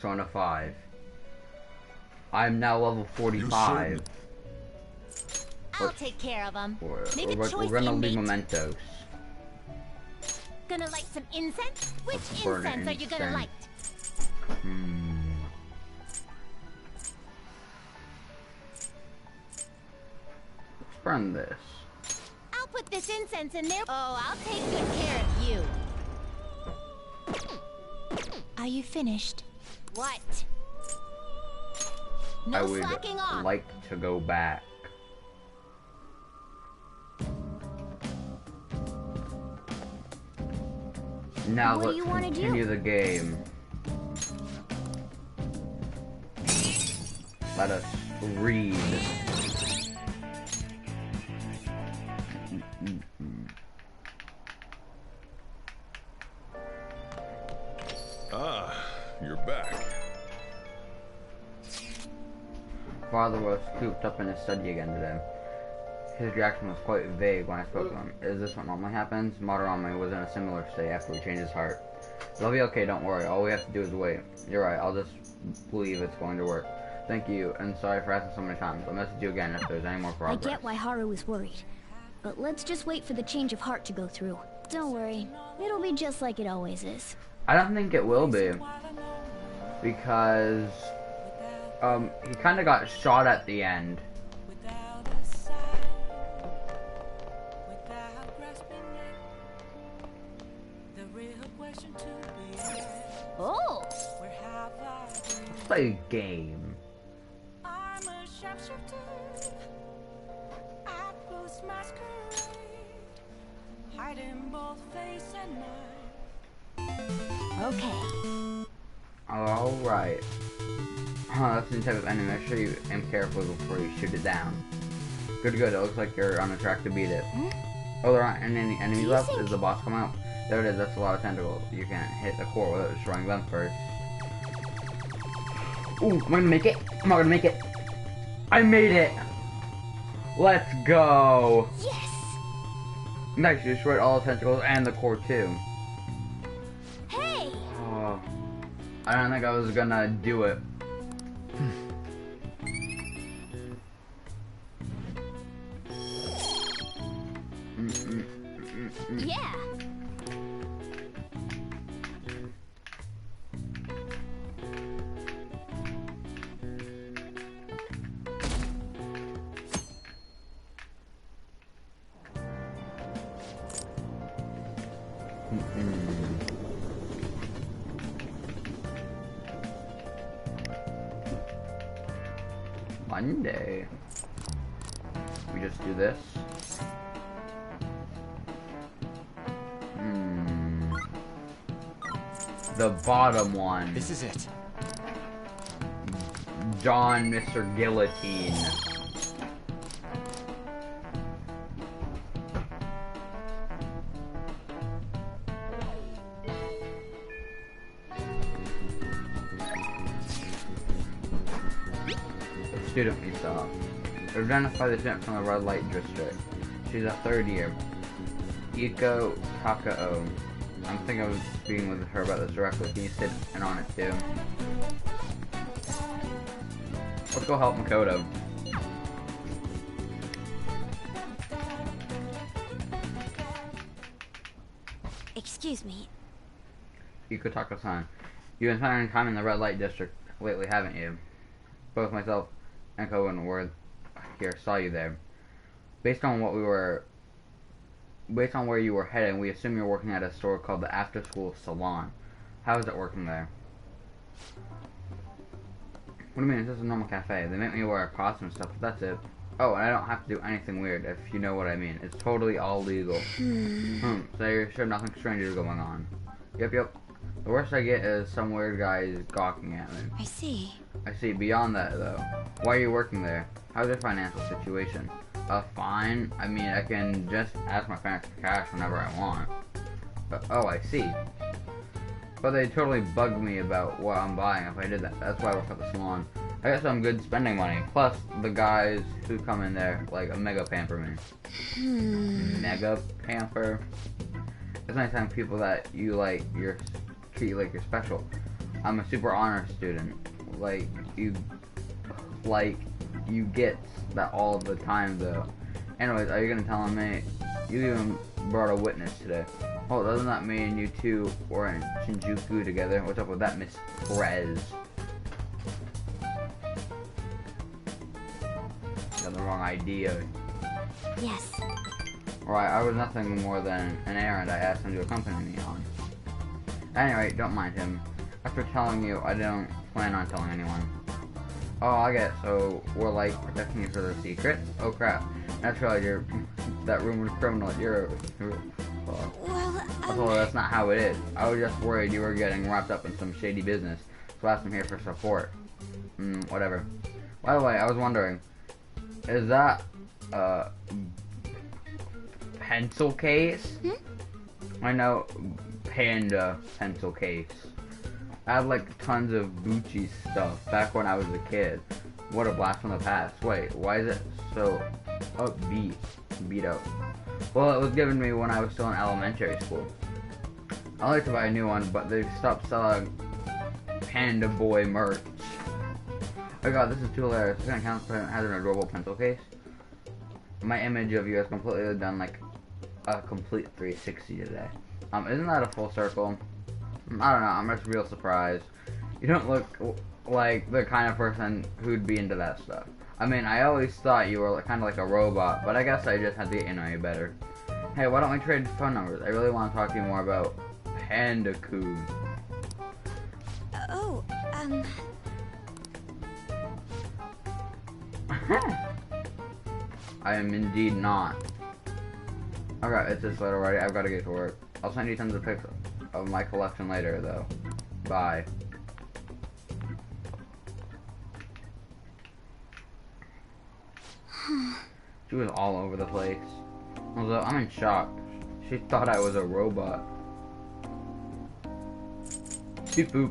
Persona 5. I'm now level 45. I'll take care of them. Make a We're choice, gonna leave inmate. mementos. Gonna light some incense? Which Let's burn incense are you gonna incense. light? Let's burn this. I'll put this incense in there. Oh, I'll take good care of you. Are you finished? What? No I would slacking off. like to go back. Now What do let's you wanna do? continue the game. Let us read. Ah, you're back. Father was cooped up in his study again today. His reaction was quite vague when I spoke to him. Is this what normally happens? Madarame was in a similar state after we changed his heart. It'll be okay, don't worry. All we have to do is wait. You're right, I'll just believe it's going to work. Thank you, and sorry for asking so many times. I'll message you again if there's any more I progress. get why Haru is worried. But let's just wait for the change of heart to go through. Don't worry. It'll be just like it always is. I don't think it will be. Because, he kinda got shot at the end. Oh, Let's play a game. I'm a sharpshooter. I post masquerade, hiding both face and mind. okay. Alright. That's the new type of enemy. Make sure you aim carefully before you shoot it down. Good, good. It looks like you're on a track to beat it. Oh, there aren't any enemies left? Is the boss come out? There it is. That's a lot of tentacles. You can't hit the core without destroying them first. Ooh, am I gonna make it? I'm not gonna make it. I made it! Let's go! Yes. Nice, you destroyed all the tentacles and the core too. Hey. Oh, I don't think I was gonna do it. Yeah. Monday. We just do this. The bottom one. This is it. John, Mr. Guillotine. The student we saw. Identify the student from the red light district. She's a third year. Iko Takao. I'm thinking of speaking with her about this directly. Can you sit in on it too? Let's go help Makoto. Excuse me. Iko Takao-san. You've been spending time in the red light district lately, haven't you? Both myself and Koen were here, saw you there. Based on where you were heading, we assume you're working at a store called the After School Salon. How is it working there? What do you mean? It's just a normal cafe. They make me wear a costume and stuff, but that's it. Oh, and I don't have to do anything weird, if you know what I mean. It's totally all legal. So you're sure nothing strange is going on? Yep. The worst I get is some weird guys gawking at me. I see. I see. Beyond that, though, why are you working there? How's your financial situation? Fine. I mean, I can just ask my parents for cash whenever I want. Oh, I see. But they totally bug me about what I'm buying if I did that. That's why I work at the salon. I guess I'm good spending money. Plus, the guys who come in there, like, a mega pamper me. Mega pamper? It's nice having people that you like, treat you like you're special. I'm a super honor student. Like you get that all the time though. Anyways, are you gonna tell me? You even brought a witness today. Oh, doesn't that mean you two were in Shinjuku together? What's up with that, Miss Perez? Got the wrong idea. Yes. Right, I was nothing more than an errand I asked him to accompany me on. Anyway, don't mind him. After telling you, I don't plan on telling anyone. Oh, I get it. So we're like protecting you for the secret? Oh crap. That's right, you're that rumored criminal. You're Well, well, that's not how it is. I was just worried you were getting wrapped up in some shady business. So I asked him here for support. Whatever. By the way, I was wondering, is that pencil case? I know, Panda pencil case. I had like tons of Gucci stuff back when I was a kid. What a blast from the past. Wait, why is it so upbeat? Beat up. Well, it was given to me when I was still in elementary school. I like to buy a new one, but they stopped selling Panda Boy merch. Oh god, this is too hilarious. This account has an adorable pencil case. My image of you has completely done like a complete 360 today. Isn't that a full circle? I don't know, I'm just real surprised. You don't look like the kind of person who'd be into that stuff. I mean, I always thought you were kind of like a robot, but I guess I just had to get to know you better. Hey, why don't we trade phone numbers? I really want to talk to you more about Panda-kun. Oh, I am indeed not. Okay, it's this late already. I've got to get to work. I'll send you tons of pics of my collection later, though. Bye. She was all over the place. Although, I'm in shock. She thought I was a robot. Beep boop.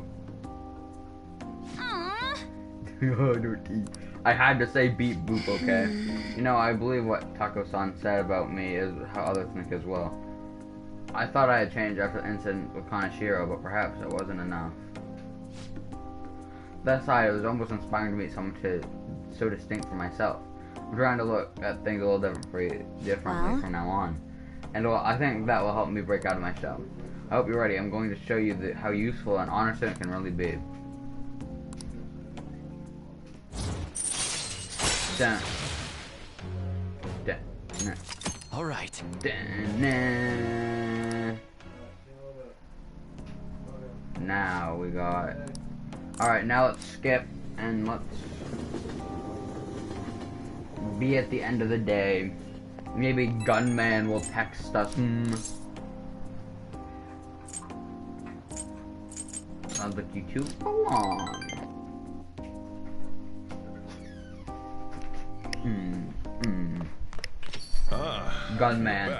I had to say beep boop, okay? You know, I believe what Taco-san said about me is how others think as well. I thought I had changed after the incident with Kaneshiro, but perhaps it wasn't enough. That aside, it was almost inspiring to meet someone so distinct from myself. I'm trying to look at things a little differently from now on. And well, I think that will help me break out of my shell. I hope you're ready. I'm going to show you how useful an honor student can really be. Dun. Dun. Dun. All right. Dun. Dun. Now we got... Alright, now let's skip and let's be at the end of the day. Maybe Gunman will text us. Sounds like you two belong. Gunman.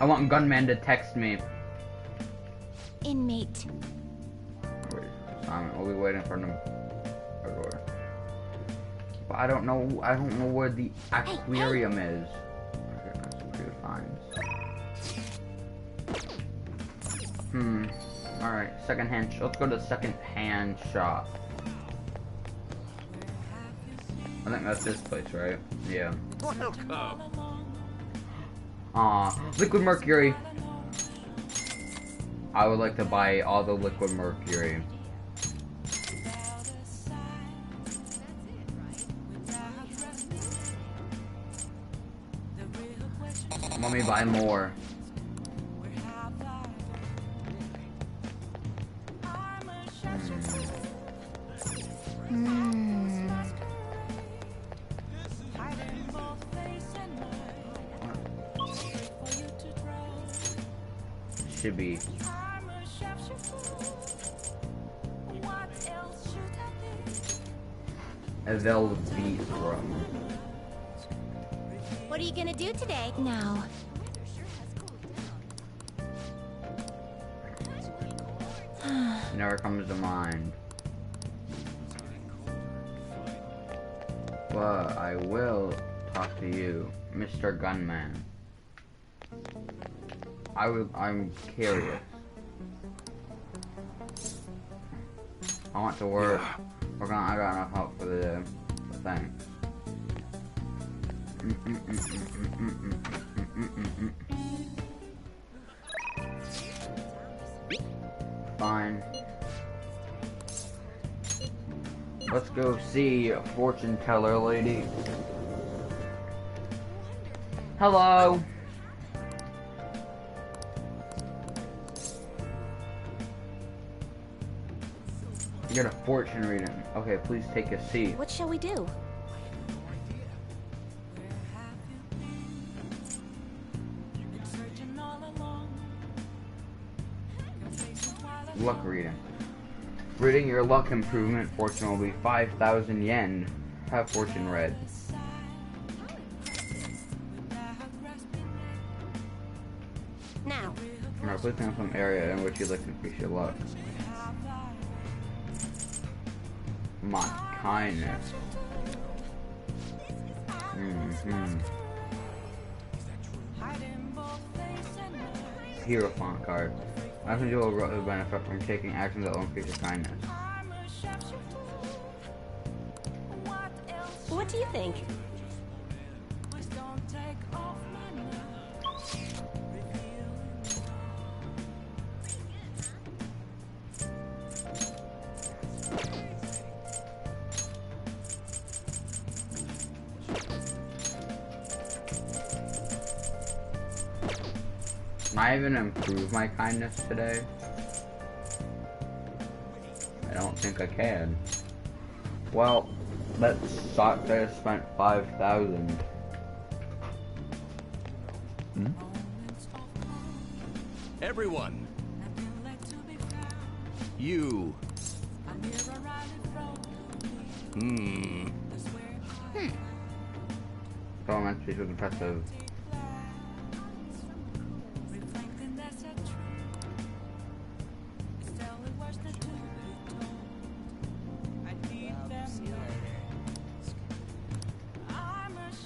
I want Gunman to text me. inmate. We'll be waiting for them. But I don't know where the aquarium is. Okay, that's some good finds. Alright, secondhand. Let's go to second-hand shop. I think that's this place, right? Yeah. Aw, liquid mercury. I would like to buy all the liquid mercury. Let me buy more. Should be. They'll be from. What are you gonna do today? Now. Never comes to mind. But I will talk to you, Mr. Gunman. I'm curious. want to work. I got enough help for the thing. Fine. Let's go see a fortune teller lady. Hello. You got a fortune reading. Okay, please take a seat. What shall we do? Luck reading. Reading your luck improvement fortune will be 5,000 yen. Have fortune read. Now. Now, please think of some area in which you'd like to increase your luck. My kindness. Hierophant card. I think you will greatly benefit from taking actions that will increase your kindness. What do you think? Can I even improve my kindness today? I don't think I can. Well, that sucks. I just spent 5,000. Everyone, you. Elementary was impressive.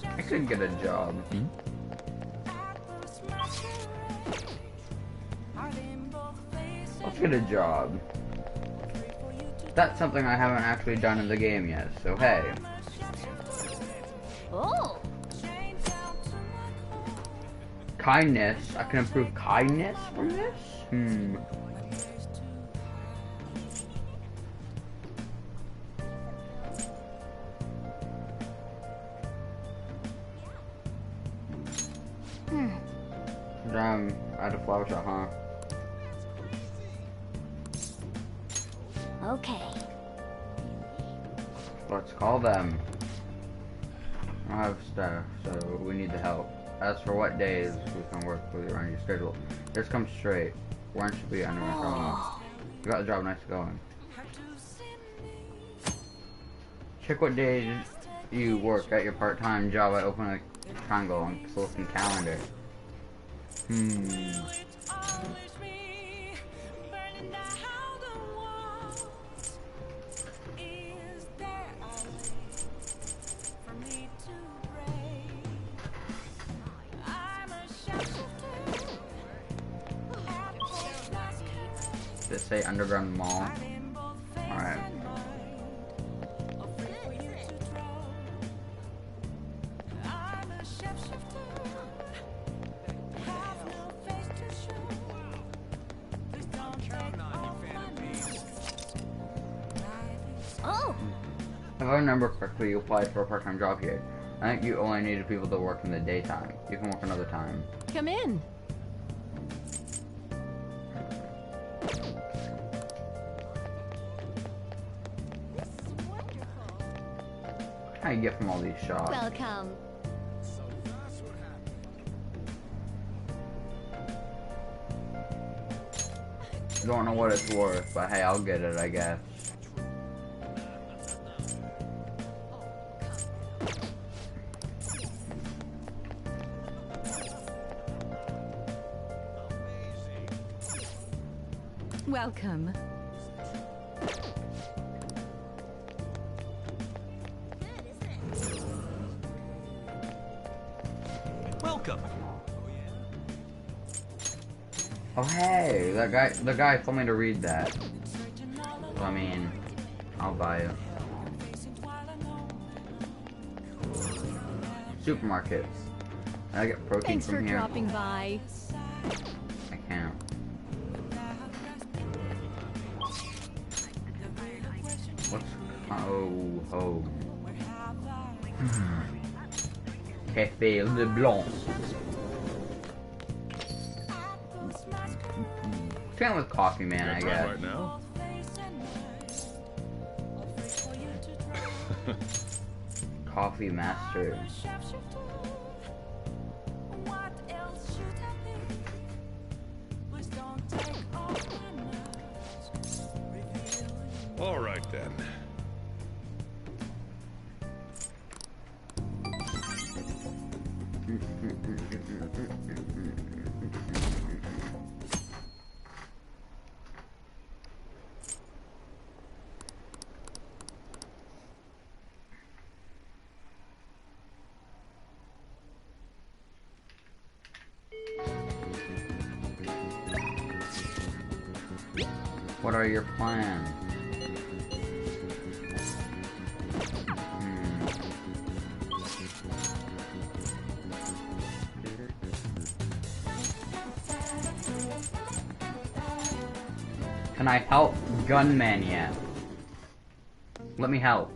I could get a job. Let's get a job. That's something I haven't actually done in the game yet, so hey. Oh. Kindness. I can improve kindness from this? At a flower shop, huh? Okay. Let's call them. I don't have staff, so we need the help. As for what days we can work with around your schedule, just come straight. Warrant should be under my phone. You got the job, nice going. Check what days you work at your part-time job. I open a triangle on Solstice calendar. Just say Underground Mall. Alright. Oh. If I remember correctly, you applied for a part-time job here. I think you only needed people to work in the daytime. You can work another time. Come in. What can I get from all these shops? Welcome. Don't know what it's worth, but hey, I'll get it, I guess. Welcome. Welcome. Oh hey, the guy told me to read that. So, I mean, I'll buy it. Supermarkets. I get protein Thanks from for here. dropping by. I can't. What's home? Cafe Leblanc. Kind with coffee, man. I Got time guess. right now? Coffee master. What else should I be? Please don't take off my mask. Reveal you. All right then. What are your plans? Can I help Gunman yet? Let me help.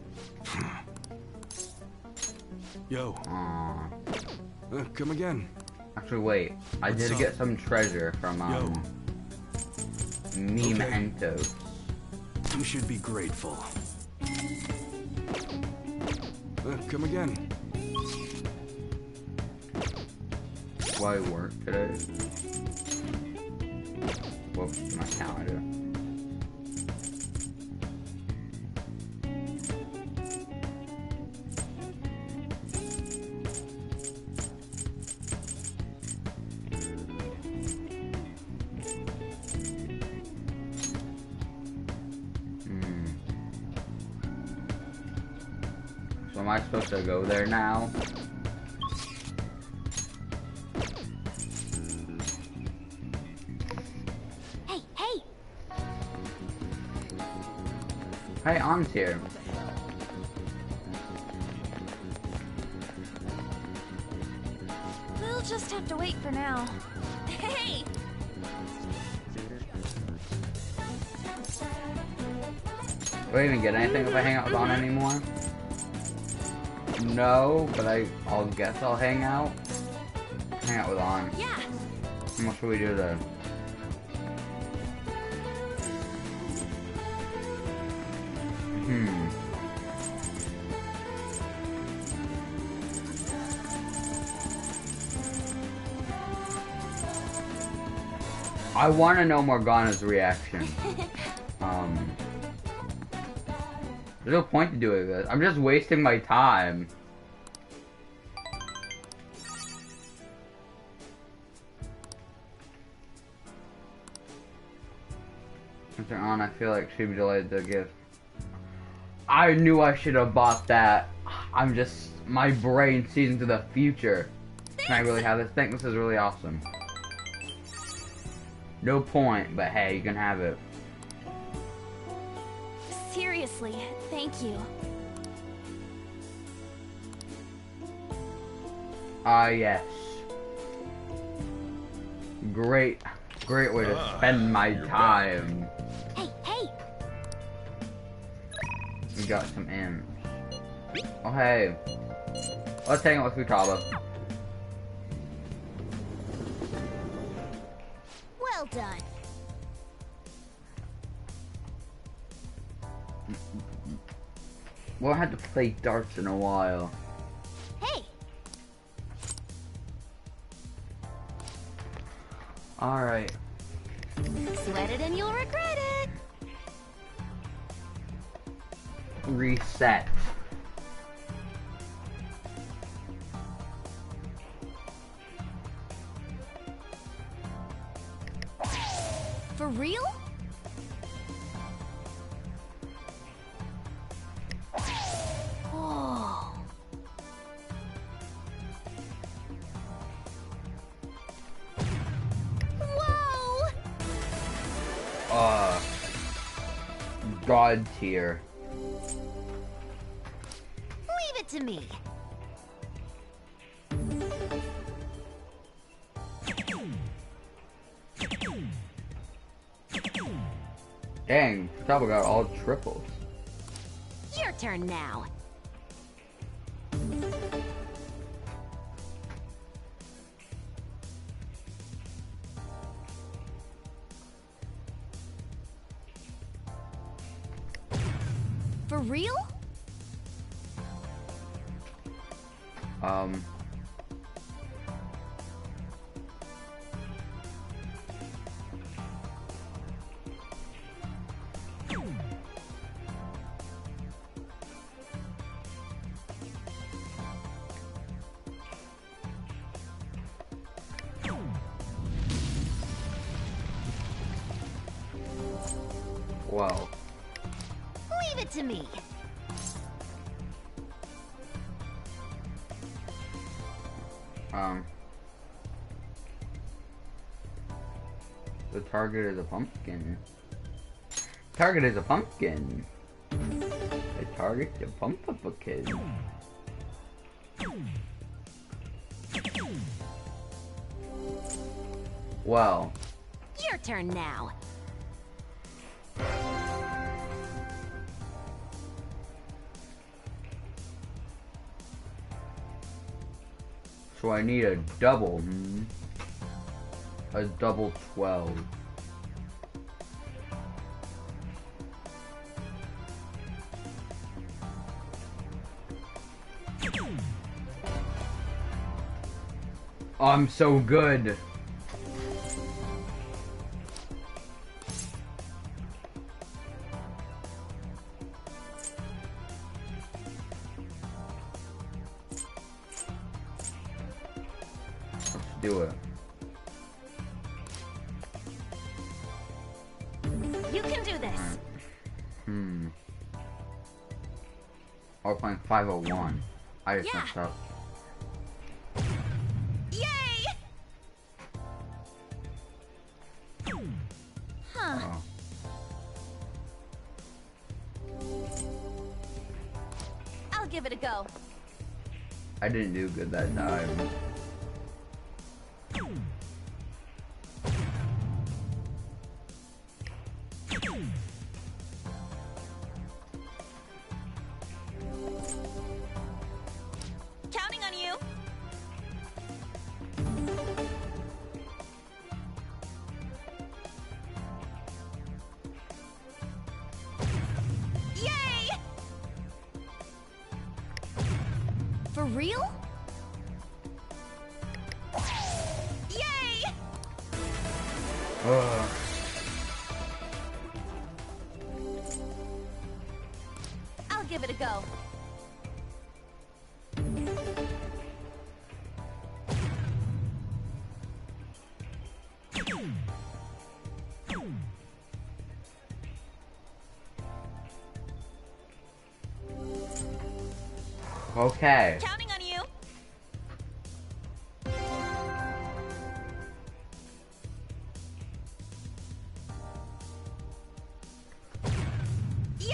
Yo, Aww. come again. Actually, wait. I What's did up? get some treasure from, Yo. Mementos. You should be grateful. Come again. Why work today? Whoops, my calendar. So am I supposed to go there now? Hey, hey! Hey, An's here. We'll just have to wait for now. Hey! Do I even get anything if I hang out with On anymore? No, but I'll guess I'll hang out. Hang out with On. Yeah! What should we do then? I want to know Morgana's reaction. There's no point to doing this. I'm just wasting my time. Mr. On, I feel like she'd be delighted to give. I knew I should have bought that. I'm just, my brain sees into the future. Can I really have this thing? This is really awesome. No point, but hey, you can have it. Seriously, thank you. Ah, yes. Great way to spend my you're time. Hey, hey! We got some imps. Oh, hey. Let's hang out with Futaba. Well done. Well, I had to play darts in a while. Hey, Alright. sweat it and you'll regret it. Reset. For real? Whoa. Whoa! God tier. to me. Dang, Futaba got all triples. Your turn now. For real? Um. Wow. Leave it to me. The target is a pumpkin. Target is a pumpkin. The target is a pumpkin. Well. Your turn now. So I need a double. A double 12. I'm so good. Let's do it. You can do this. We're playing 501. I just Yeah. messed up. Yay! Huh. Oh. I'll give it a go. I didn't do good that time. Counting on you. Yay! For real? Yay! Ugh. I'll give it a go. Okay. Counting on you. Yay!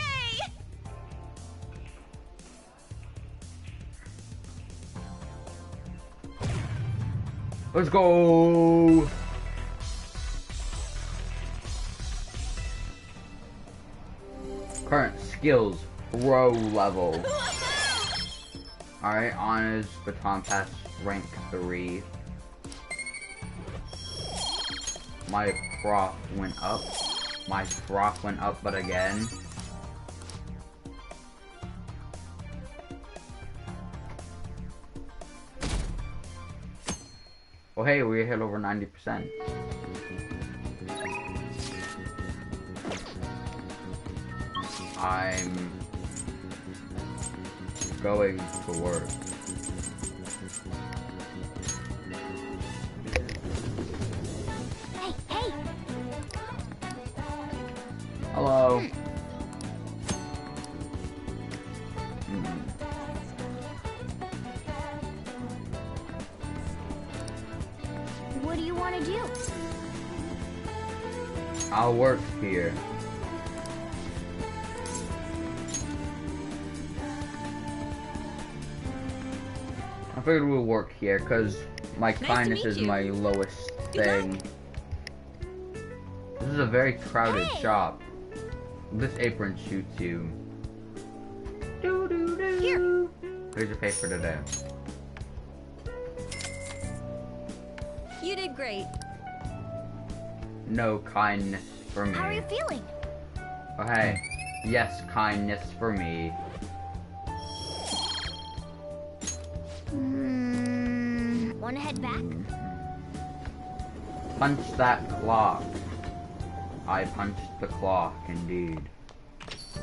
Let's go. Current skills pro level. Alright, Anna's baton pass rank 3. My proc went up. My proc went up, but again. Well, hey, we hit over 90%. I'm going to work. Hey, hey! Hello. What do you want to do? I'll work here. figured we'll work here, because my to kindness meet is you. my lowest Good thing. This is a very crowded Hey. shop. This apron shoots you. Here. Here's your pay for today. You did great. No kindness for me. How are you feeling? Oh, hey. Yes, kindness for me. Wanna head back? Punch that clock. I punched the clock, indeed.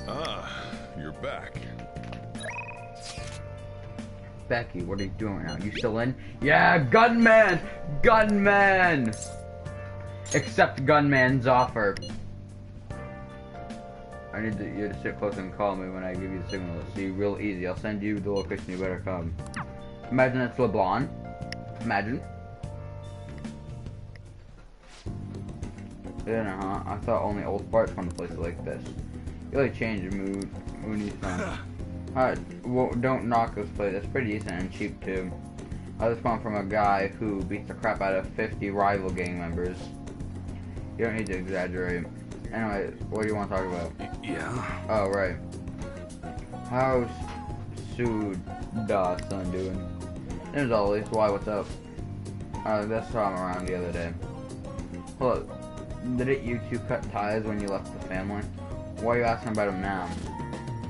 Ah, you're back. Becky, what are you doing right now? You still in? Yeah, gunman! Gunman! Accept gunman's offer. I need you to sit close and call me when I give you the signal. It'll see real easy. I'll send you the location. You better come. Imagine it's LeBlanc. Imagine. Yeah, huh? I thought only old farts come to places like this. You really change your mood when you son. Well, don't knock this place. It's pretty decent and cheap too. I just spawned from a guy who beats the crap out of 50 rival gang members. You don't need to exaggerate. Anyway, what do you want to talk about? Yeah? Oh, right. How's Suda-san doing? There's always. Why, what's up? That's how I'm around the other day. Look, didn't you two cut ties when you left the family? Why are you asking about him now?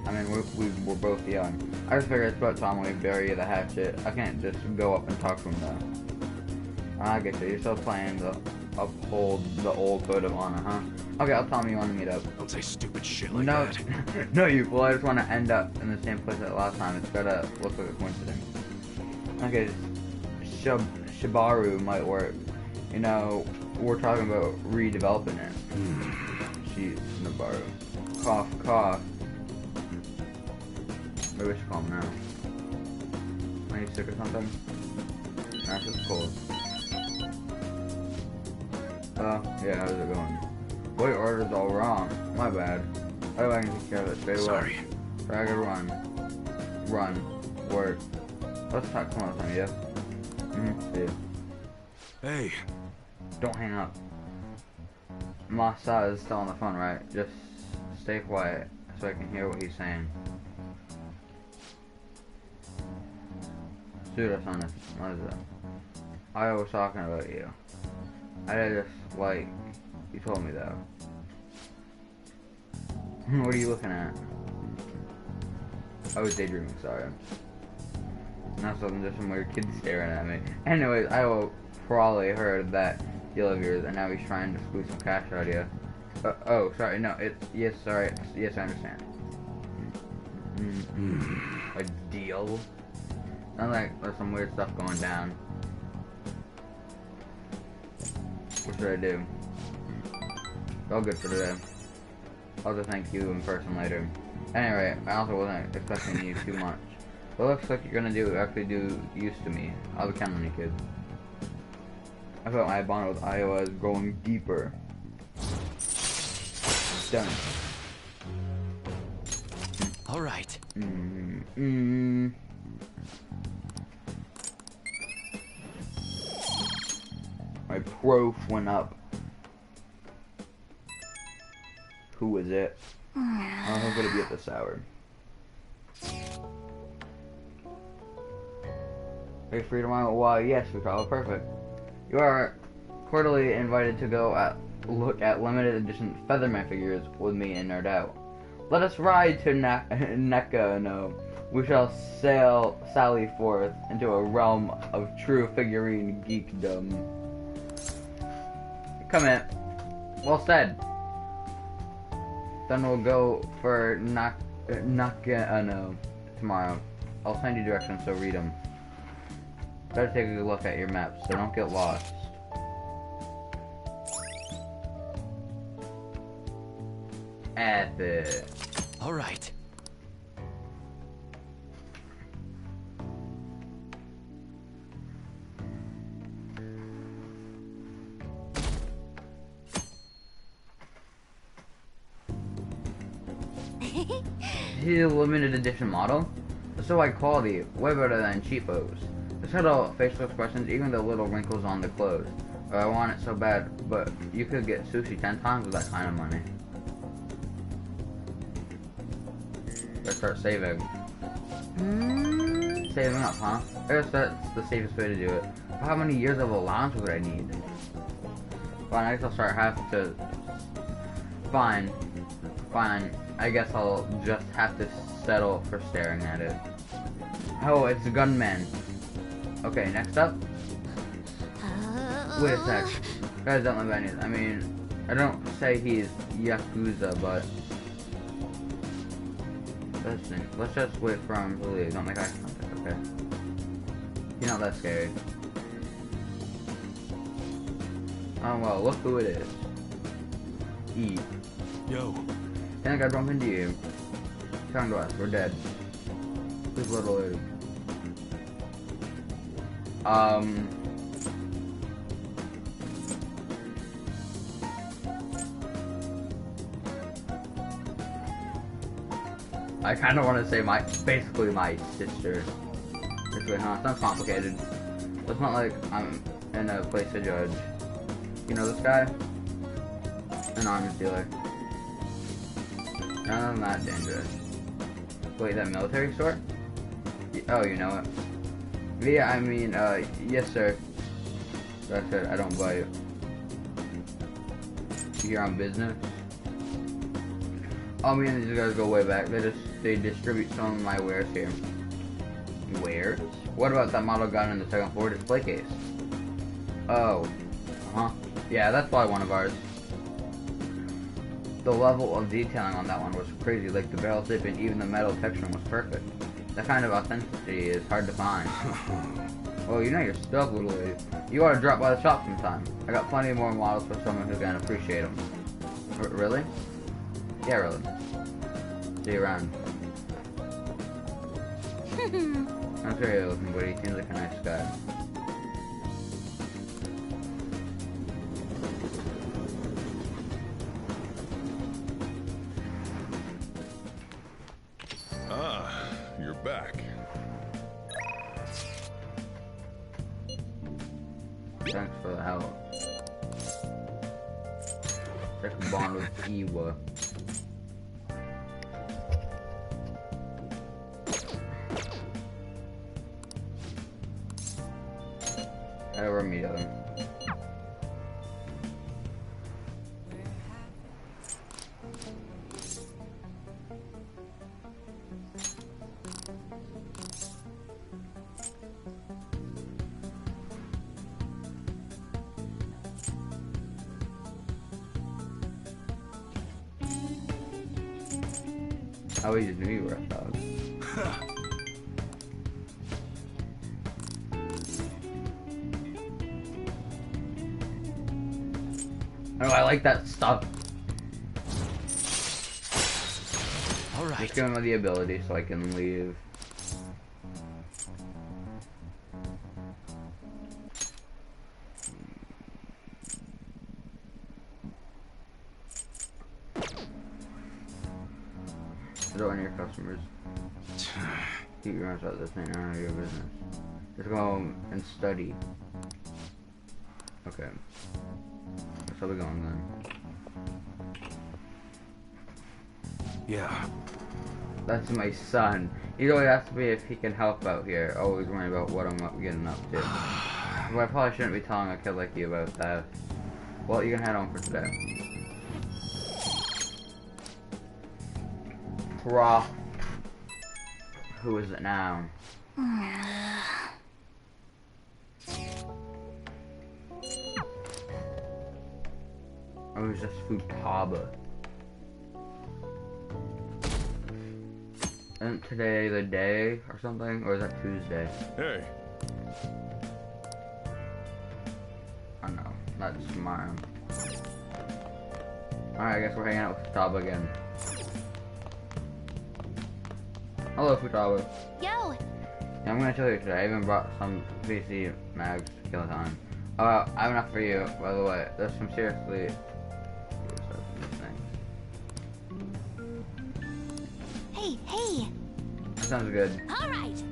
I mean, we're both young. I just figured it's about time we bury the hatchet. I can't just go up and talk to him though. I get you. You're still planning to uphold the old code of honor, huh? Okay, I'll tell him you want to meet up. Don't say stupid shit like No, that. no, you fool. I just want to end up in the same place as last time. It's gotta look like a coincidence. Okay, Shibaru might work. You know, we're talking about redeveloping it. Jeez, Shibaru. Cough, cough. Maybe we should call him now. Are you sick or something? That's just cold. Yeah, how's it going? Boy, order's all wrong. My bad. Oh, I can take care of it straight away. Sorry. Drag a run. Run. Work. Let's talk some other time, yeah? See ya. Hey, Don't hang up. Masa is still on the phone, right? Just stay quiet so I can hear what he's saying. Suda-san, what is it? I was talking about you. I just, like, you told me though. What are you looking at? I was daydreaming, sorry. Not something, just some weird kid staring at me. Anyways, I will probably heard that deal of yours, and now he's trying to squeeze some cash out of you. Oh, sorry, no, yes, sorry, yes, I understand. A deal? Sounds like there's some weird stuff going down. What should I do? All good for today. I'll just thank you in person later. Anyway, I also wasn't expecting you too much. What looks like you're gonna actually do use to me. I'll be counting on you, kid. I felt my bond with Iowa is growing deeper. Done. All right. My prof went up. Who is it? Who's gonna be at this hour? Are you free tomorrow? Why, yes, we call it perfect. You are cordially invited to go look at limited edition Featherman figures with me and Nerd Out. Let us ride to Nekano. We shall sally forth into a realm of true figurine geekdom. Come in. Well said. Then we'll go for Nakano tomorrow. I'll send you directions, so read them. Better take a good look at your maps, so don't get lost. Epic. All right. He's a limited edition model. So high quality, way better than cheapos. Subtle facial expressions, even the little wrinkles on the clothes. I want it so bad, but you could get sushi 10 times with that kind of money. Let's start saving. Saving up, huh? I guess that's the safest way to do it. But how many years of allowance would I need? Fine, I guess I'll start having to... Fine. I guess I'll just have to settle for staring at it. Oh, it's Gunman. Okay, next up. Wait a sec. Guys, don't live anything. I mean, I don't say he's Yakuza, but... Let's just wait for him to leave. Don't make eye contact, okay? He's not that scary. Oh well, look who it is. Eve. Yo. Think I bump into you. Come to us, we're dead. This little lady. I kind of want to say basically my sister. This way, huh? It's not complicated. It's not like I'm in a place to judge. You know this guy? An arms dealer. None of that dangerous. Wait, that military store? Oh, you know it. Yeah, I mean, yes sir. That's it, I don't bite. You here on business? Oh, me and these guys go way back. They distribute some of my wares here. Wares? What about that model gun in the second floor display case? Oh. Huh? Yeah, that's probably one of ours. The level of detailing on that one was crazy, like the barrel tip and even the metal texture was perfect. That kind of authenticity is hard to find. Well, you know your stuff, little lady. You ought to drop by the shop sometime. I got plenty more models for someone who can appreciate them. Really? Yeah, really. See you around. I'm sure you're looking, but he seems like a nice guy. Ah, you're back. Thanks for the help. Second bond with Iwa. Head over immediately. Oh, he just knew you were a thug. Oh, I like that stuff. All right. Just give him the ability so I can leave. Don't any of your customers. Keep your eyes out. This ain't none of your business. Just go home and study. Okay. That's how we going then. Yeah. That's my son. He always asks me if he can help out here. Always worrying about what I'm getting up to. Well, I probably shouldn't be telling a kid like you about that. Well, you can head on for today. Prof. Who is it now? Oh, it was just Futaba. Isn't today the day or something? Or is that Tuesday? Hey, Oh no, that's tomorrow. Alright, I guess we're hanging out with Futaba again. Hello, Futaba. Yo, Yeah, I'm gonna tell you today. I even brought some PC mags to kill time. I have enough for you, by the way. There's some seriously hey. That sounds good. All right.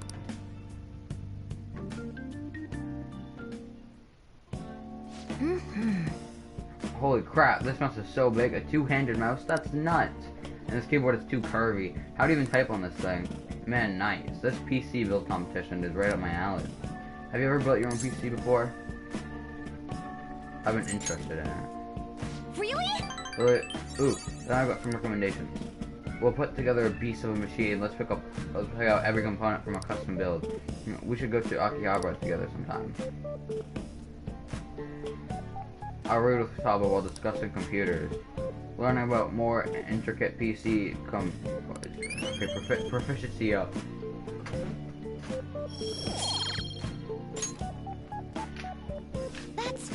Holy crap, this mouse is so big. A two-handed mouse? That's nuts. And this keyboard is too curvy. How do you even type on this thing? Man, nice. This PC build competition is right up my alley. Have you ever built your own PC before? I've been interested in it. Really? Ooh, then I've got some recommendations. We'll put together a beast of a machine. Let's pick out every component from a custom build. We should go to Akihabara together sometime. I'll read with Saba while discussing computers. Learning about more intricate PC proficiency up. That's...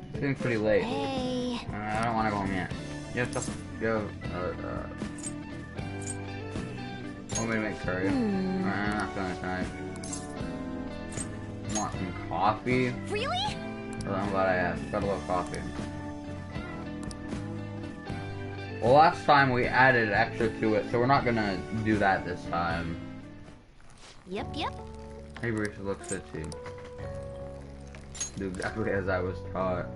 It's getting pretty late. Hey. I don't want to go home yet. You have stuff. You have, want me to make curry? I'm not feeling it tonight. Want some coffee? Really? Well, I'm glad I asked. Got a little coffee. Well, last time we added extra to it, so we're not gonna do that this time. Yep. Maybe we should look at you. Do exactly as I was taught.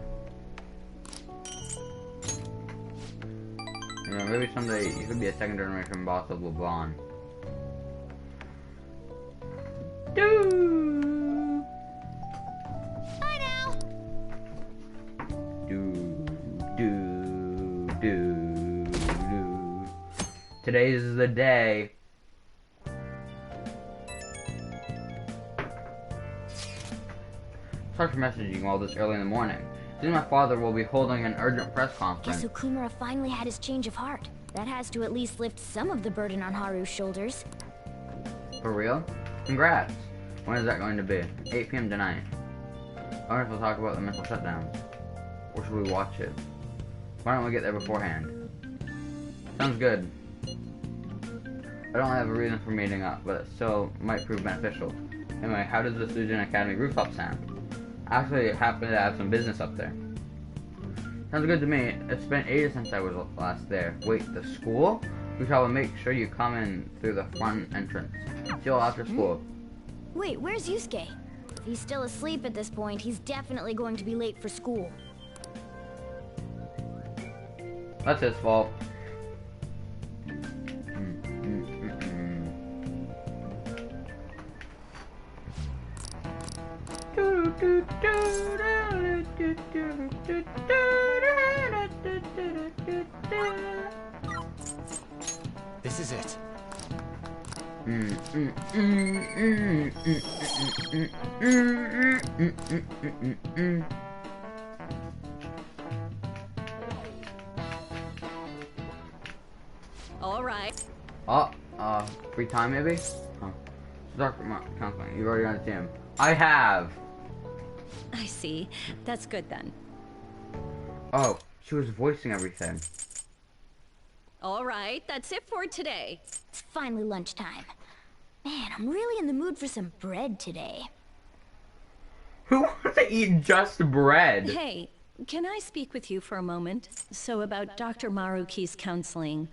You know, maybe someday you could be a second generation boss of LeBron. Do. Bye now. Do. Today is the day. Sorry for messaging all this early in the morning. Soon my father will be holding an urgent press conference. Guess Okumura finally had his change of heart. That has to at least lift some of the burden on Haru's shoulders. For real? Congrats! When is that going to be? 8 PM tonight. I wonder if we'll talk about the mental shutdowns. Or should we watch it? Why don't we get there beforehand? Sounds good. I don't have a reason for meeting up, but it still might prove beneficial. Anyway, how does the Sujin Academy rooftop sound? Actually, I happen to have some business up there. Sounds good to me. It's been ages since I was last there. Wait, the school? We shall make sure you come in through the front entrance. See you all after school. Wait, where's Yusuke? If he's still asleep at this point, he's definitely going to be late for school. That's his fault. This is it. All right. Free time maybe? Oh. Dr. Counseling, you've already gone to see him. I have! I see. That's good then. Oh, she was voicing everything. All right, that's it for today. It's finally lunchtime. Man, I'm really in the mood for some bread today. Who wants to eat just bread? Hey, can I speak with you for a moment? So about Dr. Maruki's counseling.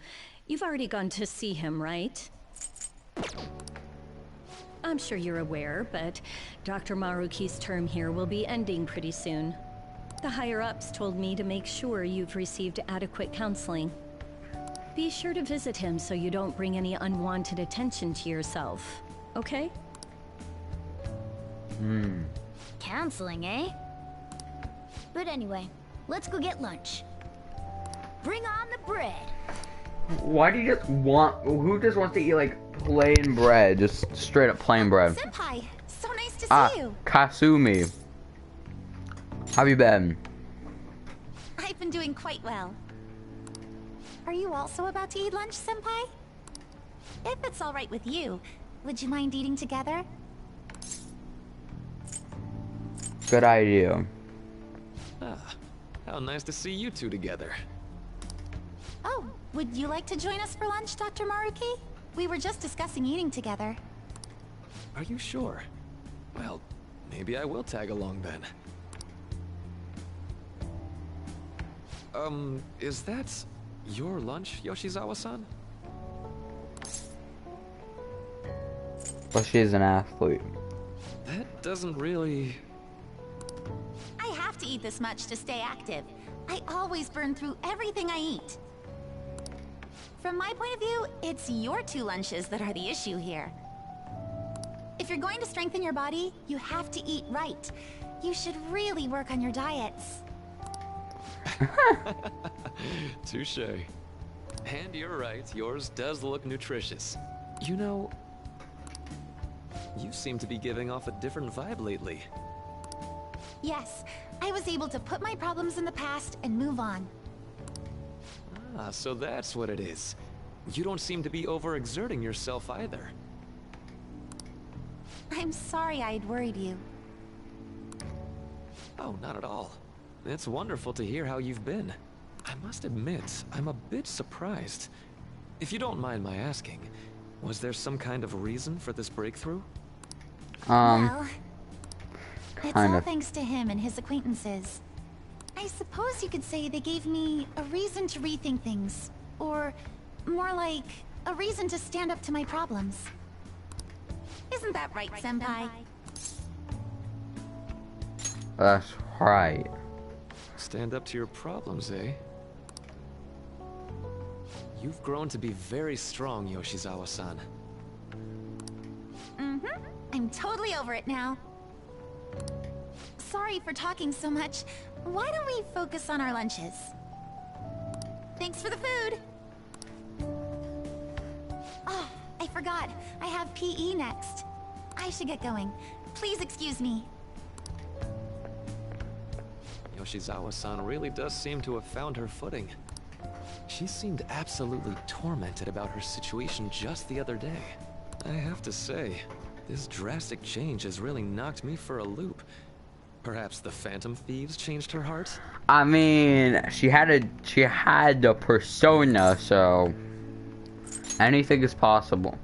You've already gone to see him, right? I'm sure you're aware, but Dr. Maruki's term here will be ending pretty soon. The higher-ups told me to make sure you've received adequate counseling. Be sure to visit him so you don't bring any unwanted attention to yourself, okay? Counseling, eh? But anyway, let's go get lunch. Bring on the bread. Why do you just want... Who just wants to eat, like, plain bread? Just straight up plain bread. Senpai, so nice to see you. Kasumi. How have you been? I've been doing quite well. Are you also about to eat lunch, Senpai? If it's all right with you, would you mind eating together? Good idea. Ah, how nice to see you two together. Oh, would you like to join us for lunch, Dr. Maruki? We were just discussing eating together. Are you sure? Well, maybe I will tag along then. Is that your lunch, Yoshizawa-san? Well, she's an athlete. That doesn't really... I have to eat this much to stay active. I always burn through everything I eat. From my point of view, it's your 2 lunches that are the issue here. If you're going to strengthen your body, you have to eat right. You should really work on your diets. Touche. And you're right, yours does look nutritious. You know, you seem to be giving off a different vibe lately. Yes, I was able to put my problems in the past and move on. Ah, so that's what it is. You don't seem to be overexerting yourself either. I'm sorry I'd worried you. Oh, not at all. It's wonderful to hear how you've been. I must admit, I'm a bit surprised. If you don't mind my asking, was there some kind of reason for this breakthrough? Well, it's kind all of. thanks to him and his acquaintances. I suppose you could say they gave me a reason to rethink things. Or, more like, a reason to stand up to my problems. Isn't that right, Senpai? That's right. Stand up to your problems, eh? You've grown to be very strong, Yoshizawa-san. Mm-hmm. I'm totally over it now. Sorry for talking so much. Why don't we focus on our lunches? Thanks for the food! Oh, I forgot. I have PE next. I should get going. Please excuse me. Yoshizawa-san really does seem to have found her footing. She seemed absolutely tormented about her situation just the other day. I have to say, this drastic change has really knocked me for a loop. Perhaps the Phantom Thieves changed her heart? I mean, she had the persona, so anything is possible.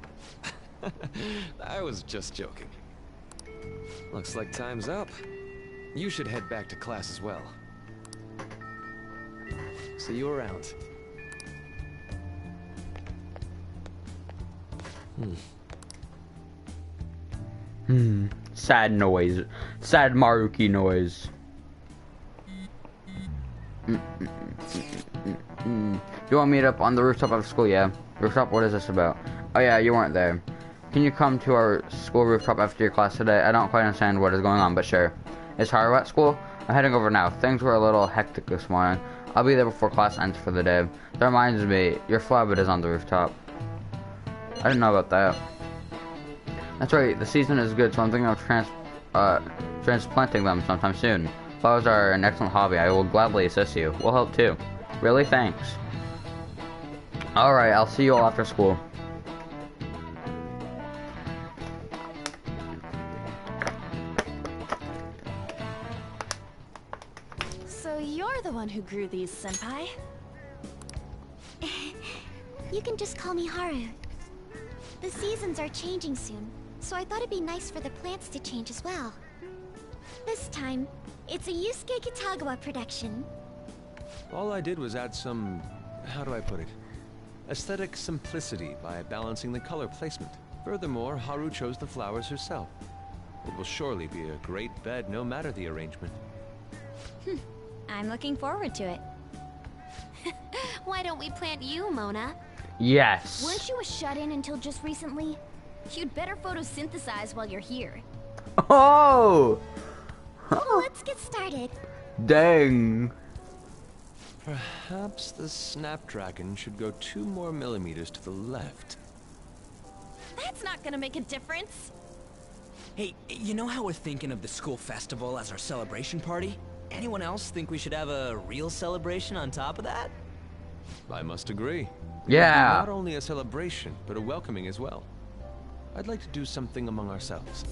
I was just joking. Looks like time's up. You should head back to class as well. See you around. Sad noise. Sad Maruki noise. You want to meet up on the rooftop of school? Yeah. Rooftop, what is this about? Oh yeah, you weren't there. Can you come to our school rooftop after your class today? I don't quite understand what is going on, but sure. Is Haru at school? I'm heading over now. Things were a little hectic this morning. I'll be there before class ends for the day. That reminds me, your flower is on the rooftop. I didn't know about that. That's right, the season is good, so I'm thinking of transplanting them sometime soon. Flowers are an excellent hobby. I will gladly assist you. We'll help too. Really? Thanks. Alright, I'll see you all after school. So you're the one who grew these, Senpai? You can just call me Haru. The seasons are changing soon, so I thought it'd be nice for the plants to change as well. This time, it's a Yusuke Kitagawa production. All I did was add some, how do I put it? Aesthetic simplicity by balancing the color placement. Furthermore, Haru chose the flowers herself. It will surely be a great bed no matter the arrangement. I'm looking forward to it. Why don't we plant you, Mona? Yes. Weren't you a shut-in until just recently? You'd better photosynthesize while you're here. Oh! Let's get started. Dang. Perhaps the Snapdragon should go 2 more millimeters to the left. That's not gonna make a difference. Hey, you know how we're thinking of the school festival as our celebration party? Anyone else think we should have a real celebration on top of that? I must agree. Yeah. Not only a celebration, but a welcoming as well. I'd like to do something among ourselves.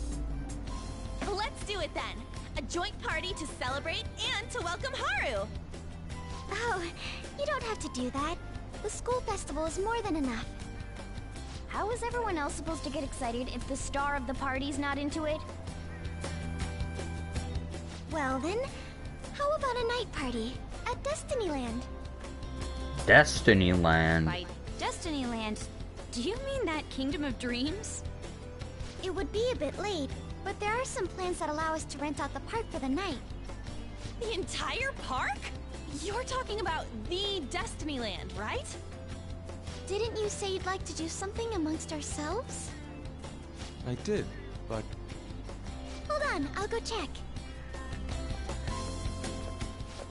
Let's do it then. A joint party to celebrate and to welcome Haru. Oh, you don't have to do that. The school festival is more than enough. How is everyone else supposed to get excited if the star of the party's not into it? Well then, how about a night party at Destinyland? Destinyland. By Destinyland, do you mean that Kingdom of Dreams? It would be a bit late, but there are some plans that allow us to rent out the park for the night. The entire park? You're talking about the Destiny Land, right? Didn't you say you'd like to do something amongst ourselves? I did, but Hold on, I'll go check.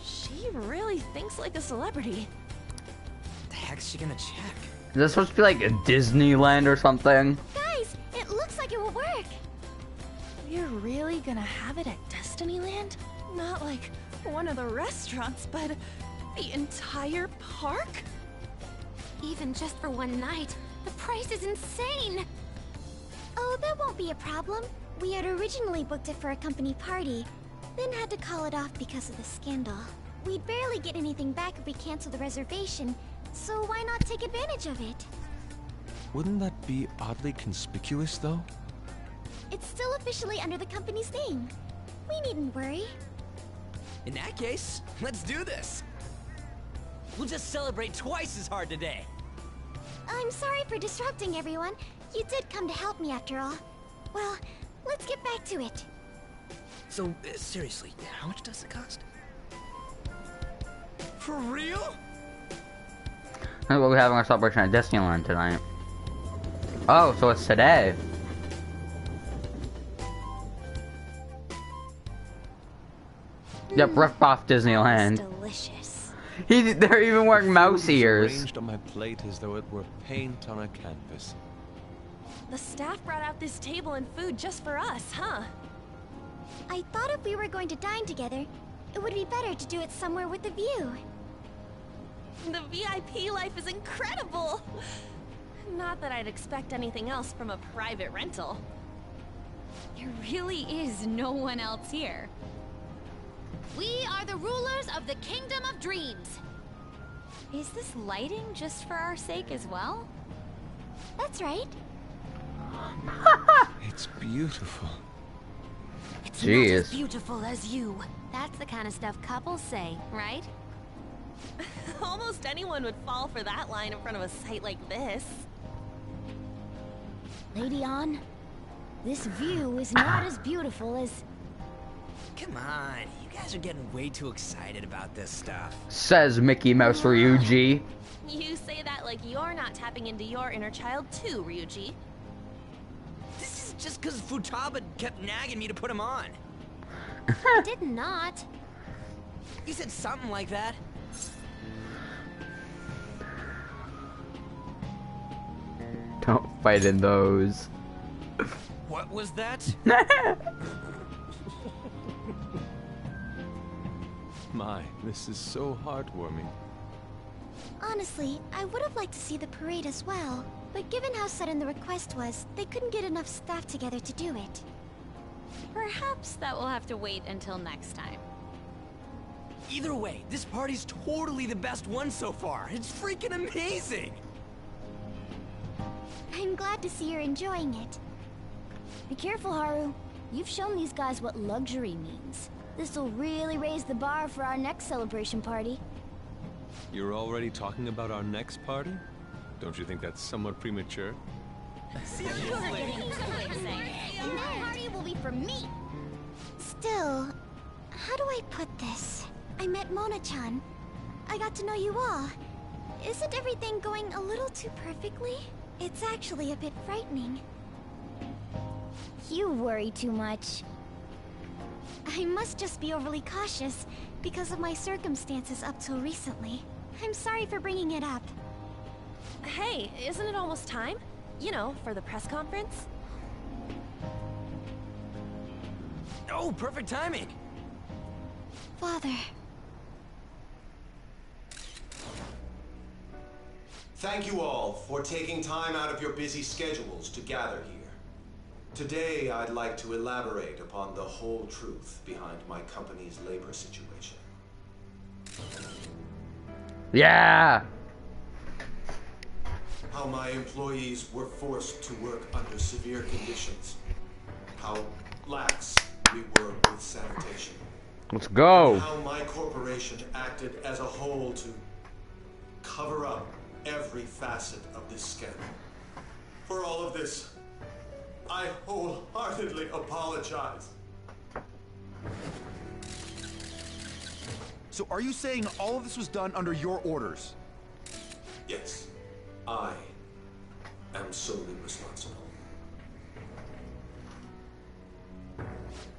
She really thinks like a celebrity. What the heck's she gonna check? Is this supposed to be like a Disneyland or something? Guys, it looks like it will work. We're really gonna have it at Destiny Land? Not like one of the restaurants, but the entire park? Even just for one night, the price is insane. Oh, that won't be a problem. We had originally booked it for a company party, then had to call it off because of the scandal. We'd barely get anything back if we cancel the reservation, so why not take advantage of it? wouldn't that be oddly conspicuous, though? It's still officially under the company's name. We needn't worry. In that case, let's do this. We'll just celebrate twice as hard today. I'm sorry for disrupting everyone. You did come to help me after all. Well, let's get back to it. So, seriously, how much does it cost? For real? We'll be having our celebration at Disneyland tonight. Oh, so it's today. Yep, ripped off Disneyland. Delicious. They're even wearing mouse ears. Arranged on my plate as though it were paint on a canvas. The staff brought out this table and food just for us, huh? I thought if we were going to dine together, it would be better to do it somewhere with a view. The VIP life is incredible! Not that I'd expect anything else from a private rental. There really is no one else here. We are the rulers of the Kingdom of Dreams. Is this lighting just for our sake as well? That's right. It's beautiful. It's Jeez. not as beautiful as you. That's the kind of stuff couples say, right? Almost anyone would fall for that line in front of a site like this. Lady Ann, this view is not as beautiful as... Come on, you guys are getting way too excited about this stuff. Says Mickey Mouse Ryuji. You say that like you're not tapping into your inner child too, Ryuji. This is just because Futaba kept nagging me to put him on. I did not. You said something like that. Don't fight in those. What was that? My, this is so heartwarming. Honestly, I would have liked to see the parade as well. But given how sudden the request was, they couldn't get enough staff together to do it. Perhaps that will have to wait until next time. Either way, this party's totally the best one so far. It's freaking amazing! I'm glad to see you're enjoying it. Be careful, Haru. You've shown these guys what luxury means. This'll really raise the bar for our next celebration party. You're already talking about our next party? Don't you think that's somewhat premature? Seriously? And that party will be for me! Still, how do I put this? I met Mona-chan. I got to know you all. Isn't everything going a little too perfectly? It's actually a bit frightening. You worry too much. I must just be overly cautious because of my circumstances up till recently. I'm sorry for bringing it up. Hey, isn't it almost time? You know, for the press conference? Oh, perfect timing! Father. Thank you all for taking time out of your busy schedules to gather here. Today, I'd like to elaborate upon the whole truth behind my company's labor situation. Yeah! How my employees were forced to work under severe conditions. How lax we were with sanitation. Let's go! How my corporation acted as a whole to cover up every facet of this scandal. For all of this, I wholeheartedly apologize. So are you saying all of this was done under your orders? Yes, I am solely responsible.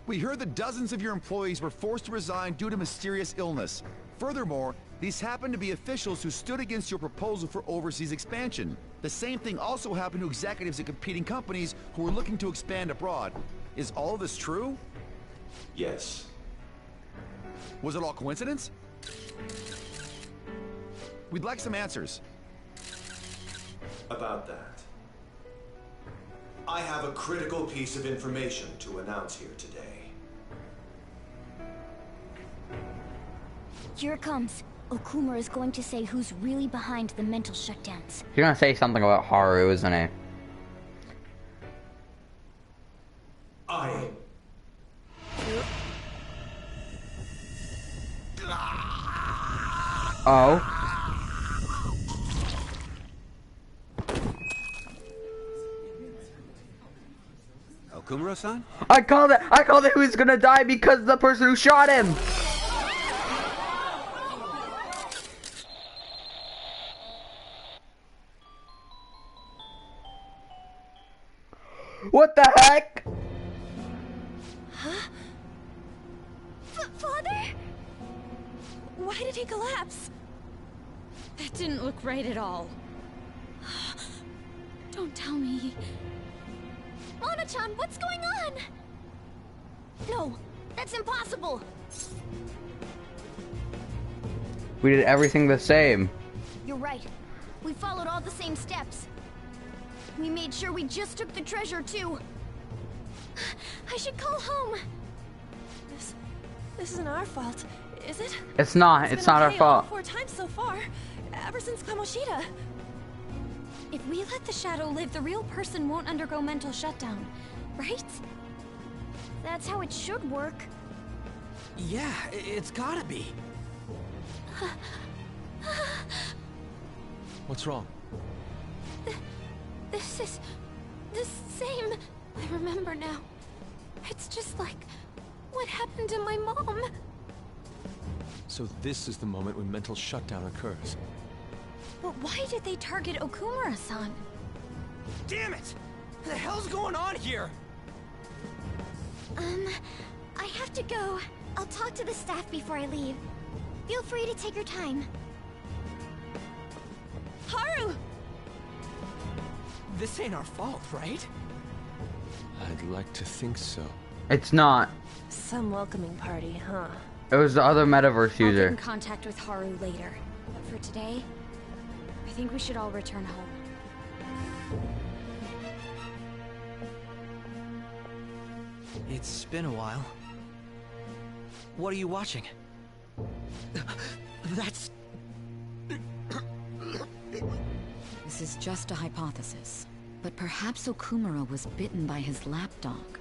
We heard that dozens of your employees were forced to resign due to mysterious illness. Furthermore, these happened to be officials who stood against your proposal for overseas expansion. The same thing also happened to executives at competing companies who were looking to expand abroad. Is all of this true? Yes. Was it all coincidence? We'd like some answers. About that, I have a critical piece of information to announce here today. Here it comes. Okumura is going to say who's really behind the mental shutdowns. You're gonna say something about Haru, isn't he? I... Oh. Okumura-san? I called it who's gonna die because the person who shot him! What the heck? Huh? Father? Why did he collapse? That didn't look right at all. Don't tell me. Mona-chan, what's going on? No, that's impossible. We did everything the same. You're right. We followed all the same steps. We made sure we just took the treasure, too. I should call home. This isn't our fault, is it? It's not. It's not our fault. 4 times so far, ever since Kamoshida. If we let the shadow live, the real person won't undergo mental shutdown, right? That's how it should work. Yeah, it's gotta be. What's wrong? This is the same. I remember now. It's just like what happened to my mom. So this is the moment when mental shutdown occurs. But why did they target Okumura-san? Damn it! What the hell's going on here? I have to go. I'll talk to the staff before I leave. Feel free to take your time. Haru! This ain't our fault, right? I'd like to think so. It's not. Some welcoming party, huh? It was the other metaverse I'll get user. in contact with Haru later. But for today, I think we should all return home. It's been a while. What are you watching? That's... This is just a hypothesis, but perhaps Okumura was bitten by his lapdog.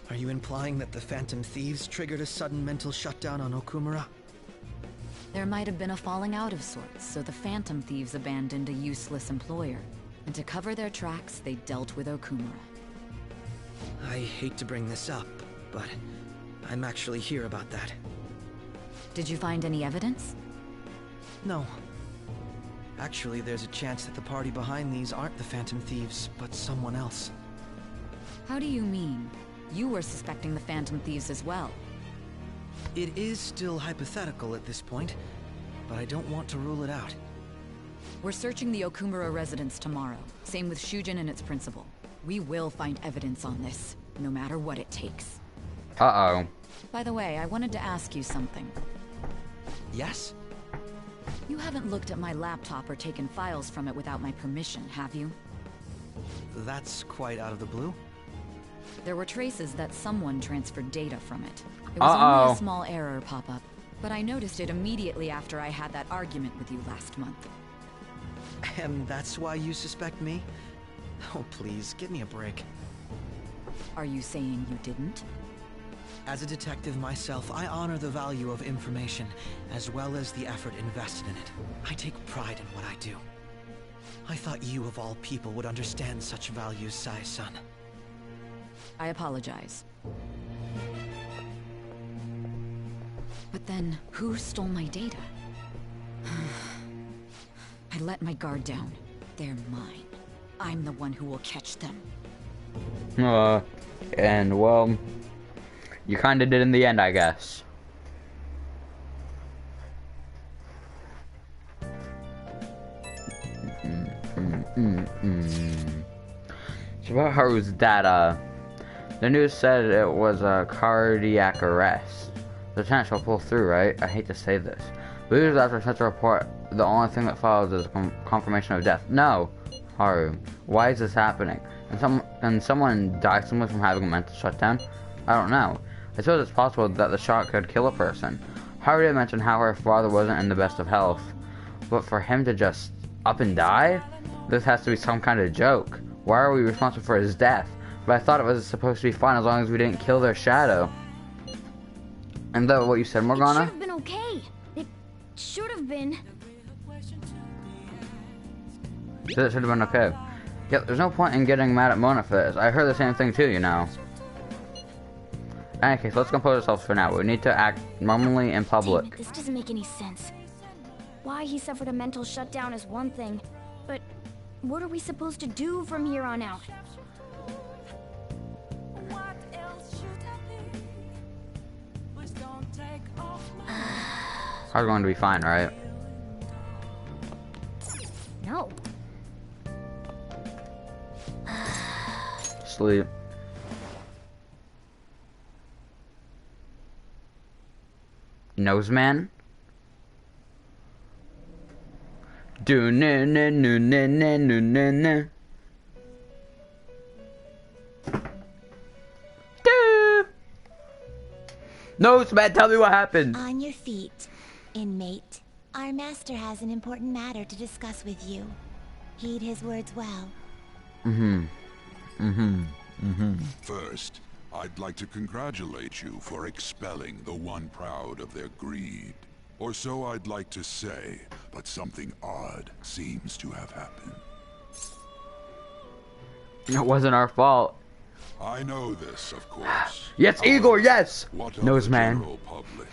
Are you implying that the Phantom Thieves triggered a sudden mental shutdown on Okumura? There might have been a falling out of sorts, so the Phantom Thieves abandoned a useless employer. And to cover their tracks, they dealt with Okumura. I hate to bring this up, but I'm actually here about that. Did you find any evidence? No. Actually, there's a chance that the party behind these aren't the Phantom Thieves, but someone else. How do you mean? You were suspecting the Phantom Thieves as well. It is still hypothetical at this point, but I don't want to rule it out. We're searching the Okumura residence tomorrow. Same with Shujin and its principal. We will find evidence on this, no matter what it takes. Uh-oh. By the way, I wanted to ask you something. Yes? You haven't looked at my laptop or taken files from it without my permission, have you? That's quite out of the blue. There were traces that someone transferred data from it. It was only a small error pop-up, but I noticed it immediately after I had that argument with you last month. And that's why you suspect me? Oh, please, give me a break. Are you saying you didn't? As a detective myself, I honor the value of information, as well as the effort invested in it. I take pride in what I do. I thought you, of all people, would understand such values, Sai-san. I apologize. But then, who stole my data? I let my guard down. They're mine. I'm the one who will catch them. And well, you kinda did in the end, I guess. So about Haru's data, the news said it was a cardiac arrest. The chance will pull through, right? I hate to say this. But usually after such a report, the only thing that follows is confirmation of death. No, Haru, why is this happening? And someone die simply from having a mental shutdown? I don't know. I suppose it's possible that the shock could kill a person. Haru did mention how her father wasn't in the best of health, but for him to just up and die? This has to be some kind of joke. Why are we responsible for his death? But I thought it was supposed to be fine as long as we didn't kill their shadow. And that what you said, Morgana? It should have been okay. It should have been. It should have been okay. Yeah, there's no point in getting mad at Mona for this. I heard the same thing too, you know. In any case, let's compose ourselves for now. We need to act normally in public. Damn it, this doesn't make any sense. Why he suffered a mental shutdown is one thing, but what are we supposed to do from here on out? Haru's going to be fine, right? No. Sleep. Noseman? Do na na na na na na na na. Noseman, tell me what happened. On your feet, inmate. Our master has an important matter to discuss with you. Heed his words well. First, I'd like to congratulate you for expelling the one proud of their greed. Or so I'd like to say, but something odd seems to have happened. It wasn't our fault. I know this, of course. Yes, Igor, yes! What of Noseman. the general public?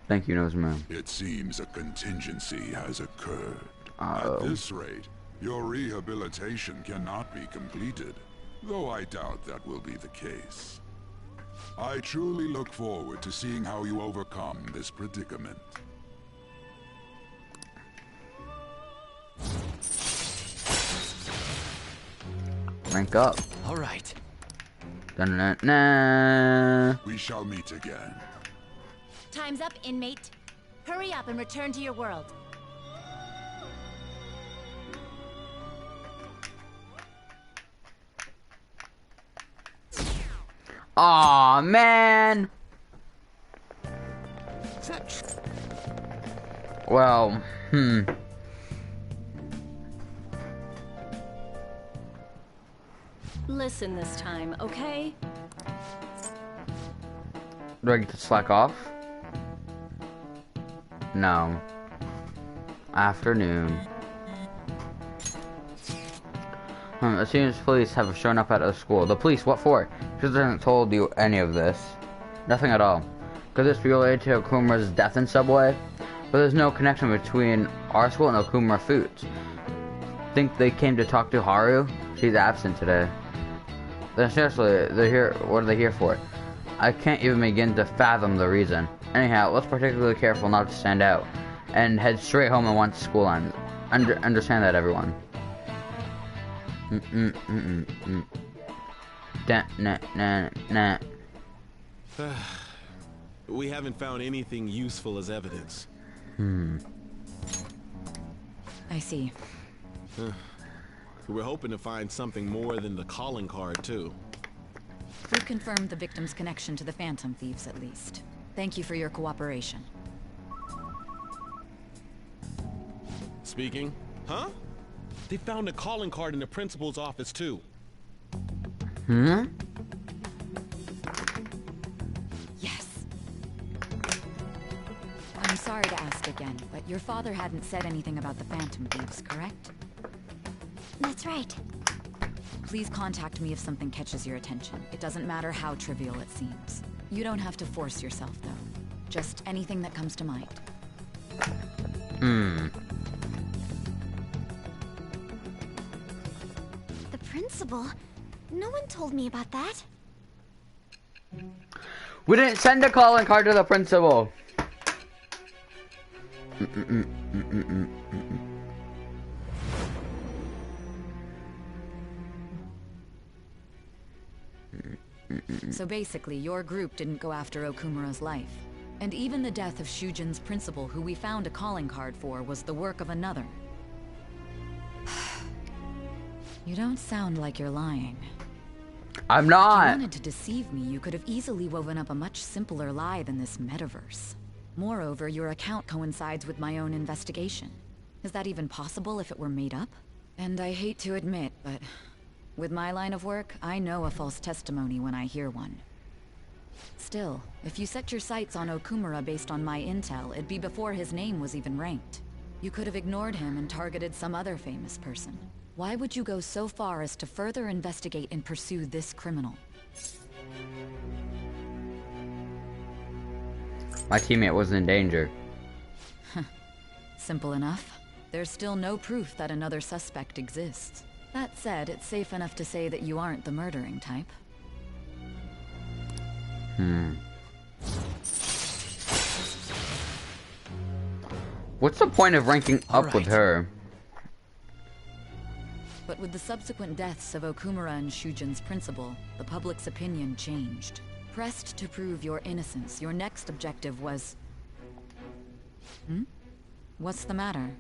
Thank you, Noseman. It seems a contingency has occurred. At this rate, your rehabilitation cannot be completed, though I doubt that will be the case. I truly look forward to seeing how you overcome this predicament. Rank up. All right. Dun-dun-dun-dun. We shall meet again. Time's up, inmate. Hurry up and return to your world. Aw, man. Well, Listen this time, okay? Do I get to slack off? No. Afternoon. It seems police have shown up at the school. The police, what for? Because they haven't told you any of this. Nothing at all. Could this be related to Okuma's death in Subway? But there's no connection between our school and Okuma Foods. Think they came to talk to Haru? She's absent today. Then seriously, they're here. What are they here for? I can't even begin to fathom the reason. Anyhow, let's particularly careful not to stand out, and head straight home and once school ends. Understand that, everyone. We haven't found anything useful as evidence. I see. We're hoping to find something more than the calling card, too. We confirmed the victim's connection to the Phantom Thieves, at least. Thank you for your cooperation. Speaking? Huh? They found a calling card in the principal's office, too. Yes. I'm sorry to ask again, but your father hadn't said anything about the Phantom Thieves, correct? That's right. Please contact me if something catches your attention. It doesn't matter how trivial it seems. You don't have to force yourself, though. Just anything that comes to mind. The principal? No one told me about that. We didn't send a calling card to the principal. So basically, your group didn't go after Okumura's life. And even the death of Shujin's principal, who we found a calling card for, was the work of another. You don't sound like you're lying. I'm not. If you wanted to deceive me, you could have easily woven up a much simpler lie than this metaverse. Moreover, your account coincides with my own investigation. Is that even possible if it were made up? And I hate to admit, but with my line of work, I know a false testimony when I hear one. Still, if you set your sights on Okumura based on my intel, it'd be before his name was even ranked. You could have ignored him and targeted some other famous person. Why would you go so far as to further investigate and pursue this criminal? My teammate was in danger. Simple enough. There's still no proof that another suspect exists. That said, it's safe enough to say that you aren't the murdering type. What's the point of ranking up with her? But with the subsequent deaths of Okumura and Shujin's principal, the public's opinion changed. Pressed to prove your innocence, your next objective was... What's the matter?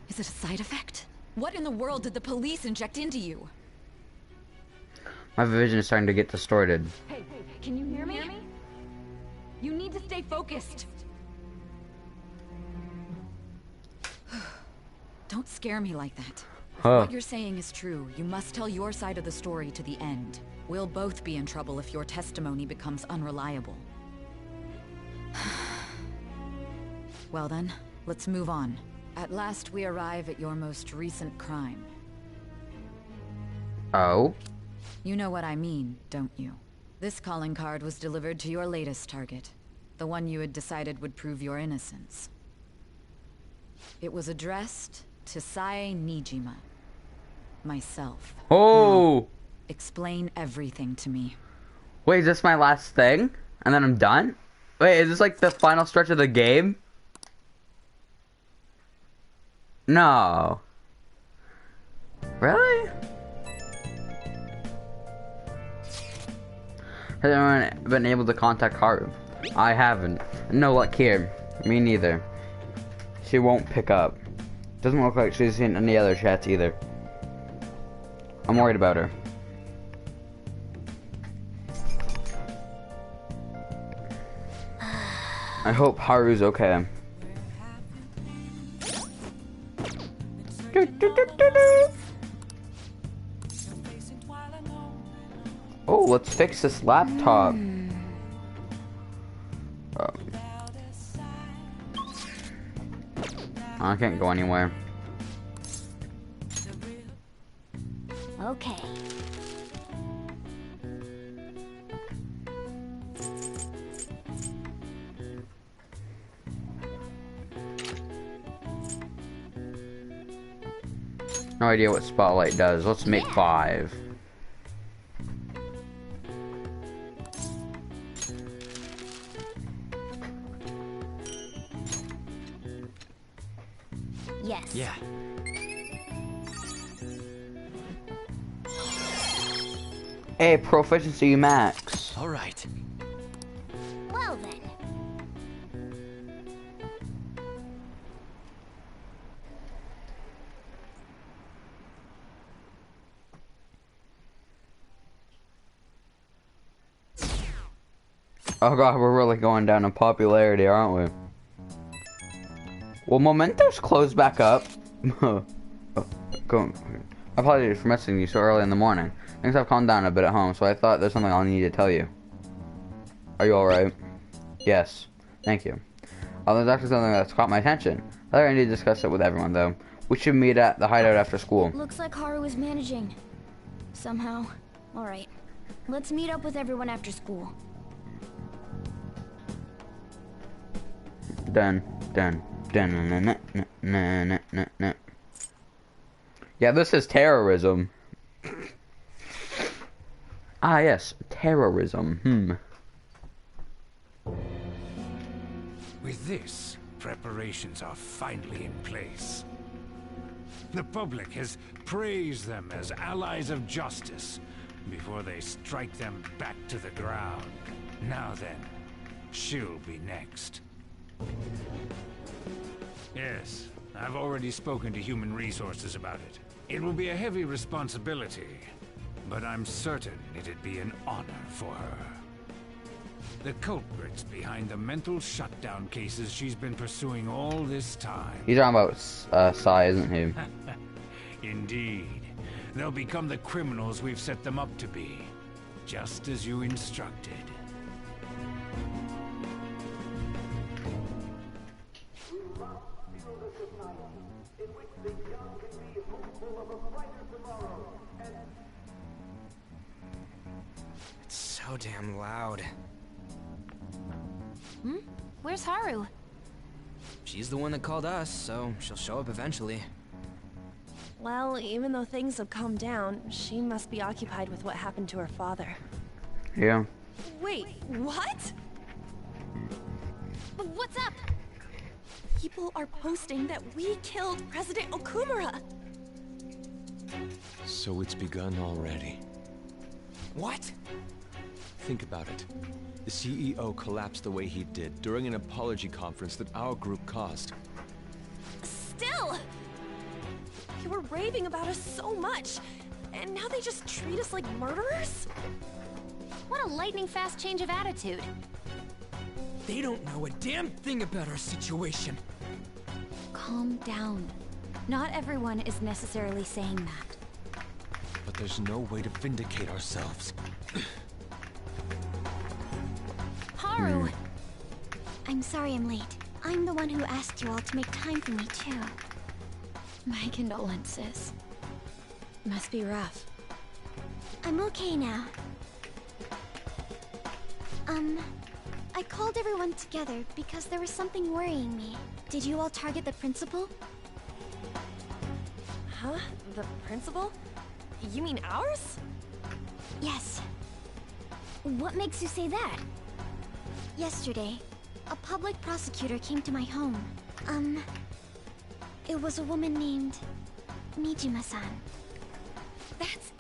Is it a side effect? What in the world did the police inject into you? My vision is starting to get distorted. Hey, can you hear me? You need to stay focused. Don't scare me like that. If what you're saying is true, you must tell your side of the story to the end. We'll both be in trouble if your testimony becomes unreliable. Well then, let's move on. At last we arrive at your most recent crime. Oh? You know what I mean, don't you? This calling card was delivered to your latest target. The one you had decided would prove your innocence. It was addressed to Sae Nijima. Myself. Oh! Now, explain everything to me. Wait, is this my last thing? And then I'm done? Wait, is this like the final stretch of the game? No. Really? Has anyone been able to contact Haru? I haven't. No luck here. Me neither. She won't pick up. Doesn't look like she's seen any other chats either. I'm worried about her. I hope Haru's okay. Oh, let's fix this laptop. I can't go anywhere. Okay. No idea what Spotlight does. Let's make 5. Yes. Yeah. Hey, proficiency max. All right. Well then. Oh god, we're really going down in popularity, aren't we? Well, Mementos closed back up. Apologies for messaging you so early in the morning. Things have calmed down a bit at home, so I thought there's something I'll need to tell you. Are you alright? Yes. Thank you. There's actually something that's caught my attention. I think I need to discuss it with everyone, though. We should meet at the hideout after school. Looks like Haru is managing. Somehow. Alright. Let's meet up with everyone after school. Dun, dun, dun, na, na, na, na, na, na, na. Yeah, this is terrorism. Ah, yes, terrorism. With this, preparations are finally in place. The public has praised them as allies of justice before they strike them back to the ground. Now then, she'll be next. Yes, I've already spoken to Human Resources about it. It will be a heavy responsibility, but I'm certain it'd be an honor for her. The culprits behind the mental shutdown cases she's been pursuing all this time. He's talking about Sai, isn't he? Indeed. They'll become the criminals we've set them up to be, just as you instructed. It's so damn loud. Where's Haru? She's the one that called us, so she'll show up eventually. Well, even though things have calmed down, she must be occupied with what happened to her father. Yeah. Wait, what? What's up? People are posting that we killed President Okumura. So it's begun already. What? Think about it. The CEO collapsed the way he did during an apology conference that our group caused. Still! You were raving about us so much, and now they just treat us like murderers? What a lightning-fast change of attitude. They don't know a damn thing about our situation. Calm down. Not everyone is necessarily saying that. But there's no way to vindicate ourselves. Haru! I'm sorry I'm late. I'm the one who asked you all to make time for me, too. My condolences. Must be rough. I'm okay now. I called everyone together because there was something worrying me. Did you all target the principal? Huh? The principal? You mean ours? Yes. What makes you say that? Yesterday, a public prosecutor came to my home. It was a woman named Nijima-san. That's...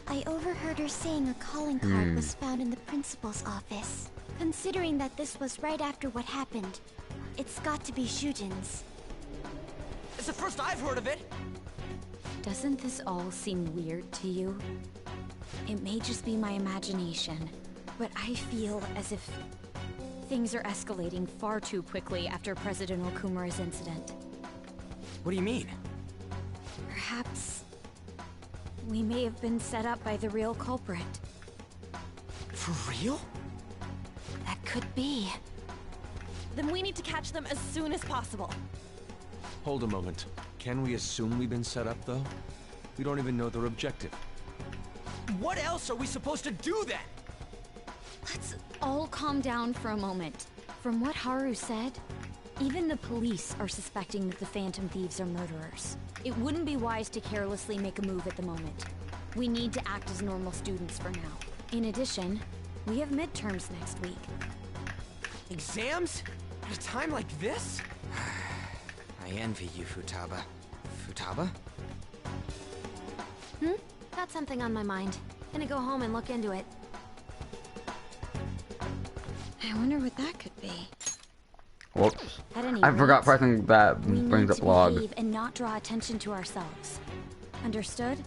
I overheard her saying a calling card was found in the principal's office. Considering that this was right after what happened, it's got to be Shujin's. It's the first I've heard of it! Doesn't this all seem weird to you? It may just be my imagination, but I feel as if things are escalating far too quickly after President Okumura's incident. What do you mean? Perhaps we may have been set up by the real culprit. For real? That could be. Then we need to catch them as soon as possible. Hold a moment. Can we assume we've been set up, though? We don't even know their objective. What else are we supposed to do then? Let's all calm down for a moment. From what Haru said, even the police are suspecting that the Phantom Thieves are murderers. It wouldn't be wise to carelessly make a move at the moment. We need to act as normal students for now. In addition, we have midterms next week. Exams? At a time like this? I envy you, Futaba. Futaba? Got something on my mind. Gonna go home and look into it. I wonder what that could be. Whoops. At any I forgot rate, pressing that we brings need up to log. behave and not draw attention to ourselves. Understood?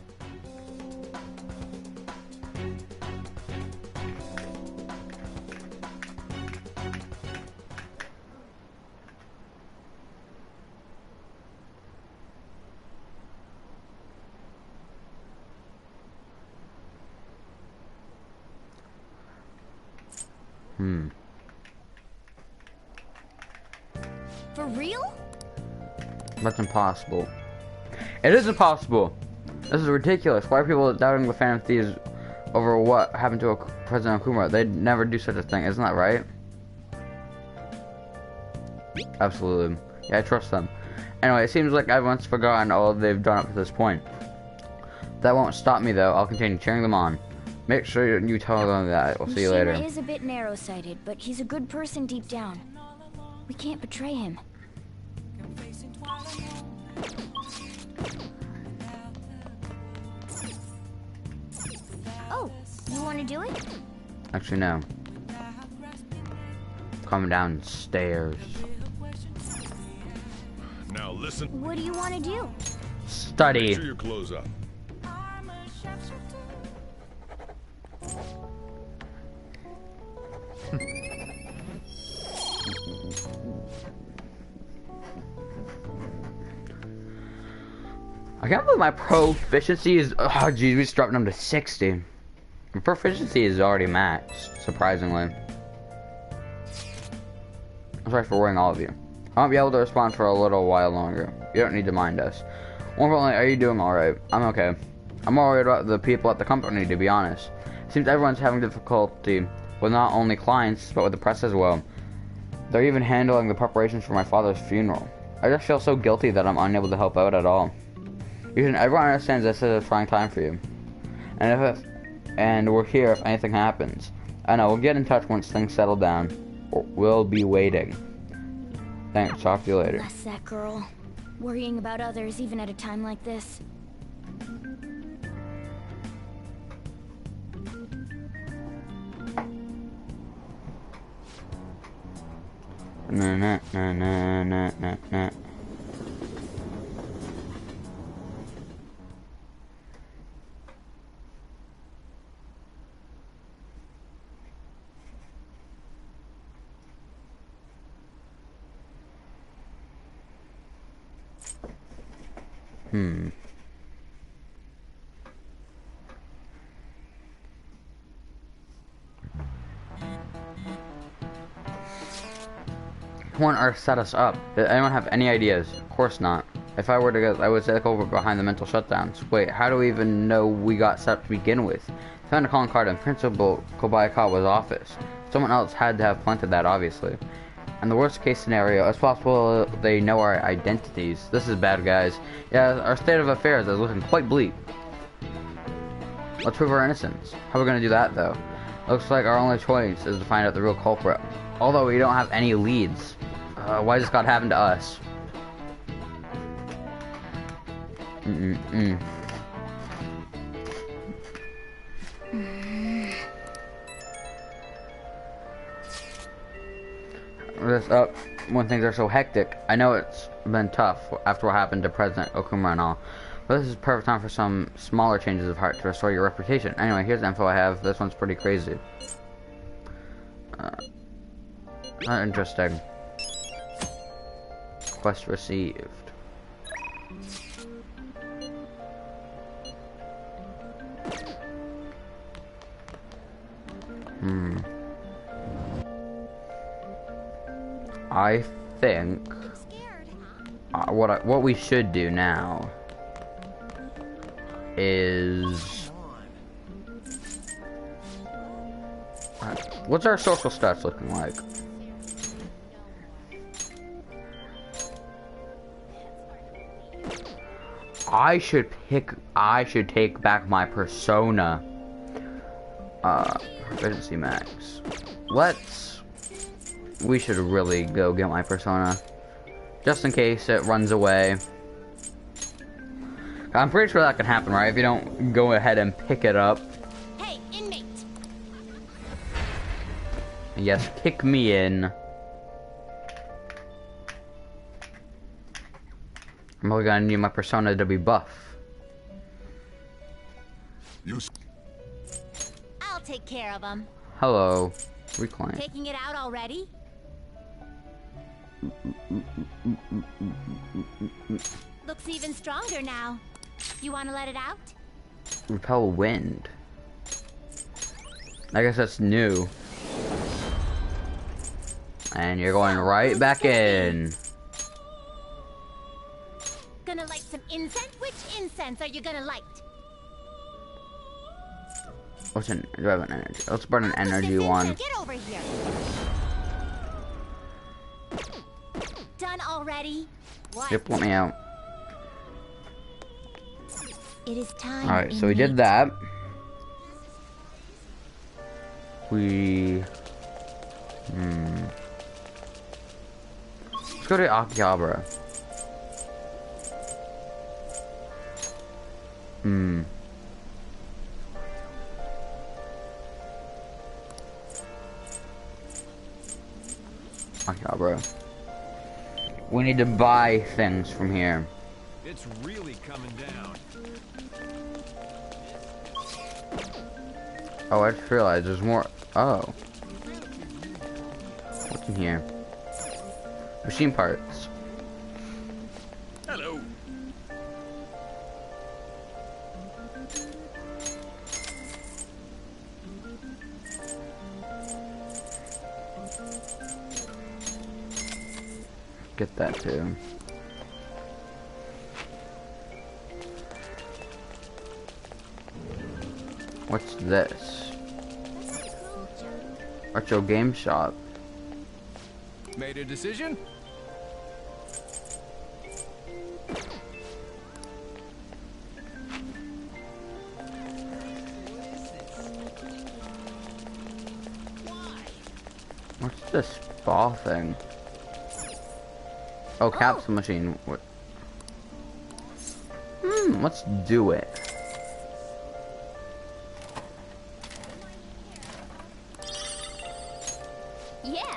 For real? That's impossible. It is impossible. This is ridiculous. Why are people doubting the Phantom Thieves over what happened to President Okumura? They'd never do such a thing. Isn't that right? Absolutely. Yeah, I trust them. Anyway, it seems like everyone's forgotten all they've done up to this point. That won't stop me, though. I'll continue cheering them on. Make sure you tell them that. We'll see you later. Mishima is a bit narrow-sighted, but he's a good person deep down. We can't betray him. Oh, you want to do it? Actually, no. Coming downstairs. Now listen. What do you want to do? Study. Make sure you close up. I can't believe my proficiency is. Oh, geez, we just dropped them to 60. My proficiency is already maxed, surprisingly. I'm sorry for worrying all of you. I won't be able to respond for a little while longer. You don't need to mind us. More importantly, are you doing alright? I'm okay. I'm more worried about the people at the company, to be honest. It seems everyone's having difficulty with not only clients, but with the press as well. They're even handling the preparations for my father's funeral. I just feel so guilty that I'm unable to help out at all. Everyone understands this is a trying time for you. And we're here if anything happens. I know, we'll get in touch once things settle down. We'll be waiting. Thanks, talk to you later. Bless that girl. Worrying about others even at a time like this. Na na na na na na na. One Earth set us up. Did anyone have any ideas? Of course not. If I were to go, I would take over behind the mental shutdowns. Wait, how do we even know we got set up to begin with? I found a calling card in Principal Kobayakawa's office. Someone else had to have planted that, obviously. And the worst case scenario, it's possible they know our identities. This is bad, guys. Yeah, our state of affairs is looking quite bleak. Let's prove our innocence. How are we gonna do that, though? Looks like our only choice is to find out the real culprit. Although we don't have any leads. Why does this got happen to us? This up when things are so hectic. I know it's been tough after what happened to President Okumura and all, but this is perfect time for some smaller changes of heart to restore your reputation. Anyway, here's the info I have. This one's pretty crazy. Not interesting. Quest received. I think what we should do now is what's our social stats looking like? I should take back my persona. Proficiency max. We should really go get my persona. Just in case it runs away. I'm pretty sure that can happen, right? If you don't go ahead and pick it up. Hey, inmate. Yes, kick me in. I'm only gonna need my persona to be buff. I'll take care of him. Hello. Reclaim. Taking it out already? Looks even stronger now. You want to let it out? Repel wind. I guess that's new. And you're going right back in. Gonna light some incense? Which incense are you gonna light? What's an? Do I have an energy? Let's burn an energy one. Get over here. Ready? What? Yep, let me out. It is time. Alright, so we did that. We... Let's go to Akihabara. Akihabara. We need to buy things from here. It's really coming down. Oh, I just realized there's more. Oh. What's in here? Machine parts. Hello. Get that too. What's this? Retro Game Shop. Made a decision? What's this ball thing? Oh, capsule machine. What? Let's do it. Yeah.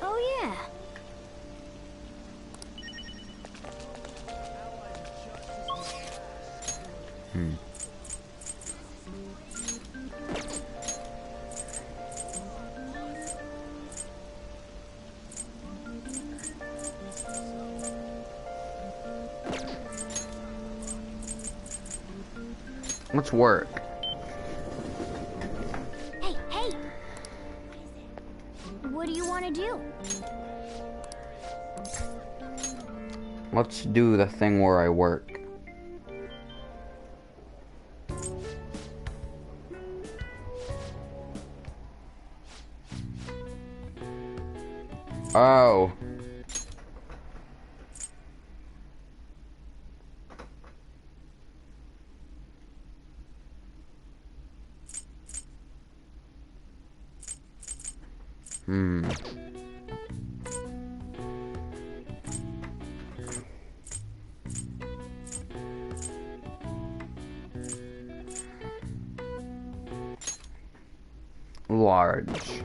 Oh yeah. Let's work. Hey, hey. What do you want to do? Let's do the thing where I work. Oh. Large.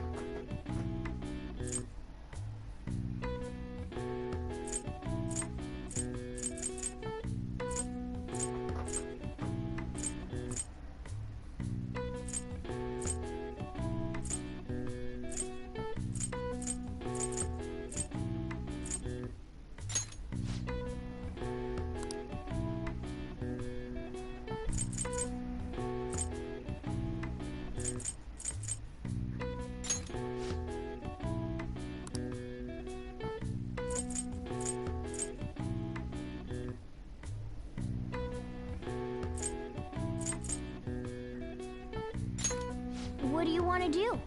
What do you want to do?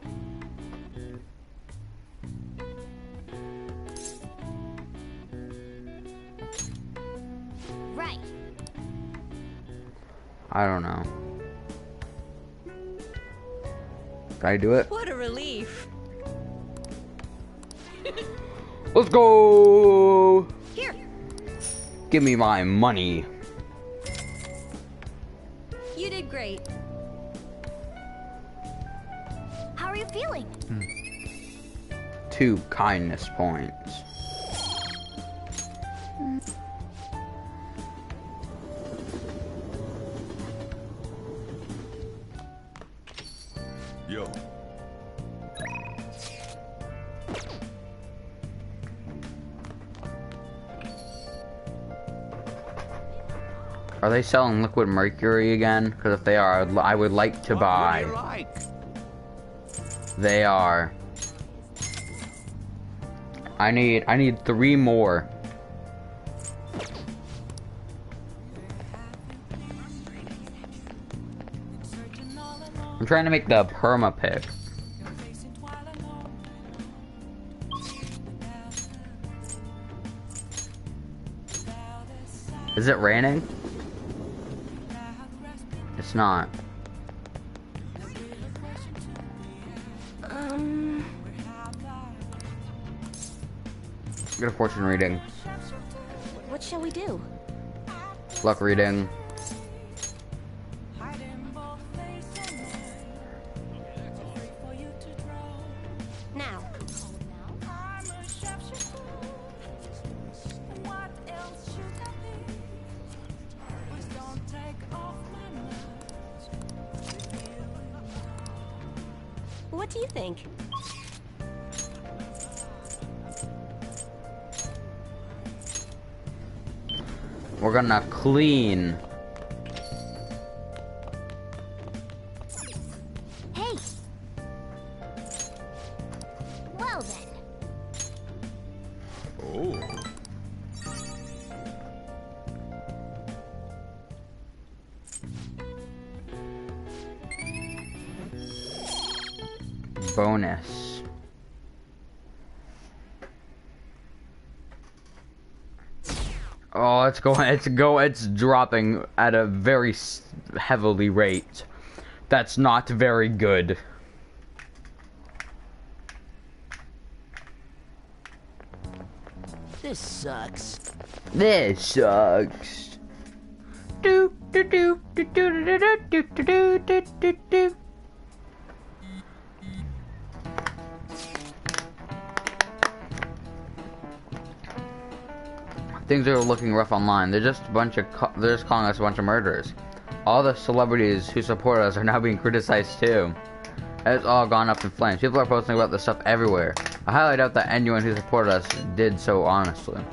Right. I don't know. Can I do it? What a relief. Let's go! Here. Give me my money. You did great. How are you feeling? 2 kindness points. Yo. Are they selling liquid mercury again? Because if they are, I would like to buy. They are. I need 3 more. I'm trying to make the perma pick. Is it raining? It's not. Get a fortune reading. What shall we do? Luck reading. Now. What do you think? We're gonna clean. Hey! Well then. Oh. Bonus. Oh, it's dropping at a very heavily rate. That's not very good. This sucks. This sucks. Do do do do do do do do do do do. Things are looking rough online. They're just they're just calling us a bunch of murderers. All the celebrities who support us are now being criticized too. It's all gone up in flames. People are posting about this stuff everywhere. I highly doubt that anyone who supported us did so honestly.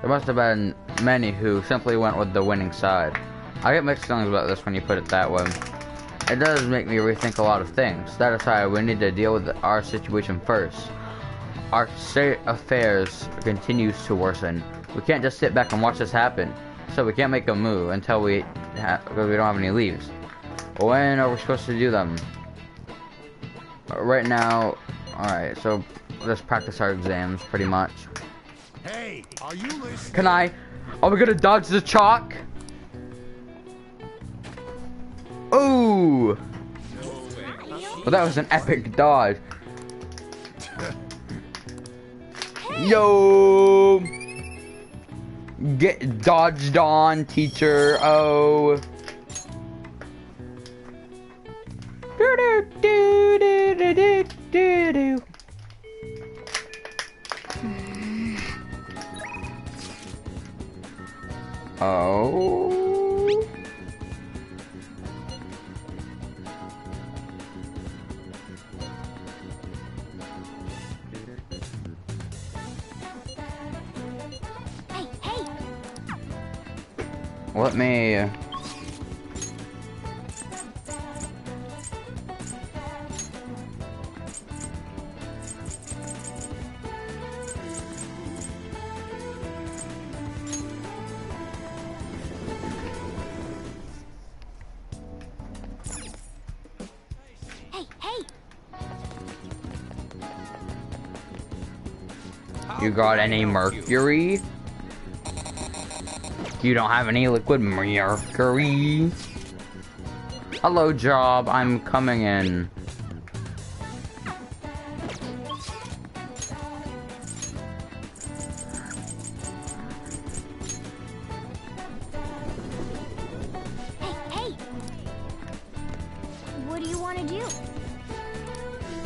There must have been many who simply went with the winning side. I get mixed feelings about this when you put it that way. It does make me rethink a lot of things. That aside, we need to deal with our situation first. Our state of affairs continues to worsen. We can't just sit back and watch this happen. So we can't make a move until because we don't have any leaves. When are we supposed to do them? Right now, alright, so let's practice our exams pretty much. Hey, are you listening? Can I? Are we gonna dodge the chalk? Ooh! Well, that was an epic dodge. Yo! Get dodged on, teacher. Oh. Do do do do do do do. Oh. Let me... You got any mercury? You don't have any liquid mercury? Hello, job. I'm coming in. Hey! What do you want to do?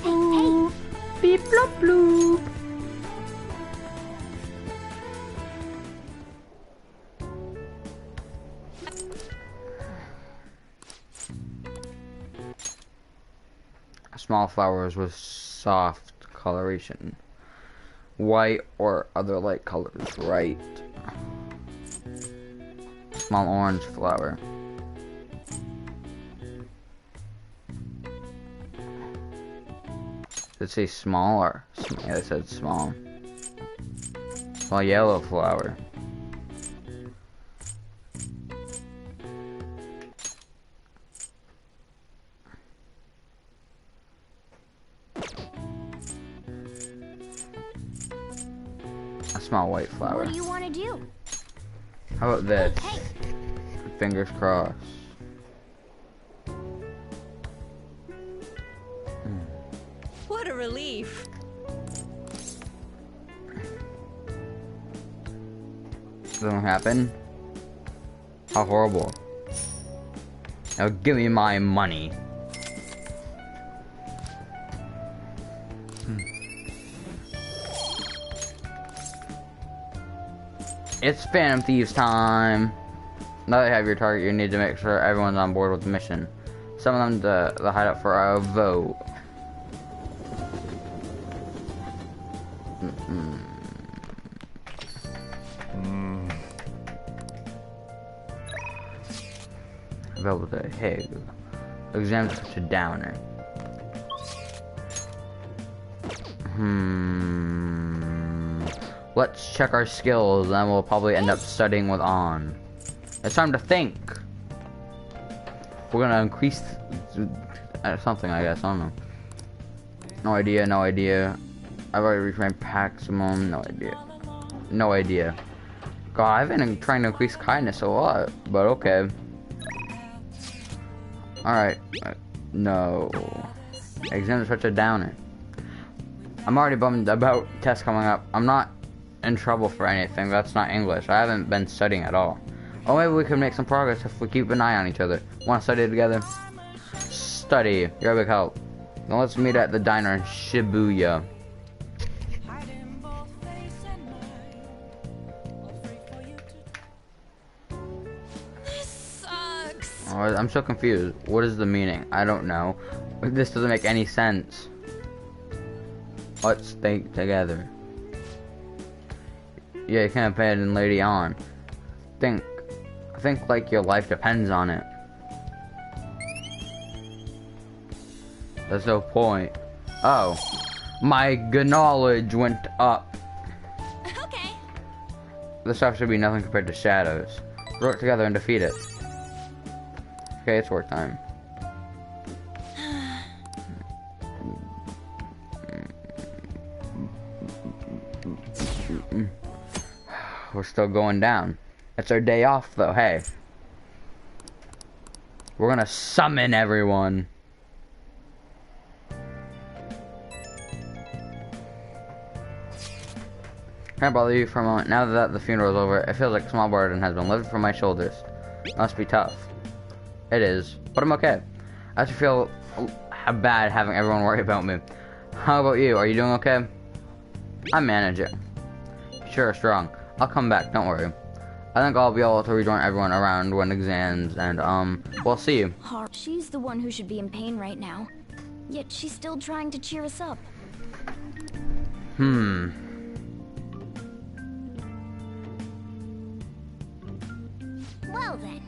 Hey! Beep blop bloop. Small flowers with soft coloration. White or other light colors, right? Small orange flower. Did it say small or? Yeah, it said small. Small yellow flower. A small white flower. What do you want to do? How about this? Fingers crossed. What a relief. Doesn't happen. How horrible. Now give me my money. It's Phantom Thieves time. Now that you have your target, you need to make sure everyone's on board with the mission. Summon them to the hideout for a vote. Available to Hague. Exam to Downer. Let's check our skills, then we'll probably end up studying with On. It's time to think. We're gonna increase something, I guess. I don't know. No idea. No idea. I've already reached my maximum. No idea. No idea. God, I've been trying to increase kindness a lot, but okay. Alright. No. Exam is such a downer. I'm already bummed about tests coming up. I'm not in trouble for anything. That's not English. I haven't been studying at all. Oh, maybe we can make some progress if we keep an eye on each other. Want to study together? Study. You're a big help. Now let's meet at the diner in Shibuya. Oh, I'm so confused. What is the meaning? I don't know. This doesn't make any sense. Let's think together. Yeah, you can't abandon Lady On. Think like your life depends on it. There's no point. Oh, my knowledge went up. Okay. This stuff should be nothing compared to Shadows. Work together and defeat it. Okay, it's work time. We're still going down. It's our day off though, hey. We're gonna summon everyone. Can't bother you for a moment. Now that the funeral is over, it feels like a small burden has been lifted from my shoulders. Must be tough. It is, but I'm okay. I just feel bad having everyone worry about me. How about you? Are you doing okay? I manage it. Sure, strong. I'll come back, don't worry. I think I'll be able to rejoin everyone around when exams and, we'll see you. She's the one who should be in pain right now. Yet she's still trying to cheer us up. Well then.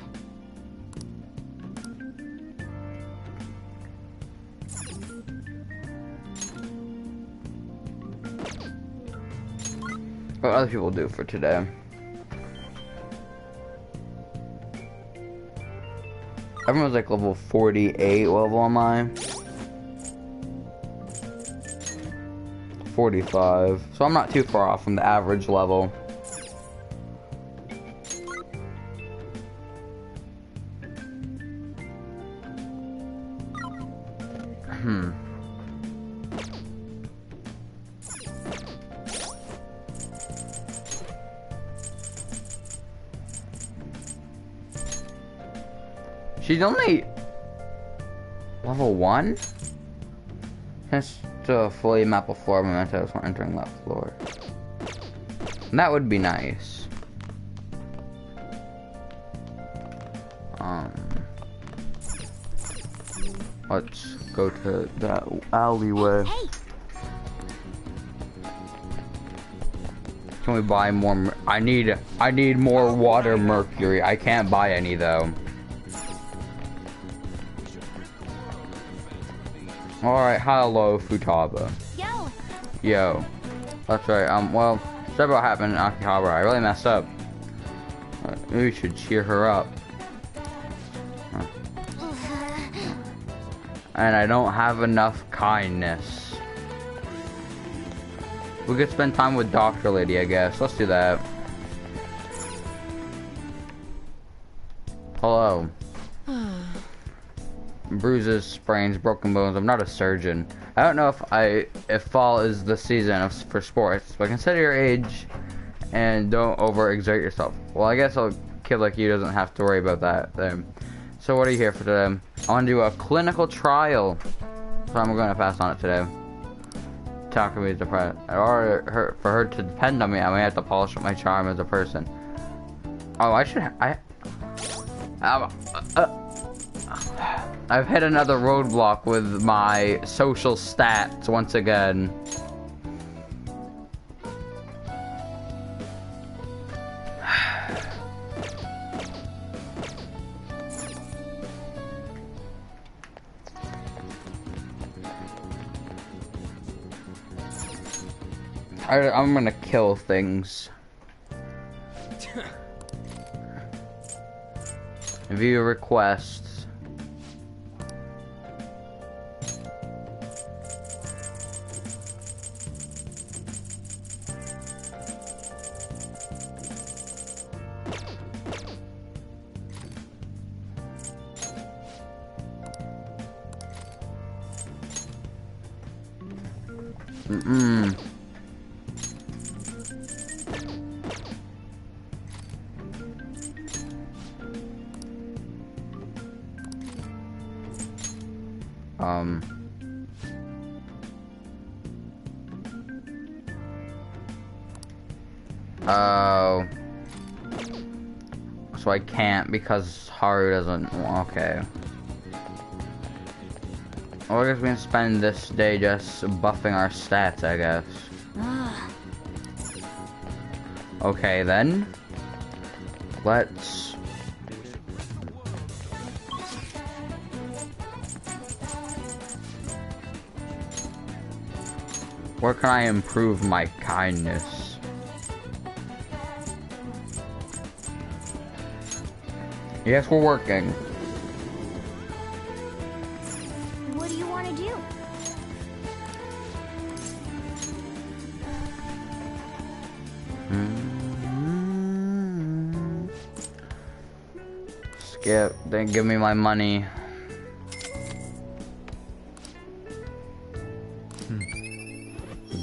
What other people do for today? Everyone's like level 48 level am I? 45. So I'm not too far off from the average level. She's only level 1? Has to fully map a floor mementos when entering that floor. That would be nice. Let's go to that alleyway. Hey. Can we buy more? I need more water mercury. I can't buy any though. Alright, hello, Futaba. Yo! Yo. That's right, well, sorry about what happened in Akihabara. I really messed up. Maybe we should cheer her up. And I don't have enough kindness. We could spend time with Dr. Lady, I guess. Let's do that. Hello. Bruises, sprains, broken bones. I'm not a surgeon. I don't know if fall is the season for sports, but consider your age and don't overexert yourself. Well, I guess a kid like you doesn't have to worry about that then. So what are you here for today? I want to do a clinical trial. So I'm going to pass on it today. Takumi is depressed. For her to depend on me, I may have to polish up my charm as a person. Oh, I've hit another roadblock with my social stats once again. I'm gonna kill things. View requests. Oh. So I can't because Haru doesn't. Okay. Well, I guess we can spend this day just buffing our stats, I guess. Okay then. Let's. Where can I improve my kindness? Yes, we're working. What do you want to do? Skip, then give me my money.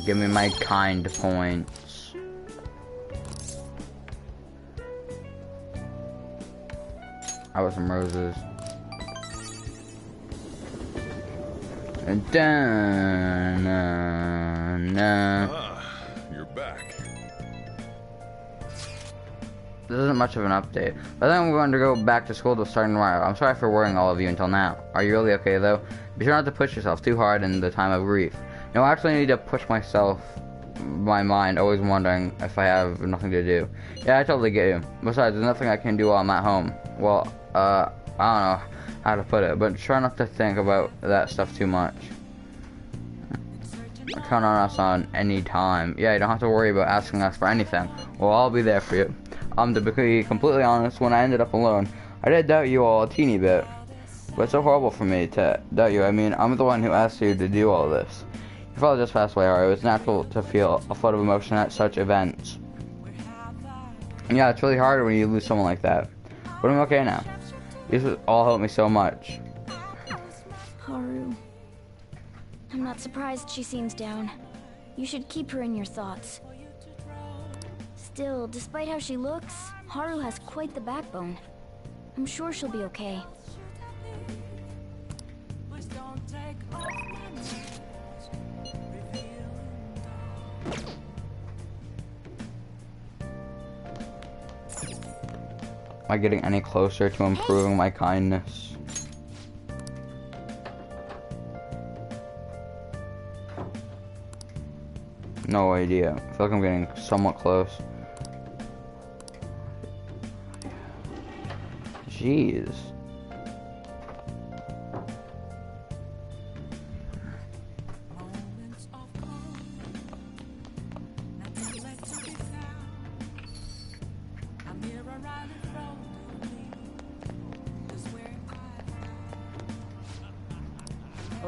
Give me my kind points. I want some roses. And you're back. This isn't much of an update, but I think I'm going to go back to school to start tomorrow. I'm sorry for worrying all of you until now. Are you really okay though? Be sure not to push yourself too hard in the time of grief. No, I actually need to push myself, my mind, always wondering if I have nothing to do. Yeah, I totally get you. Besides, there's nothing I can do while I'm at home. Well, I don't know how to put it, but try not to think about that stuff too much. Count on us on any time. Yeah, you don't have to worry about asking us for anything. Well, I'll be there for you. To be completely honest, when I ended up alone, I did doubt you all a teeny bit. But it's so horrible for me to doubt you. I mean, I'm the one who asked you to do all this. Your father just passed away, Haru. It's natural to feel a flood of emotion at such events. Yeah, it's really hard when you lose someone like that. But I'm okay now. This has all helped me so much. Haru. I'm not surprised she seems down. You should keep her in your thoughts. Still, despite how she looks, Haru has quite the backbone. I'm sure she'll be okay. Am I getting any closer to improving my kindness? No idea. I feel like I'm getting somewhat close. Jeez.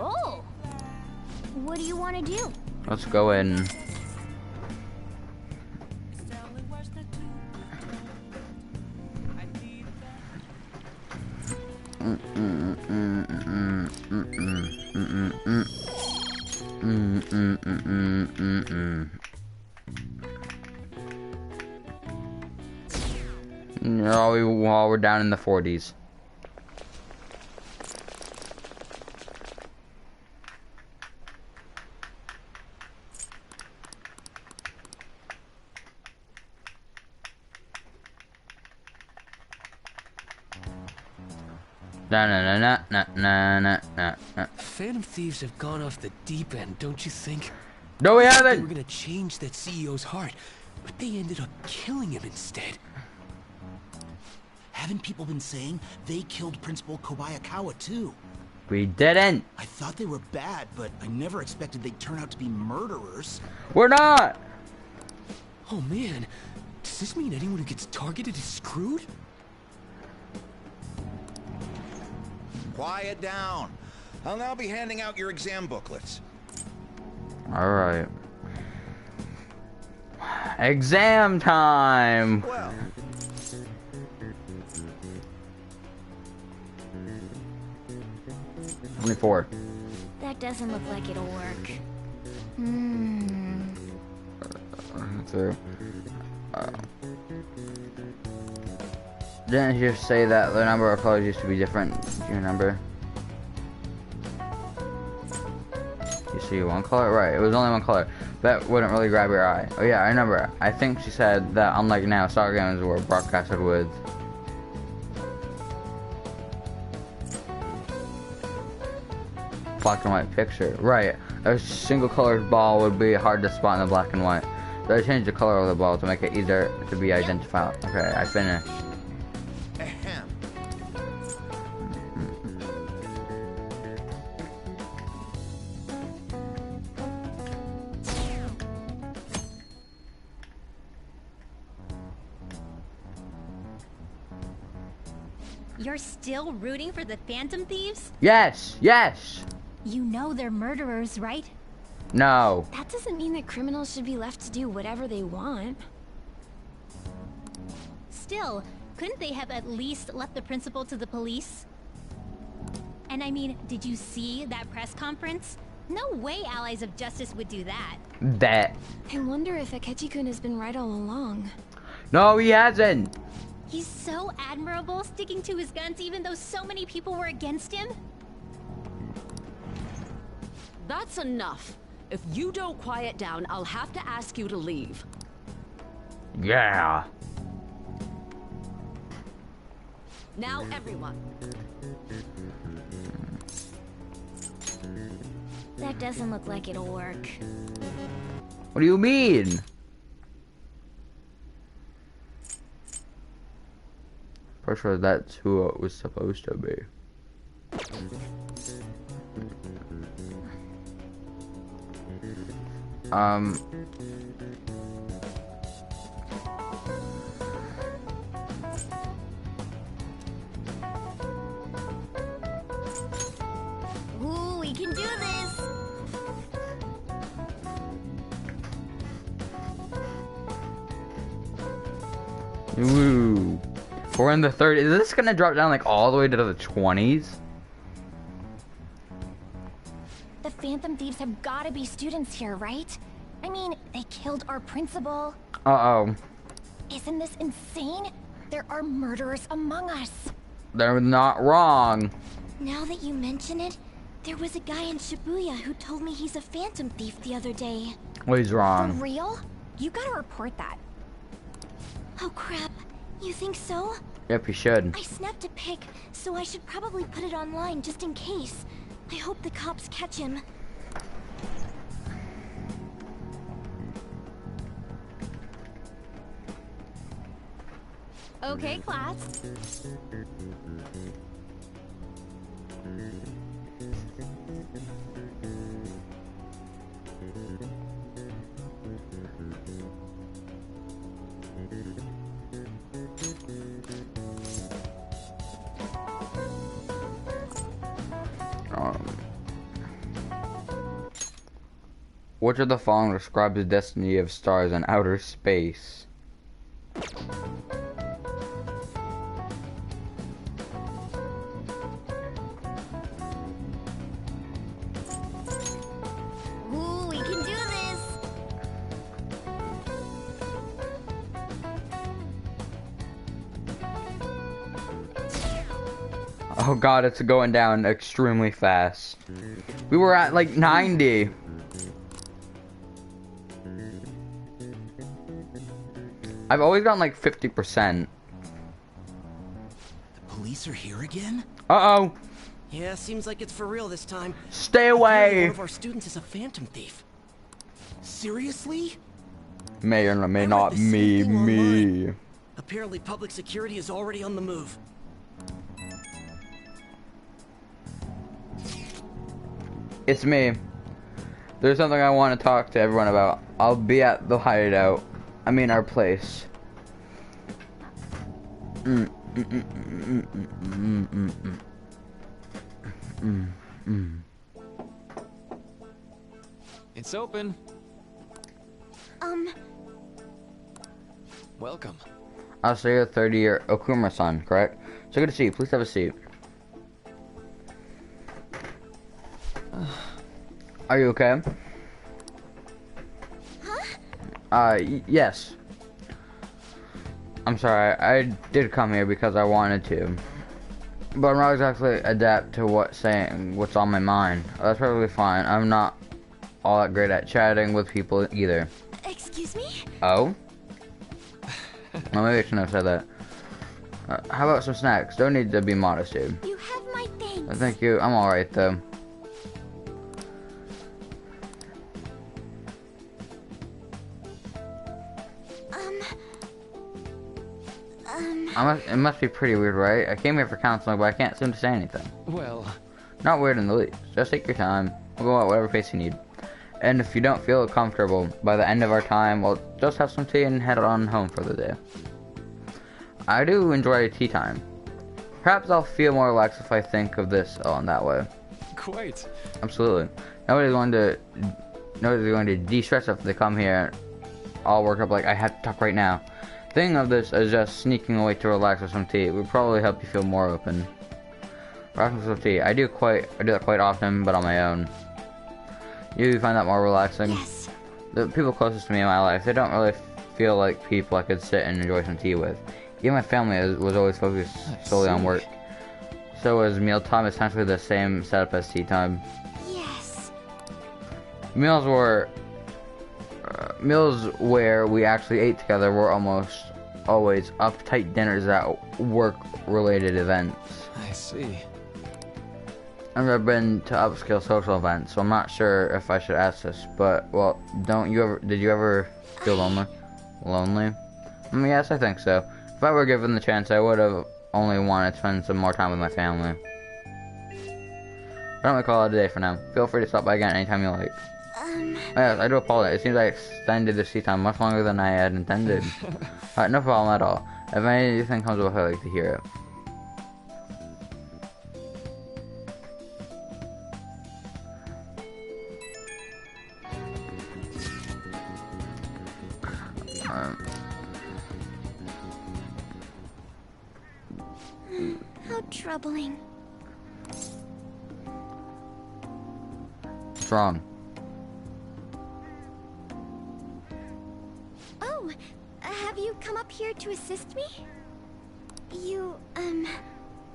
Oh! What do you want to do? Let's go in. down in the 40s. Phantom Thieves have gone off the deep end, don't you think? No, we haven't! They were gonna change that CEO's heart, but they ended up killing him instead. Haven't people been saying they killed Principal Kobayakawa too? We didn't! I thought they were bad, but I never expected they'd turn out to be murderers. We're not! Oh man, does this mean anyone who gets targeted is screwed? Quiet down. I'll now be handing out your exam booklets. Alright. Exam time! Well. 24. That doesn't look like it'll work. So, didn't you say that the number of colors used to be different? Do you remember? You see one color? Right, it was only one color. That wouldn't really grab your eye. Oh yeah, I remember. I think she said that unlike now, soccer games were broadcasted with black and white picture. Right, a single colored ball would be hard to spot in the black and white. So I changed the color of the ball to make it easier to be identified. Okay, I finished. You're still rooting for the Phantom Thieves? Yes, yes. You know they're murderers, right? No. That doesn't mean that criminals should be left to do whatever they want. Still, couldn't they have at least left the principal to the police? And I mean, did you see that press conference? No way Allies of Justice would do that. That. I wonder if Akechi-kun has been right all along. No, he hasn't. He's so admirable, sticking to his guns even though so many people were against him. That's enough. If you don't quiet down, I'll have to ask you to leave. Yeah. Now, everyone. That doesn't look like it'll work. What do you mean? Pretty sure that's who it was supposed to be. Ooh, we can do this! Ooh. We're in the 30s. Is this gonna drop down like all the way to the 20s? The Phantom Thieves have gotta be students here, right? I mean, they killed our principal. Uh-oh. Isn't this insane? There are murderers among us. They're not wrong. Now that you mention it, there was a guy in Shibuya who told me he's a Phantom Thief the other day. Well, he's For wrong. real? You gotta report that. Oh crap, you think so? Yep, he should. I snapped a pic, so I should probably put it online just in case. I hope the cops catch him. Okay, class. Which of the following describes the destiny of stars in outer space? Ooh, we can do this! Oh god, it's going down extremely fast. We were at like 90. I've always gotten like 50%. The police are here again? Uh-oh. Yeah, seems like it's for real this time. Stay Apparently away. one of our students is a phantom thief. Seriously? May or may not me. Apparently public security is already on the move. It's me. There's something I want to talk to everyone about. I'll be at the hideout. I mean our place. It's open. Welcome. I'll say you're 30-year Okuma-san, correct? So good to see you. Please have a seat. Are you okay? Yes. I'm sorry, I did come here because I wanted to. But I'm not exactly adept to what's on my mind. That's perfectly fine. I'm not all that great at chatting with people either. Excuse me? Oh? Well, maybe I shouldn't have said that. How about some snacks? Don't need to be modest, dude. You have my thanks. Thank you. I'm alright, though. It must be pretty weird, right? I came here for counseling, but I can't seem to say anything. Well... Not weird in the least. Just take your time. We'll go at whatever pace you need. And if you don't feel comfortable by the end of our time, we'll just have some tea and head on home for the day. I do enjoy tea time. Perhaps I'll feel more relaxed if I think of this in that way. Quite. Absolutely. Nobody's going to de-stress if they come here all worked up like I have to talk right now. Thinking of this as just sneaking away to relax with some tea would probably help you feel more open. Relax with some tea. I do that quite often, but on my own. You find that more relaxing? Yes. The people closest to me in my life, they don't really feel like people I could sit and enjoy some tea with. Even my family was always focused solely on work. So was mealtime essentially the same setup as tea time. Yes. Meals where we actually ate together were almost always uptight dinners at work-related events. I see. I've never been to upscale social events, so I'm not sure if I should ask this, but, well, did you ever feel lonely? Lonely? Yes, I think so. If I were given the chance, I would have only wanted to spend some more time with my family. Why don't we call it a day for now? Feel free to stop by again anytime you like. Yes, I do apologize. It seems I extended the tea time much longer than I had intended. No problem at all. If anything comes up, I'd like to hear it. How troubling. Strong. Oh, have you come up here to assist me? You,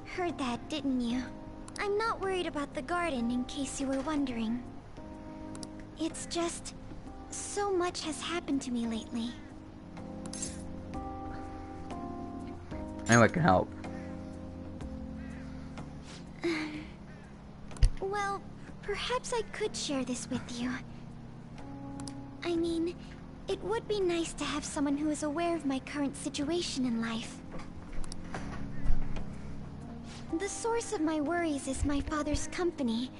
heard that, didn't you? I'm not worried about the garden, in case you were wondering. It's just... so much has happened to me lately. Anyone can help. Well, perhaps I could share this with you. I mean, it would be nice to have someone who is aware of my current situation in life. The source of my worries is my father's company.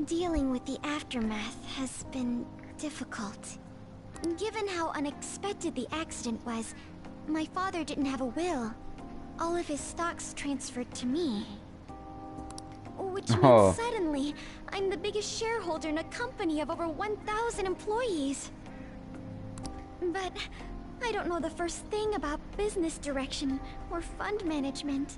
Dealing with the aftermath has been difficult. Given how unexpected the accident was, my father didn't have a will. All of his stocks transferred to me. Which means suddenly, I'm the biggest shareholder in a company of over 1,000 employees. But I don't know the first thing about business direction or fund management.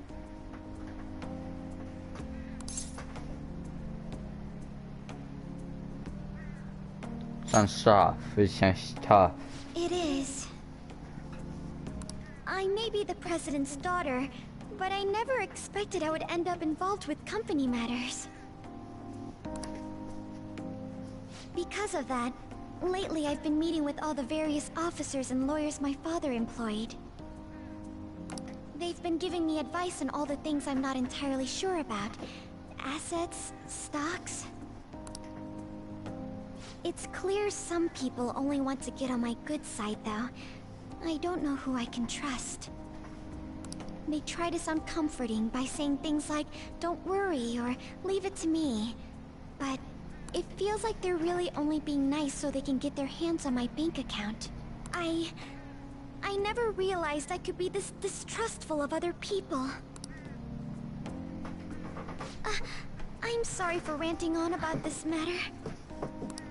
Sounds tough. It sounds tough. It is. I may be the president's daughter, But I never expected I would end up involved with company matters. Because of that, lately I've been meeting with all the various officers and lawyers my father employed. They've been giving me advice on all the things I'm not entirely sure about. Assets, stocks. It's clear some people only want to get on my good side, though. I don't know who I can trust. They try to sound comforting by saying things like, "Don't worry," or "Leave it to me." But it feels like they're really only being nice so they can get their hands on my bank account. I never realized I could be this distrustful of other people. I'm sorry for ranting on about this matter.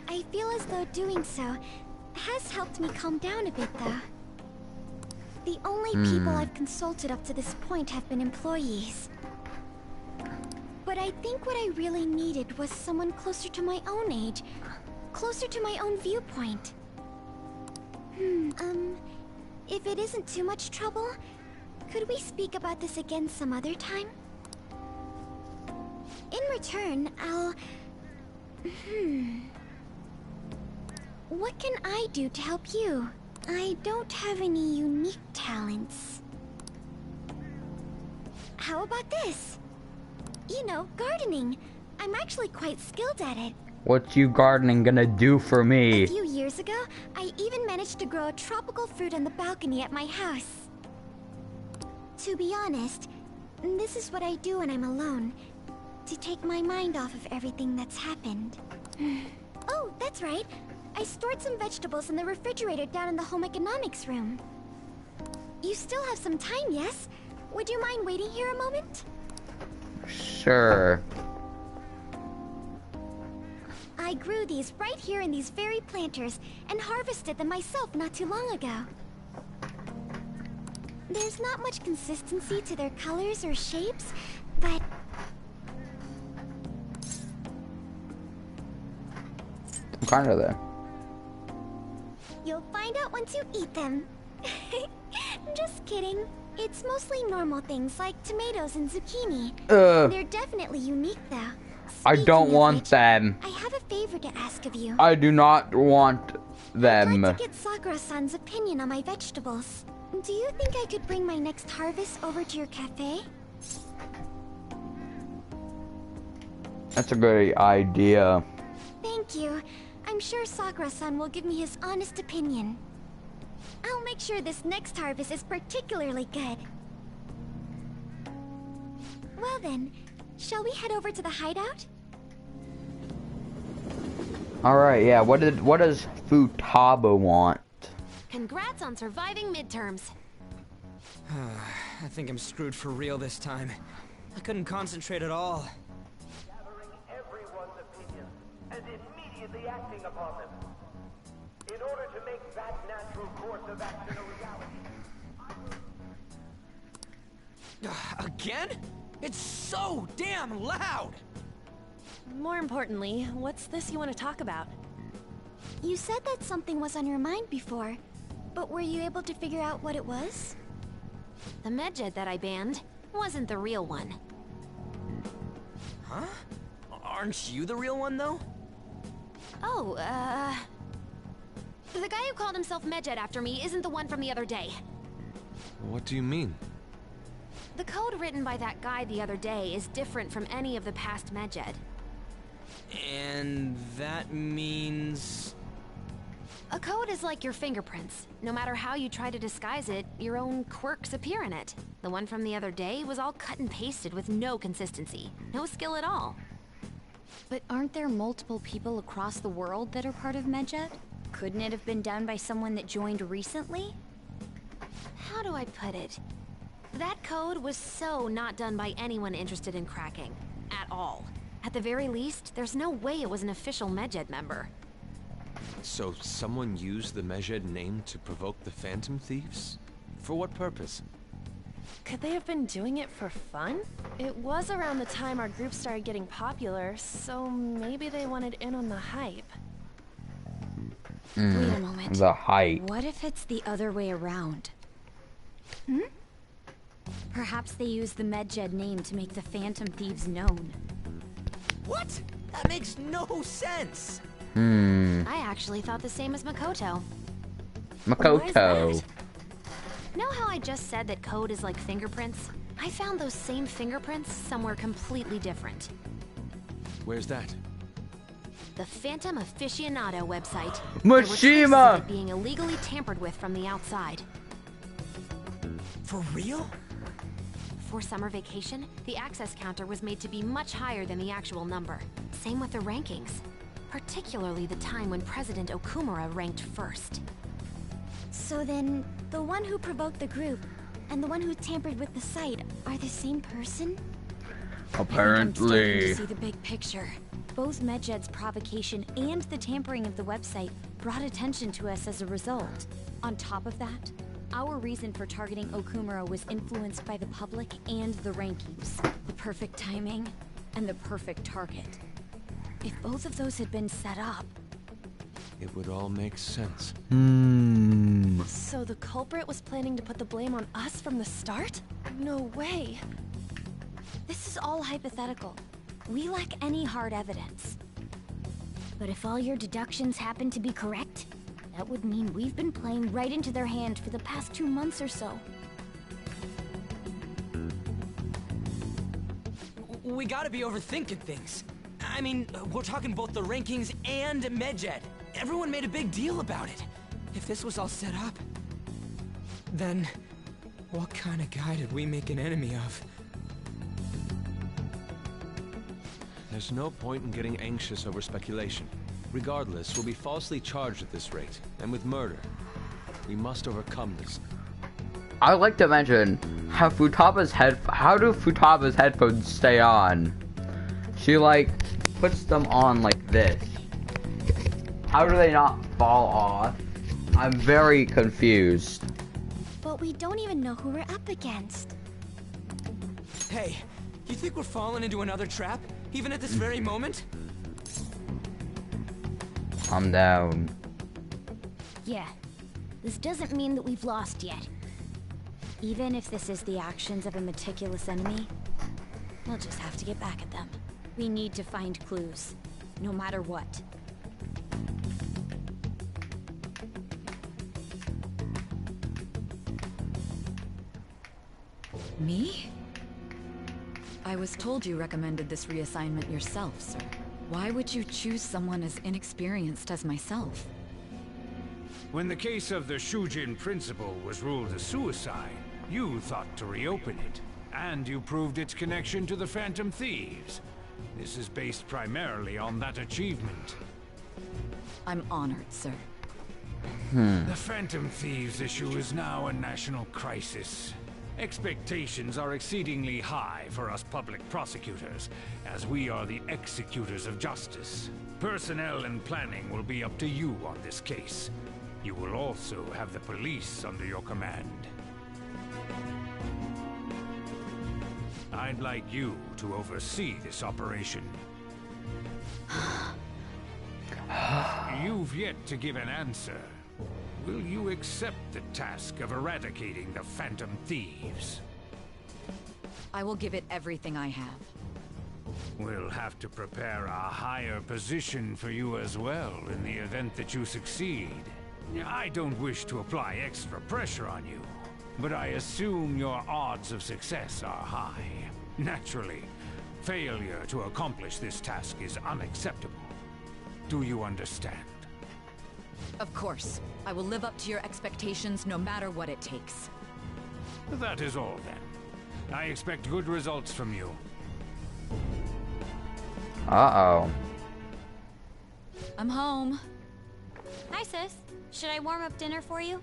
I feel as though doing so has helped me calm down a bit, though. The only people I've consulted up to this point have been employees. But I think what I really needed was someone closer to my own age, closer to my own viewpoint. If it isn't too much trouble, could we speak about this again some other time? In return, I'll... What can I do to help you? I don't have any unique talents. How about this? You know, gardening. I'm actually quite skilled at it. What's you gardening gonna do for me? A few years ago, I even managed to grow a tropical fruit on the balcony at my house. To be honest, this is what I do when I'm alone. To take my mind off of everything that's happened. Oh, that's right. I stored some vegetables in the refrigerator down in the home economics room. You still have some time, yes? Would you mind waiting here a moment? Sure. I grew these right here in these very planters and harvested them myself not too long ago. There's not much consistency to their colors or shapes, but... I'm kind of there. You'll find out once you eat them. Just kidding. It's mostly normal things like tomatoes and zucchini. They're definitely unique though. I don't want them. I have a favor to ask of you. I do not want them. I'd like to get Sakura-san's opinion on my vegetables. Do you think I could bring my next harvest over to your cafe? That's a good idea. Thank you. I'm sure Sakura-san will give me his honest opinion. I'll make sure this next harvest is particularly good. Well then, shall we head over to the hideout? Alright, yeah, what does Futaba want? Congrats on surviving midterms. I think I'm screwed for real this time. I couldn't concentrate at all. Gathering everyone's opinions and immediately acting upon them. In order to make that natural course of action a reality. Again? It's so damn loud! More importantly, what's this you want to talk about? You said that something was on your mind before, but were you able to figure out what it was? The Medjed that I banned wasn't the real one. Huh? Aren't you the real one, though? Oh, the guy who called himself Medjed after me isn't the one from the other day. What do you mean? The code written by that guy the other day is different from any of the past Medjed. And that means... A code is like your fingerprints. No matter how you try to disguise it, your own quirks appear in it. The one from the other day was all cut and pasted with no consistency. No skill at all. But aren't there multiple people across the world that are part of Medjed? Couldn't it have been done by someone that joined recently? How do I put it? That code was so not done by anyone interested in cracking. At all. At the very least, there's no way it was an official Medjed member. So someone used the Medjed name to provoke the Phantom Thieves? For what purpose? Could they have been doing it for fun? It was around the time our group started getting popular, so maybe they wanted in on the hype. Wait a moment. The hype. What if it's the other way around? Perhaps they used the Medjed name to make the Phantom Thieves known. What? That makes no sense! I actually thought the same as Makoto. Makoto. Know how I just said that code is like fingerprints? I found those same fingerprints somewhere completely different. Where's that? The Phantom Aficionado website. Mishima! There were traces of it being illegally tampered with from the outside. For real? For summer vacation, the access counter was made to be much higher than the actual number. Same with the rankings. Particularly the time when President Okumura ranked first. So then, the one who provoked the group and the one who tampered with the site are the same person? I'm starting to see the big picture. Both Medjed's provocation and the tampering of the website brought attention to us as a result. On top of that, our reason for targeting Okumura was influenced by the public and the rankings. The perfect timing and the perfect target. If both of those had been set up... It would all make sense. So the culprit was planning to put the blame on us from the start? No way. This is all hypothetical. We lack any hard evidence. But if all your deductions happen to be correct, that would mean we've been playing right into their hand for the past 2 months or so. We gotta be overthinking things. I mean, we're talking both the rankings and Medjed. Everyone made a big deal about it. If this was all set up, then what kind of guy did we make an enemy of? There's no point in getting anxious over speculation. Regardless, we'll be falsely charged at this rate, and with murder. We must overcome this. I would like to mention how do Futaba's headphones stay on? She like puts them on like this. How do they not fall off? I'm very confused. But we don't even know who we're up against. Hey, you think we're falling into another trap? Even at this very moment? I'm down. Yeah. This doesn't mean that we've lost yet. Even if this is the actions of a meticulous enemy, we'll just have to get back at them. We need to find clues, no matter what. Me? I was told you recommended this reassignment yourself, sir. Why would you choose someone as inexperienced as myself? When the case of the Shujin principal was ruled a suicide, you thought to reopen it, and you proved its connection to the Phantom Thieves. This is based primarily on that achievement. I'm honored, sir. The Phantom Thieves issue is now a national crisis. Expectations are exceedingly high for us public prosecutors, as we are the executors of justice. Personnel and planning will be up to you on this case. You will also have the police under your command. I'd like you to oversee this operation. You've yet to give an answer. Will you accept the task of eradicating the Phantom Thieves? I will give it everything I have. We'll have to prepare a higher position for you as well in the event that you succeed. I don't wish to apply extra pressure on you, but I assume your odds of success are high. Naturally, failure to accomplish this task is unacceptable. Do you understand? Of course. I will live up to your expectations no matter what it takes. That is all then. I expect good results from you. Uh-oh. I'm home. Hi, sis. Should I warm up dinner for you?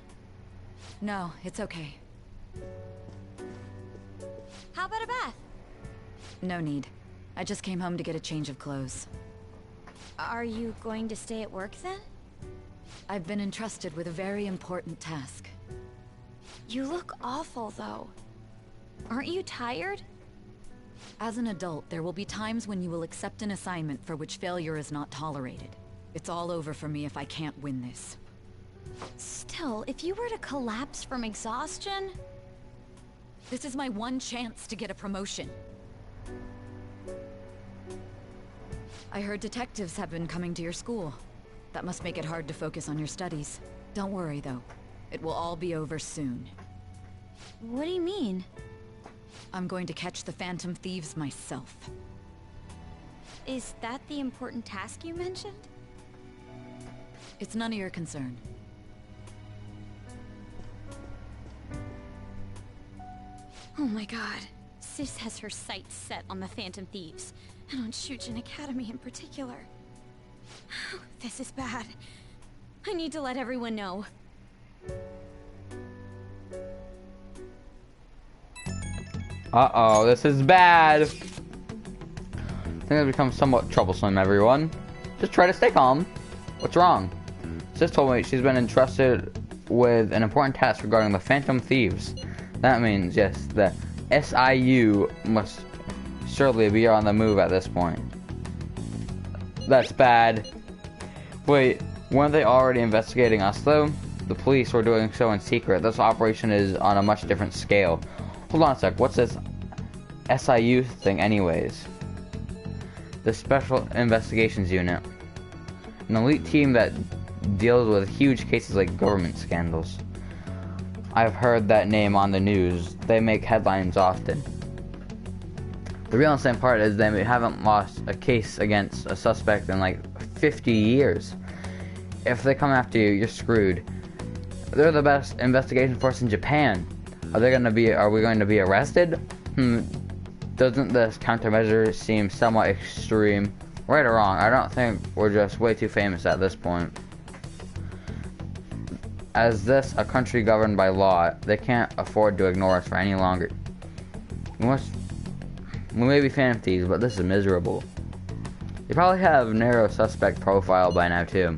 No, it's okay. How about a bath? No need. I just came home to get a change of clothes. Are you going to stay at work then? I've been entrusted with a very important task. You look awful, though. Aren't you tired? As an adult, there will be times when you will accept an assignment for which failure is not tolerated. It's all over for me if I can't win this. Still, if you were to collapse from exhaustion... This is my one chance to get a promotion. I heard detectives have been coming to your school. That must make it hard to focus on your studies. Don't worry, though. It will all be over soon. What do you mean? I'm going to catch the Phantom Thieves myself. Is that the important task you mentioned? It's none of your concern. Oh my god. Sis has her sights set on the Phantom Thieves, and on Shujin Academy in particular. This is bad. I need to let everyone know. Uh-oh, this is bad. Things have become somewhat troublesome, everyone. Just try to stay calm. What's wrong? Sis told me she's been entrusted with an important task regarding the Phantom Thieves. That means, yes, the SIU must surely be on the move at this point. That's bad. Wait, weren't they already investigating us, though? The police were doing so in secret. This operation is on a much different scale. Hold on a sec, what's this SIU thing anyways? The Special Investigations Unit. An elite team that deals with huge cases like government scandals. I've heard that name on the news. They make headlines often. The real insane part is they haven't lost a case against a suspect in like 50 years. If they come after you, you're screwed. They're the best investigation force in Japan. Are we going to be arrested? Doesn't this countermeasure seem somewhat extreme? Right or wrong, I don't think we're just way too famous at this point. As this a country governed by law, they can't afford to ignore us for any longer. We may be Phantom Thieves, but this is miserable. They probably have narrow suspect profile by now too.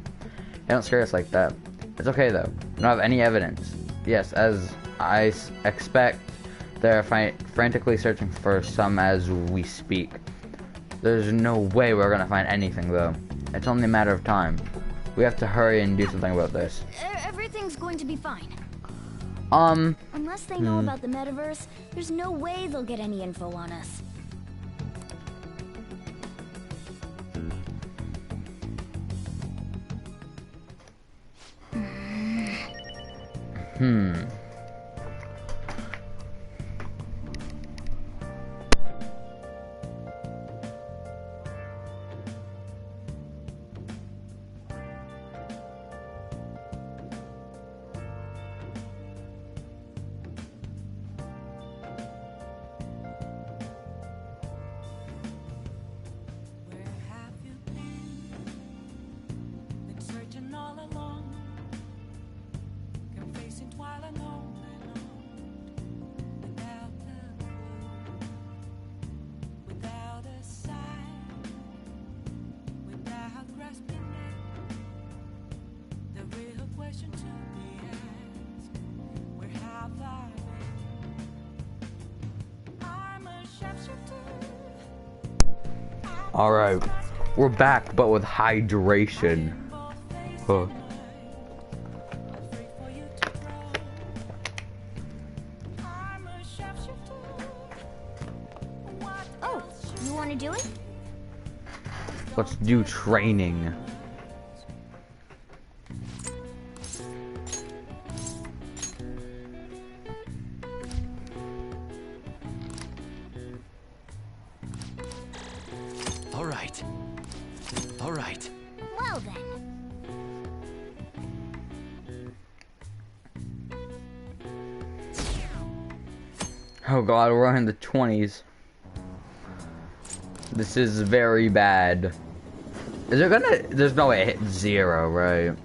They don't scare us like that. It's okay though. We don't have any evidence. Yes, as I expect, they're frantically searching for some as we speak. There's no way we're gonna find anything though. It's only a matter of time. We have to hurry and do something about this. Everything's going to be fine. Unless they know about the metaverse, there's no way they'll get any info on us. Alright, we're back, but with hydration. Huh. Oh, you want to do it? Let's do training. All right. Well then. Oh god, we're in the 20s. This is very bad. Is there gonna... There's no way it hit 0, right?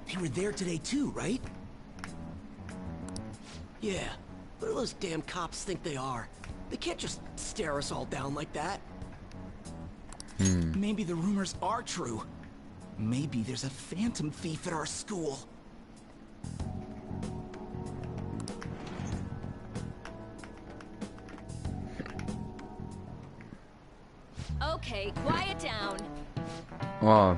They were there today too, right? Yeah. What do those damn cops think they are? They can't just stare us all down like that. Maybe the rumors are true. Maybe there's a phantom thief at our school. Okay, quiet down. Whoa.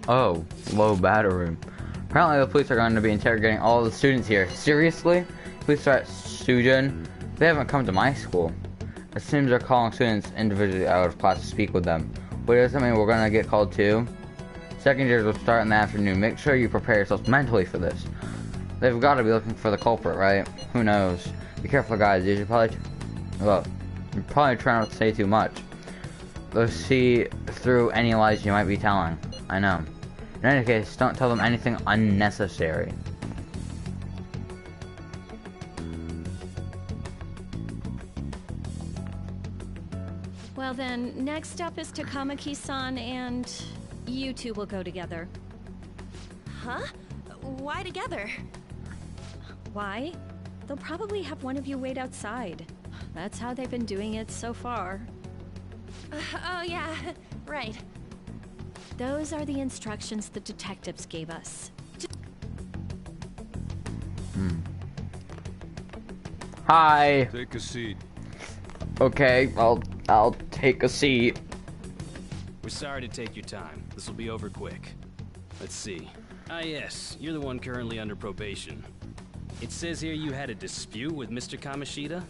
Oh, low battery. Apparently the police are going to be interrogating all the students here. Seriously? Police are at Sujin? They haven't come to my school. It seems they're calling students individually out of class to speak with them. Wait, does that mean we're going to get called too? Second years will start in the afternoon. Make sure you prepare yourselves mentally for this. They've got to be looking for the culprit, right? Who knows? Be careful, guys. You should probably... Well, you probably try not to say too much. They'll see through any lies you might be telling. I know. In any case, don't tell them anything unnecessary. Well then, next up is Takamaki-san, and you two will go together. Huh? Why together? Why? They'll probably have one of you wait outside. That's how they've been doing it so far. Oh yeah, right. Those are the instructions the detectives gave us. Hi. Take a seat. Okay, I'll take a seat. We're sorry to take your time. This will be over quick. Let's see. Ah yes, you're the one currently under probation. It says here you had a dispute with Mr. Kamoshida?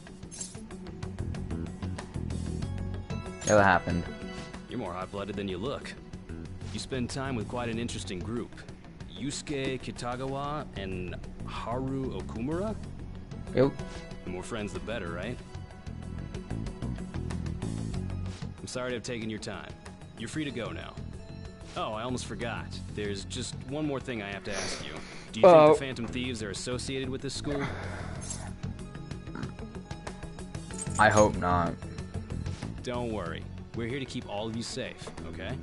Yeah, what happened? You're more hot-blooded than you look. You spend time with quite an interesting group. Yusuke Kitagawa and Haru Okumura? Yep. The more friends, the better, right? I'm sorry to have taken your time. You're free to go now. Oh, I almost forgot. There's just one more thing I have to ask you. Do you think the Phantom Thieves are associated with this school? I hope not. Don't worry. We're here to keep all of you safe, okay?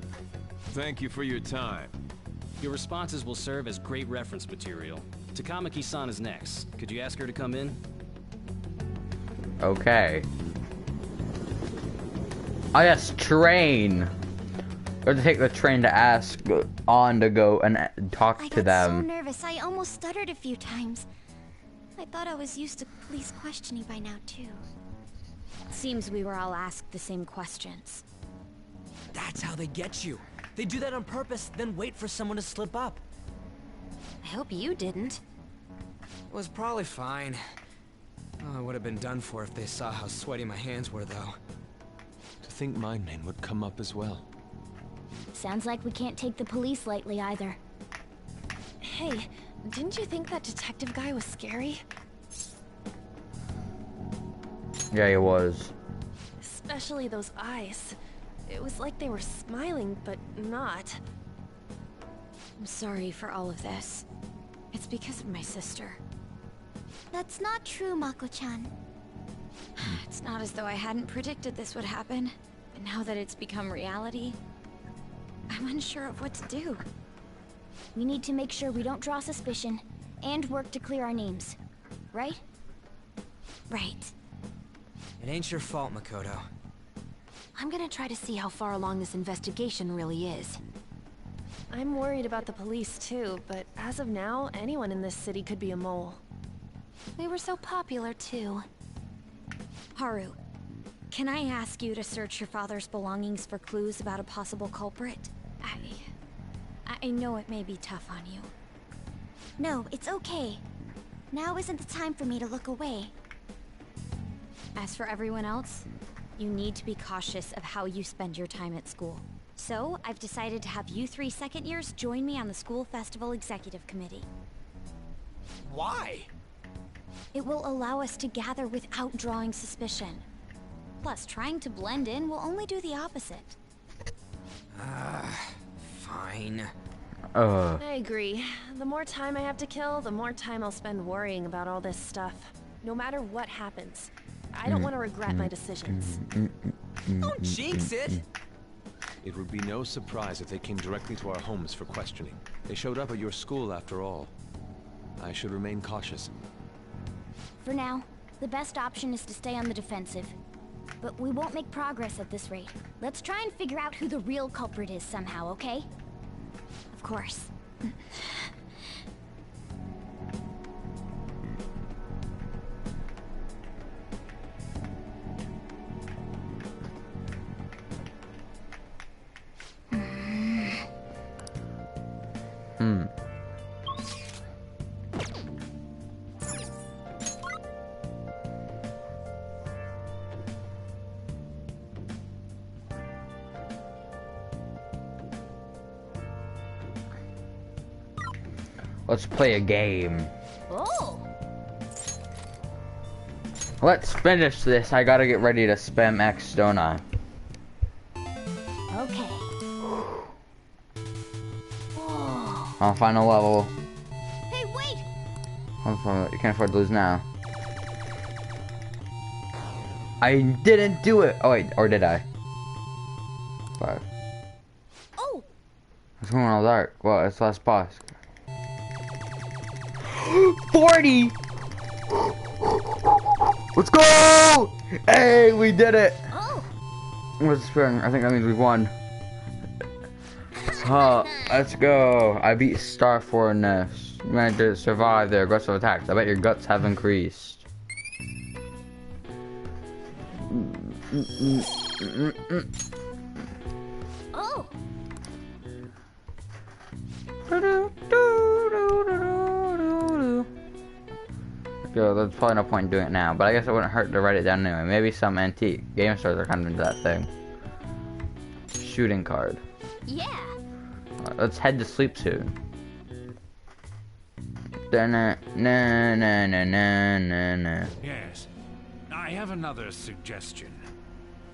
Thank you for your time. Your responses will serve as great reference material. Takamaki-san is next. Could you ask her to come in? Okay. Oh yes, train. Or to take the train to ask on to go and talk to them. I got so nervous, I almost stuttered a few times. I thought I was used to police questioning by now, too. Seems we were all asked the same questions. That's how they get you. They do that on purpose, then wait for someone to slip up. I hope you didn't. It was probably fine. Oh, I would have been done for if they saw how sweaty my hands were, though. To think my name would come up as well. Sounds like we can't take the police lightly either. Hey, didn't you think that detective guy was scary? Yeah, he was. Especially those eyes. It was like they were smiling, but not. I'm sorry for all of this. It's because of my sister. That's not true, Mako-chan. It's not as though I hadn't predicted this would happen. But now that it's become reality, I'm unsure of what to do. We need to make sure we don't draw suspicion, and work to clear our names. Right? Right. It ain't your fault, Makoto. I'm gonna try to see how far along this investigation really is. I'm worried about the police too, but as of now, anyone in this city could be a mole. We were so popular too. Haru, can I ask you to search your father's belongings for clues about a possible culprit? I know it may be tough on you. No, it's okay. Now isn't the time for me to look away. As for everyone else, you need to be cautious of how you spend your time at school. So, I've decided to have you 3 second years join me on the School Festival Executive Committee. Why? It will allow us to gather without drawing suspicion. Plus, trying to blend in will only do the opposite. Fine. I agree. The more time I have to kill, the more time I'll spend worrying about all this stuff. No matter what happens. I don't want to regret my decisions. Don't jinx it! It would be no surprise if they came directly to our homes for questioning. They showed up at your school after all. I should remain cautious. For now, the best option is to stay on the defensive. But we won't make progress at this rate. Let's try and figure out who the real culprit is somehow, okay? Of course. Let's play a game. Oh. Let's finish this. I gotta get ready to spam X, don't I? Okay. On final level. Hey, wait! You can't afford to lose now. I didn't do it! Oh wait, or did I? 5. Oh! It's going all dark. Well, it's last boss. 40! Let's go! Hey, we did it! Oh! What's the spring? I think that means we've won. Let's go. I beat Star Fourness. You managed to survive their aggressive attacks. I bet your guts have increased. Oh! Yo, there's probably no point in doing it now, but I guess it wouldn't hurt to write it down anyway. Maybe some antique. Game stores are kind of into that thing. Shooting card. Yeah. Right, let's head to sleep soon. Yes. I have another suggestion.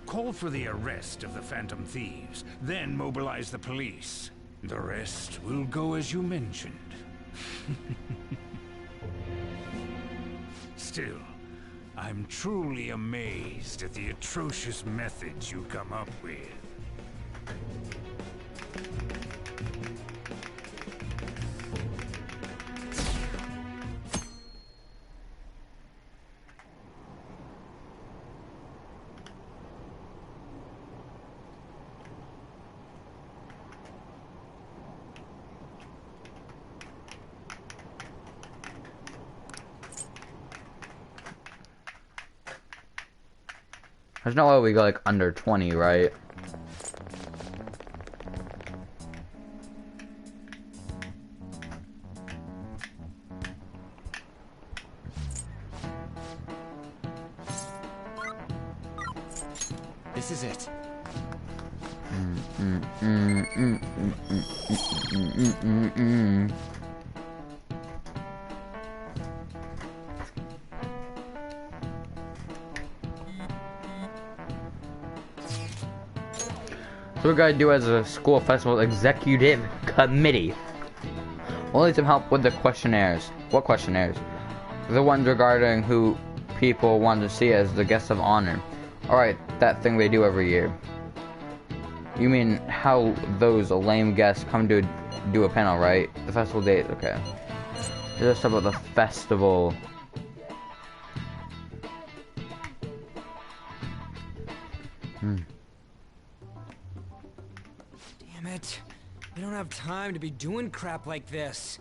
Call for the arrest of the Phantom Thieves, then mobilize the police. The rest will go as you mentioned. Still, I'm truly amazed at the atrocious methods you come up with. There's no way we go like under 20, right? This is it. So we're gonna do as a school festival executive committee. We'll need some help with the questionnaires. What questionnaires? The ones regarding who people want to see as the guests of honor. Alright, that thing they do every year. You mean how those lame guests come to do a panel, right? The festival date, okay. Just about the festival. Damn it. We don't have time to be doing crap like this.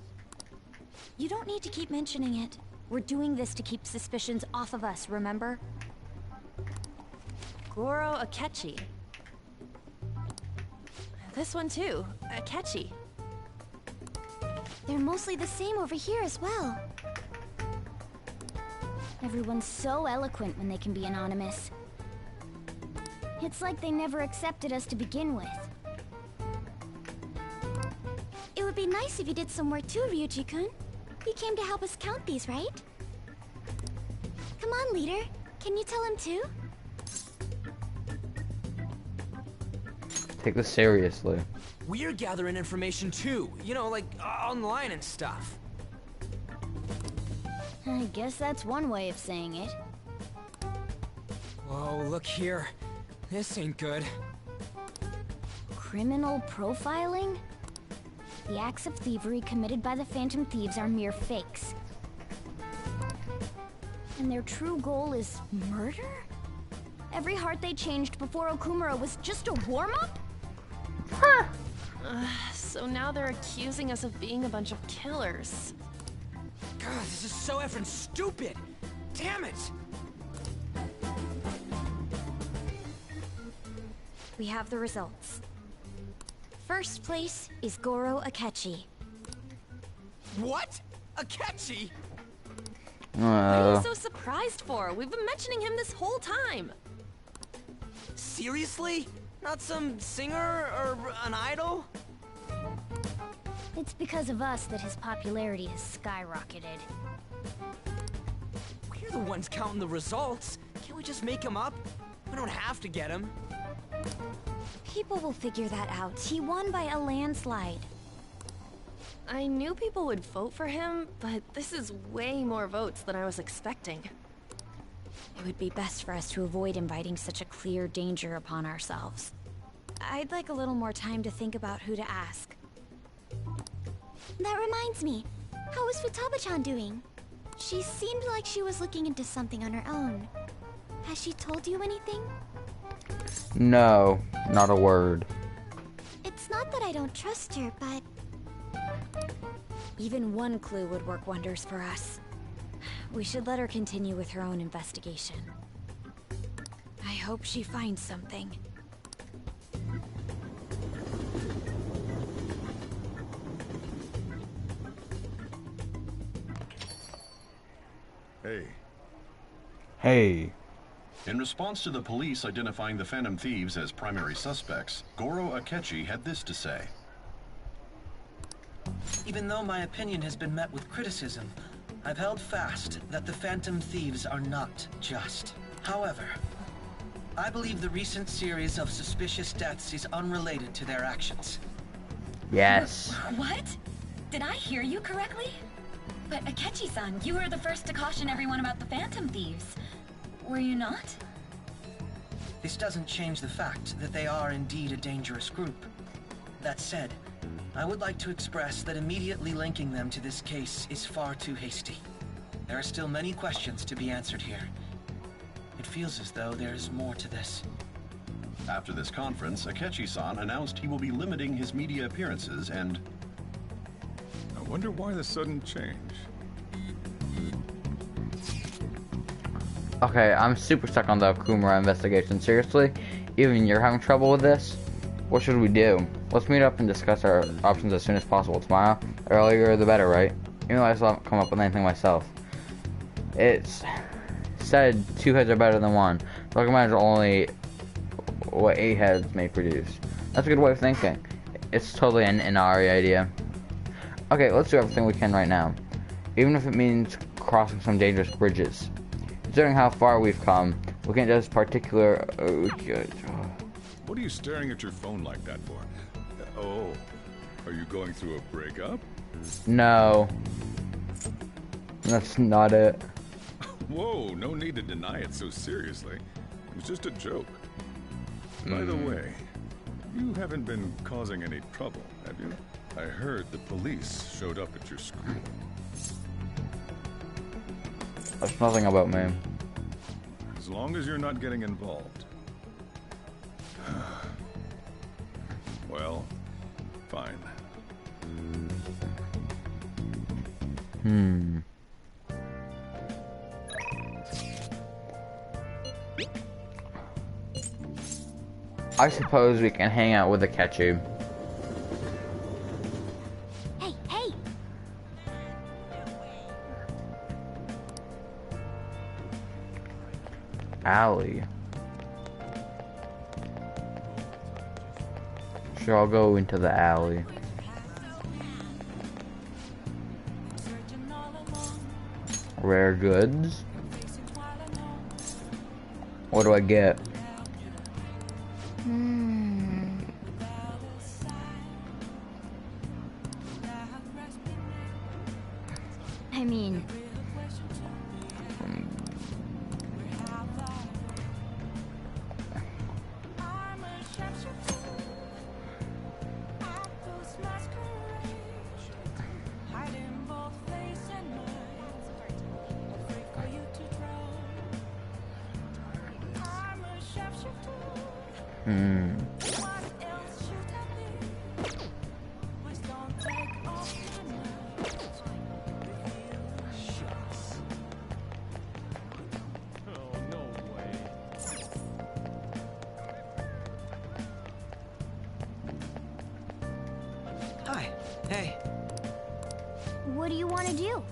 You don't need to keep mentioning it. We're doing this to keep suspicions off of us, remember? Goro Akechi. This one too, Akechi. They're mostly the same over here as well. Everyone's so eloquent when they can be anonymous. It's like they never accepted us to begin with. It would be nice if you did some work too, Ryuji-kun. You came to help us count these, right? Come on, leader. Can you tell him too? Take this seriously. We're gathering information too, you know, like online and stuff. I guess that's one way of saying it. Whoa, look here. This ain't good. Criminal profiling? The acts of thievery committed by the Phantom Thieves are mere fakes. And their true goal is murder? Every heart they changed before Okumura was just a warm-up? So now they're accusing us of being a bunch of killers. God, this is so effing stupid! Damn it! We have the results. First place is Goro Akechi. What? Akechi? What are you so surprised for? We've been mentioning him this whole time. Seriously? Not some singer or an idol? It's because of us that his popularity has skyrocketed. We're the ones counting the results. Can't we just make him up? We don't have to get him. People will figure that out. He won by a landslide. I knew people would vote for him, but this is way more votes than I was expecting. It would be best for us to avoid inviting such a clear danger upon ourselves. I'd like a little more time to think about who to ask. That reminds me. How is Futaba-chan doing? She seemed like she was looking into something on her own. Has she told you anything? No, not a word. It's not that I don't trust her, but... even one clue would work wonders for us. We should let her continue with her own investigation. I hope she finds something. Hey. Hey. In response to the police identifying the Phantom Thieves as primary suspects, Goro Akechi had this to say. Even though my opinion has been met with criticism, I've held fast that the Phantom Thieves are not just. However, I believe the recent series of suspicious deaths is unrelated to their actions. Yes. What? Did I hear you correctly? But Akechi-san, you were the first to caution everyone about the Phantom Thieves. Were you not? This doesn't change the fact that they are indeed a dangerous group. That said, I would like to express that immediately linking them to this case is far too hasty. There are still many questions to be answered here. It feels as though there is more to this. After this conference, Akechi-san announced he will be limiting his media appearances and... I wonder why the sudden change. Okay, I'm super stuck on the Kumura investigation. Seriously? Even you're having trouble with this? What should we do? Let's meet up and discuss our options as soon as possible tomorrow. The earlier the better, right? Even though I still haven't come up with anything myself. It's said 2 heads are better than 1. So I can imagine only what 8 heads may produce. That's a good way of thinking. It's totally an Inari idea. Okay, let's do everything we can right now. Even if it means crossing some dangerous bridges. Considering how far we've come, we can't just particular... What are you staring at your phone like that for? Oh, are you going through a breakup? No. That's not it. Whoa, no need to deny it so seriously. It was just a joke. By the way, you haven't been causing any trouble, have you? I heard the police showed up at your school. That's nothing about me. As long as you're not getting involved. Well, fine. I suppose we can hang out with Akechi. Hey, hey! Alley. Sure, I'll go into the alley. Rare goods. What do I get? I mean... Hi. Hey. What do you want to do?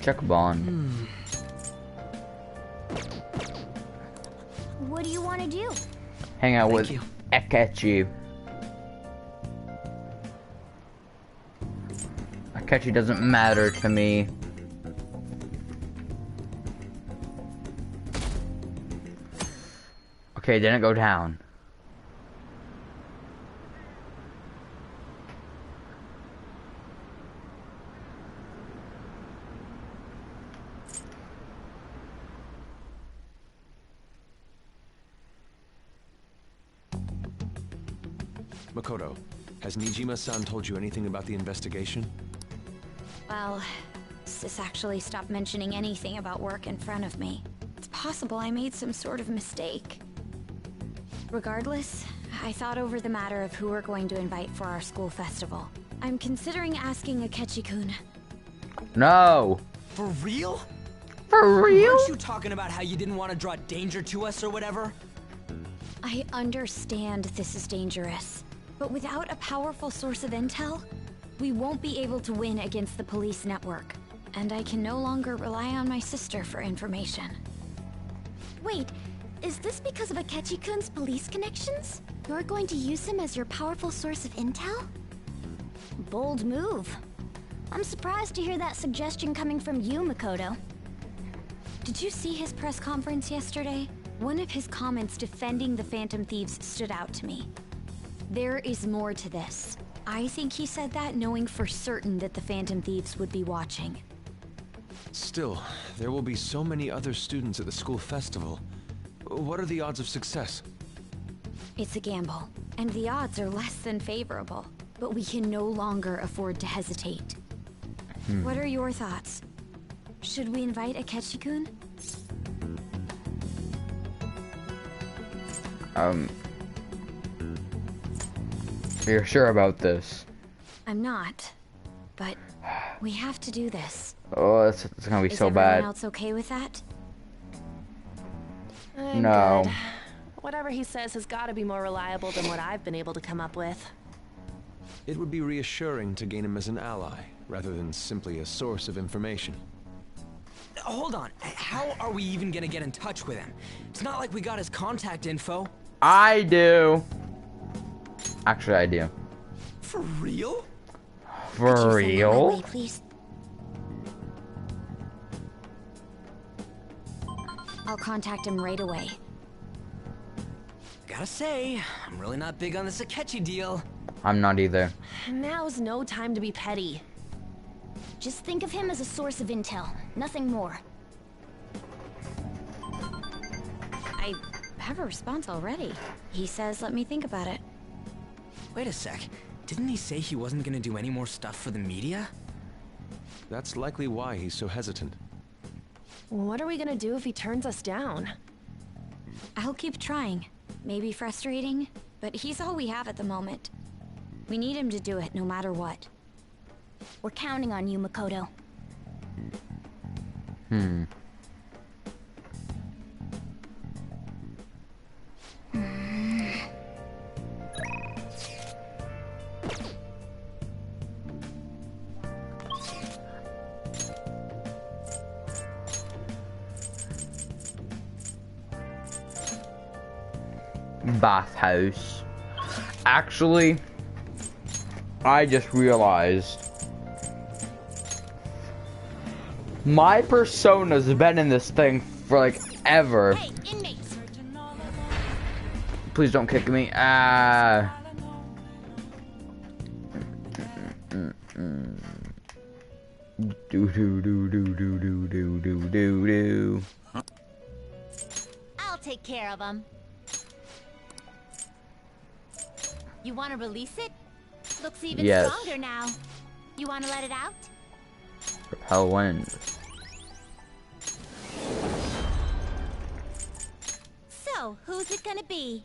Check bond. What do you want to do? Hang out with Akechi. Akechi doesn't matter to me. Okay, didn't go down. Makoto, has Nijima-san told you anything about the investigation? Well, Sis actually stopped mentioning anything about work in front of me. It's possible I made some sort of mistake. Regardless, I thought over the matter of who we're going to invite for our school festival. I'm considering asking Akechi-kun. No! For real? For real? Weren't you talking about how you didn't want to draw danger to us or whatever? I understand this is dangerous, but without a powerful source of intel, we won't be able to win against the police network. And I can no longer rely on my sister for information. Wait, is this because of Akechi-kun's police connections? You're going to use him as your powerful source of intel? Bold move. I'm surprised to hear that suggestion coming from you, Makoto. Did you see his press conference yesterday? One of his comments defending the Phantom Thieves stood out to me. There is more to this. I think he said that knowing for certain that the Phantom Thieves would be watching. Still, there will be so many other students at the school festival. What are the odds of success? It's a gamble, and the odds are less than favorable. But we can no longer afford to hesitate. What are your thoughts? Should we invite Akechi-kun? You're sure about this? I'm not, but we have to do this. Oh, it's gonna be so bad. Is everyone else okay with that? I'm No. good. Whatever he says has got to be more reliable than what I've been able to come up with. It would be reassuring to gain him as an ally, rather than simply a source of information. Hold on, how are we even gonna get in touch with him? It's not like we got his contact info. I do. Actually, I do. For real? For real? Wait, please. I'll contact him right away. Gotta say, I'm really not big on this Akechi deal. I'm not either. Now's no time to be petty. Just think of him as a source of intel, nothing more. I have a response already. He says let me think about it. Wait a sec. Didn't he say he wasn't gonna do any more stuff for the media? That's likely why he's so hesitant. What are we gonna do if he turns us down? I'll keep trying. Maybe frustrating, but he's all we have at the moment. We need him to do it no matter what. We're counting on you, Makoto. Bathhouse. Actually, I just realized my persona's been in this thing for like ever. Hey, inmates! Please don't kick me. Do do do do do do do do do do. I'll take care of him. You want to release it? Looks even Yes. stronger now. You want to let it out? Repel wind. So, who's it gonna be?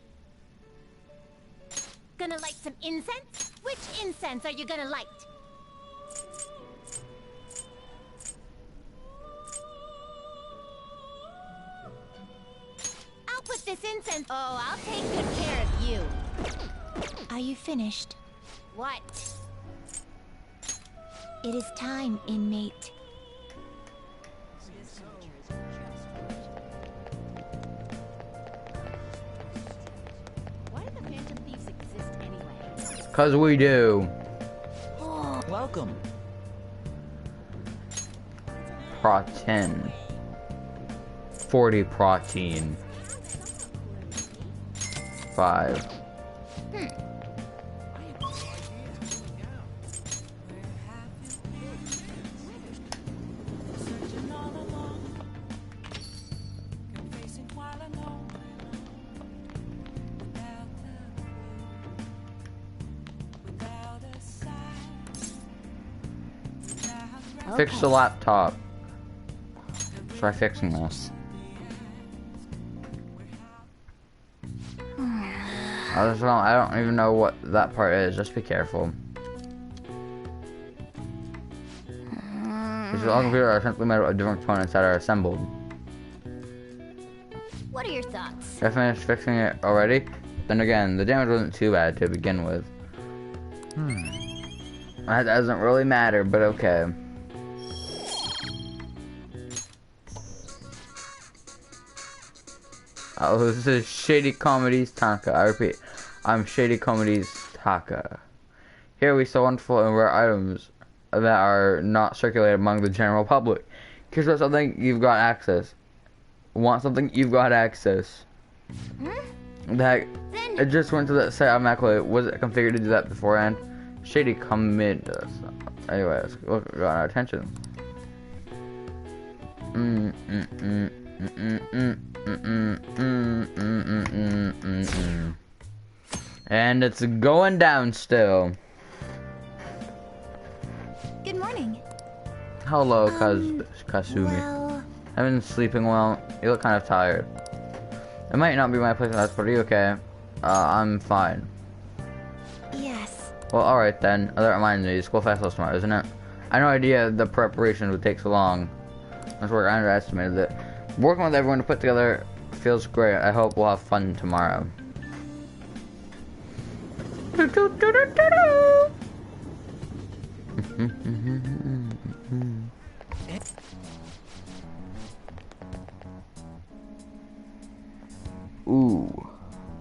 Gonna light some incense? Which incense are you gonna light? I'll put this incense. Oh, I'll take good care of you. Are you finished? What? It is time, inmate. Why do the Phantom Thieves exist anyway? 'Cause we do. Welcome. protein. 40 protein. 5. Fix the laptop. Try fixing this. I don't even know what that part is. Just be careful. These all computers are simply made of different components that are assembled. What are your thoughts? Did I finish fixing it already? Then again, the damage wasn't too bad to begin with. That doesn't really matter, but okay. Oh, this is Shady Comedies Taka. I repeat, I'm Shady Comedies Taka. Here we sell wonderful and rare items that are not circulated among the general public. Here's about something you've got access. Want something you've got access. That it just went to that site automatically. Was it configured to do that beforehand? Shady Comedies. Anyway, let's look at our attention. And it's going down still. Good morning. Hello, Kasumi. Well... I've been sleeping well. You look kind of tired. It might not be my place to ask, but are you okay? I'm fine. Yes. Well, alright then. That reminds me, school festival's tomorrow, isn't it? I had no idea the preparation would take so long. That's where I underestimated it. Working with everyone to put together feels great. I hope we'll have fun tomorrow. Ooh,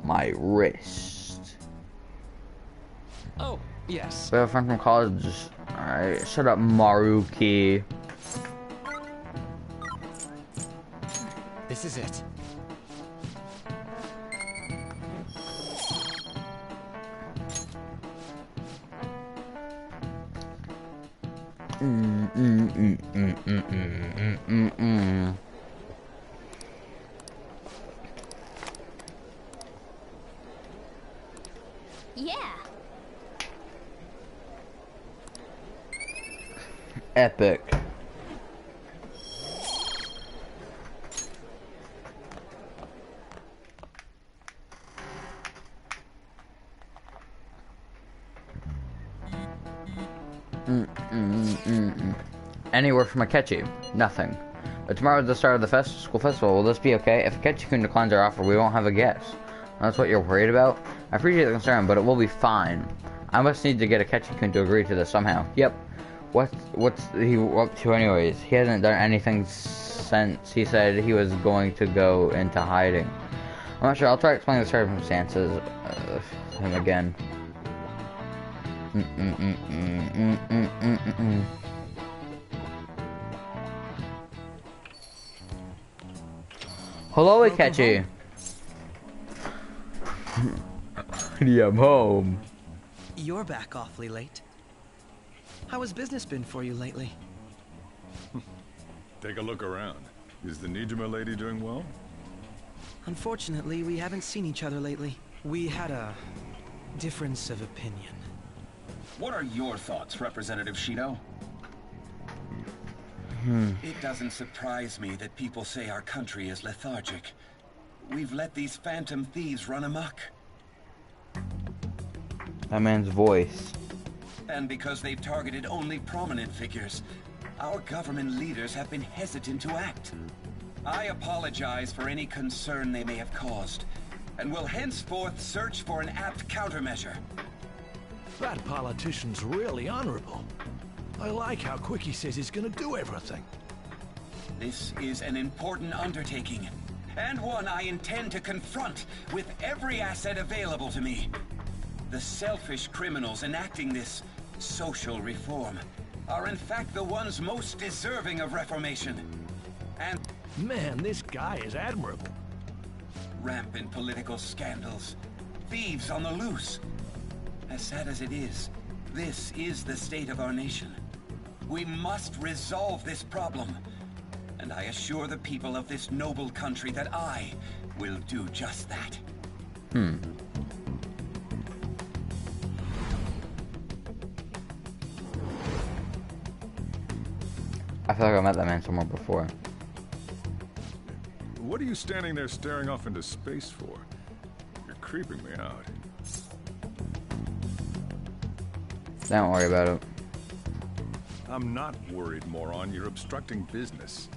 my wrist. Oh, yes. We have a friend from college. Alright, shut up, Maruki. This is it. Yeah. Epic. Any word from Akechi? Nothing. But tomorrow is the start of the school festival. Will this be okay? If Akechi-kun declines our offer, we won't have a guest. That's what you're worried about? I appreciate the concern, but it will be fine. I must need to get Akechi-kun to agree to this somehow. Yep. What's he up to anyways? He hasn't done anything since he said he was going to go into hiding. I'm not sure. I'll try to explain the circumstances to him again. Hello, Akechi. Yeah, I'm home. You're back awfully late. How has business been for you lately? Take a look around. Is the Nijima lady doing well? Unfortunately, we haven't seen each other lately. We had a difference of opinion. What are your thoughts, Representative Shido? It doesn't surprise me that people say our country is lethargic. We've let these phantom thieves run amok. That man's voice. And because they've targeted only prominent figures, our government leaders have been hesitant to act. I apologize for any concern they may have caused, and will henceforth search for an apt countermeasure. That politician's really honorable. I like how quick he says he's gonna do everything. This is an important undertaking, and one I intend to confront with every asset available to me. The selfish criminals enacting this social reform are in fact the ones most deserving of reformation. And Man, this guy is admirable. rampant political scandals, thieves on the loose. As sad as it is, this is the state of our nation. We must resolve this problem. And I assure the people of this noble country that I will do just that. I feel like I met that man somewhere before. What are you standing there staring off into space for? You're creeping me out. Don't worry about it. I'm not worried, moron. You're obstructing business.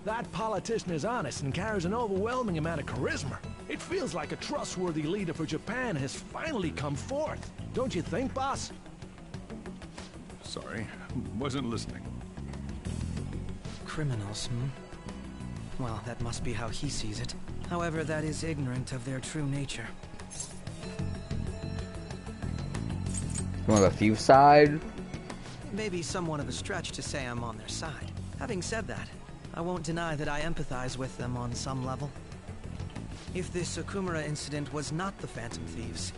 That politician is honest and carries an overwhelming amount of charisma. It feels like a trustworthy leader for Japan has finally come forth. Don't you think, boss? Sorry, wasn't listening. Criminals, Well, that must be how he sees it. However, that is ignorant of their true nature. You want the thief side? Maybe somewhat of a stretch to say I'm on their side. Having said that, I won't deny that I empathize with them on some level. If this Okumura incident was not the Phantom Thieves,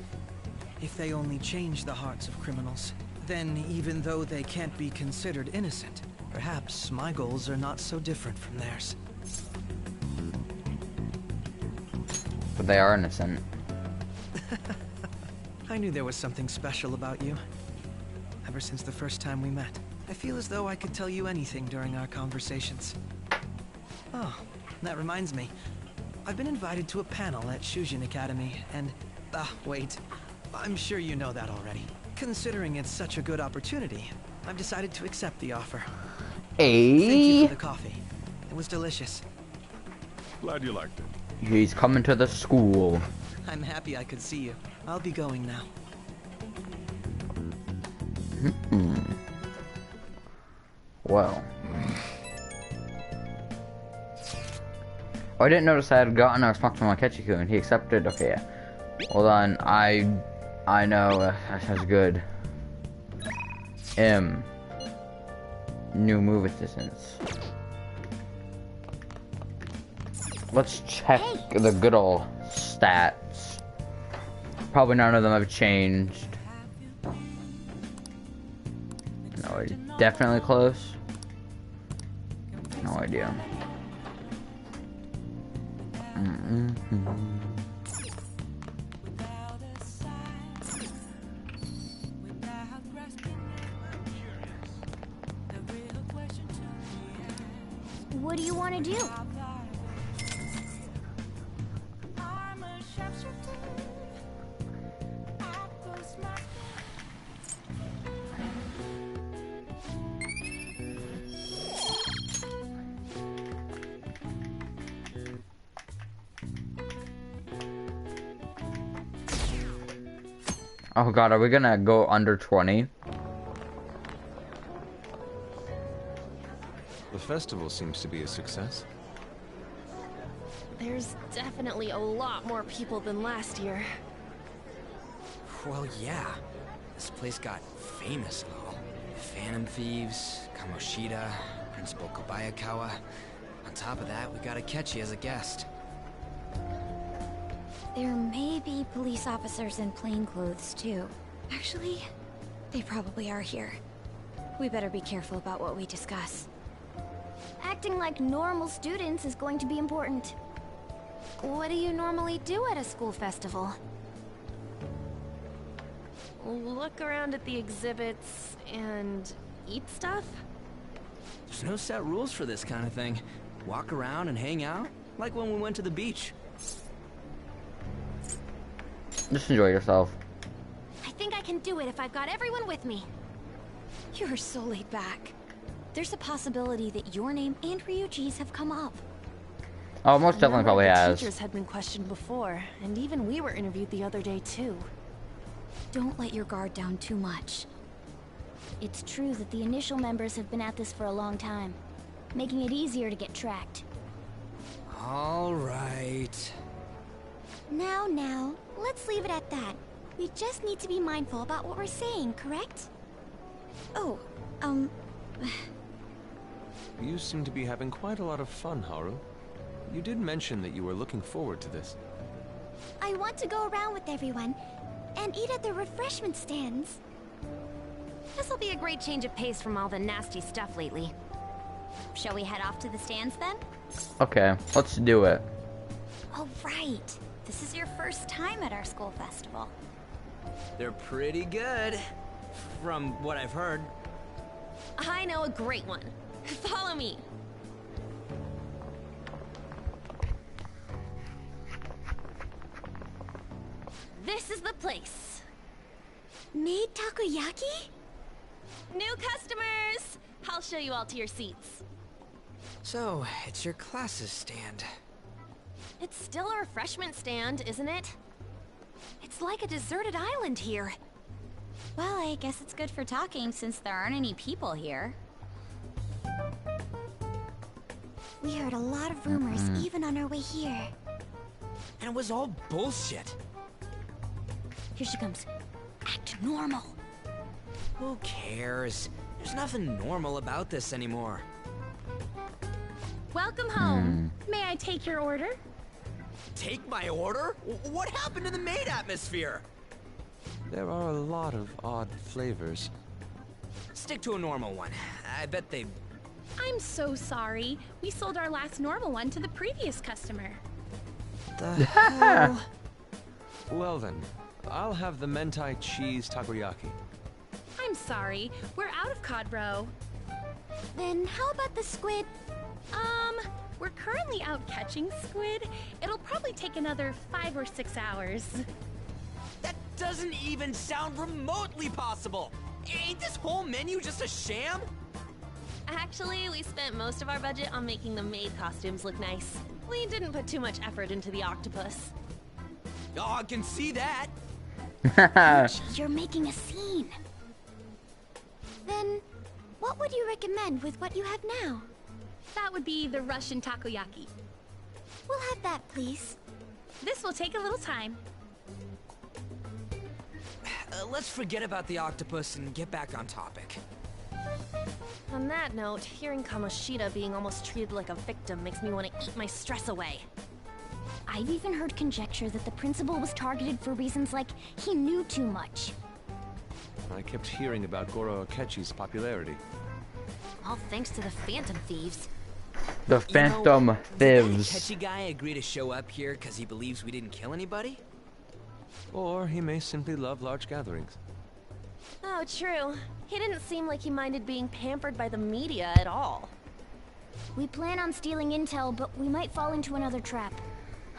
if they only changed the hearts of criminals, then even though they can't be considered innocent, perhaps my goals are not so different from theirs. But they are innocent. I knew there was something special about you. Ever since the first time we met, I feel as though I could tell you anything during our conversations. Oh, that reminds me. I've been invited to a panel at Shujin Academy, and... wait. I'm sure you know that already. Considering it's such a good opportunity, I've decided to accept the offer. Thank you for the coffee. It was delicious. Glad you liked it. He's coming to the school. I'm happy I could see you. I'll be going now. Well. Oh, I didn't notice I had gotten a response from Akechi-kun. He accepted. Okay, yeah. Hold on. I know. That's good. New move assistance. Let's check the good old stats. Probably none of them have changed. No idea. Definitely close. No idea. What do you want to do? Oh god, are we gonna go under 20? The festival seems to be a success. There's definitely a lot more people than last year. Well, yeah. This place got famous and all. Phantom Thieves, Kamoshida, Principal Kobayakawa. On top of that, we got Akechi as a guest. There may be police officers in plainclothes, too. Actually, they probably are here. We better be careful about what we discuss. Acting like normal students is going to be important. What do you normally do at a school festival? Look around at the exhibits and eat stuff? There's no set rules for this kind of thing. Walk around and hang out, like when we went to the beach. Just enjoy yourself. I think I can do it if I've got everyone with me. You're so laid back. There's a possibility that your name and Ryuji's have come up. Oh, most definitely probably has. Teachers had been questioned before, and even we were interviewed the other day too. Don't let your guard down too much. It's true that the initial members have been at this for a long time, making it easier to get tracked. All right. Now, let's leave it at that. We just need to be mindful about what we're saying, correct? Oh, You seem to be having quite a lot of fun, Haru. You did mention that you were looking forward to this. I want to go around with everyone and eat at the refreshment stands. This'll be a great change of pace from all the nasty stuff lately. Shall we head off to the stands then? Okay, let's do it. Oh, right. This is your first time at our school festival. They're pretty good, from what I've heard. I know a great one. Follow me. This is the place. Made takoyaki? New customers! I'll show you all to your seats. So, it's your class's stand. It's still a refreshment stand, isn't it? It's like a deserted island here. Well, I guess it's good for talking since there aren't any people here. We heard a lot of rumors even on our way here. And it was all bullshit. Here she comes. Act normal. Who cares? There's nothing normal about this anymore. Welcome home. May I take your order? Take my order? What happened to the maid atmosphere? There are a lot of odd flavors. Stick to a normal one. I bet they... I'm so sorry. We sold our last normal one to the previous customer. The hell? Well then, I'll have the mentai cheese takoyaki. I'm sorry. We're out of cod roe. Then how about the squid? We're currently out catching squid. It'll probably take another 5 or 6 hours. That doesn't even sound remotely possible. Ain't this whole menu just a sham? Actually, we spent most of our budget on making the maid costumes look nice. We didn't put too much effort into the octopus. Oh, I can see that. You're making a scene. Then, what would you recommend with what you have now? That would be the Russian takoyaki. We'll have that, please. This will take a little time. Let's forget about the octopus and get back on topic. On that note, hearing Kamoshida being almost treated like a victim makes me want to eat my stress away. I've even heard conjecture that the principal was targeted for reasons like he knew too much. I kept hearing about Goro Akechi's popularity. All thanks to the Phantom Thieves. The Phantom Thieves. Did that Akechi guy agree to show up here because he believes we didn't kill anybody? Or he may simply love large gatherings. Oh, true. He didn't seem like he minded being pampered by the media at all. We plan on stealing intel, but we might fall into another trap.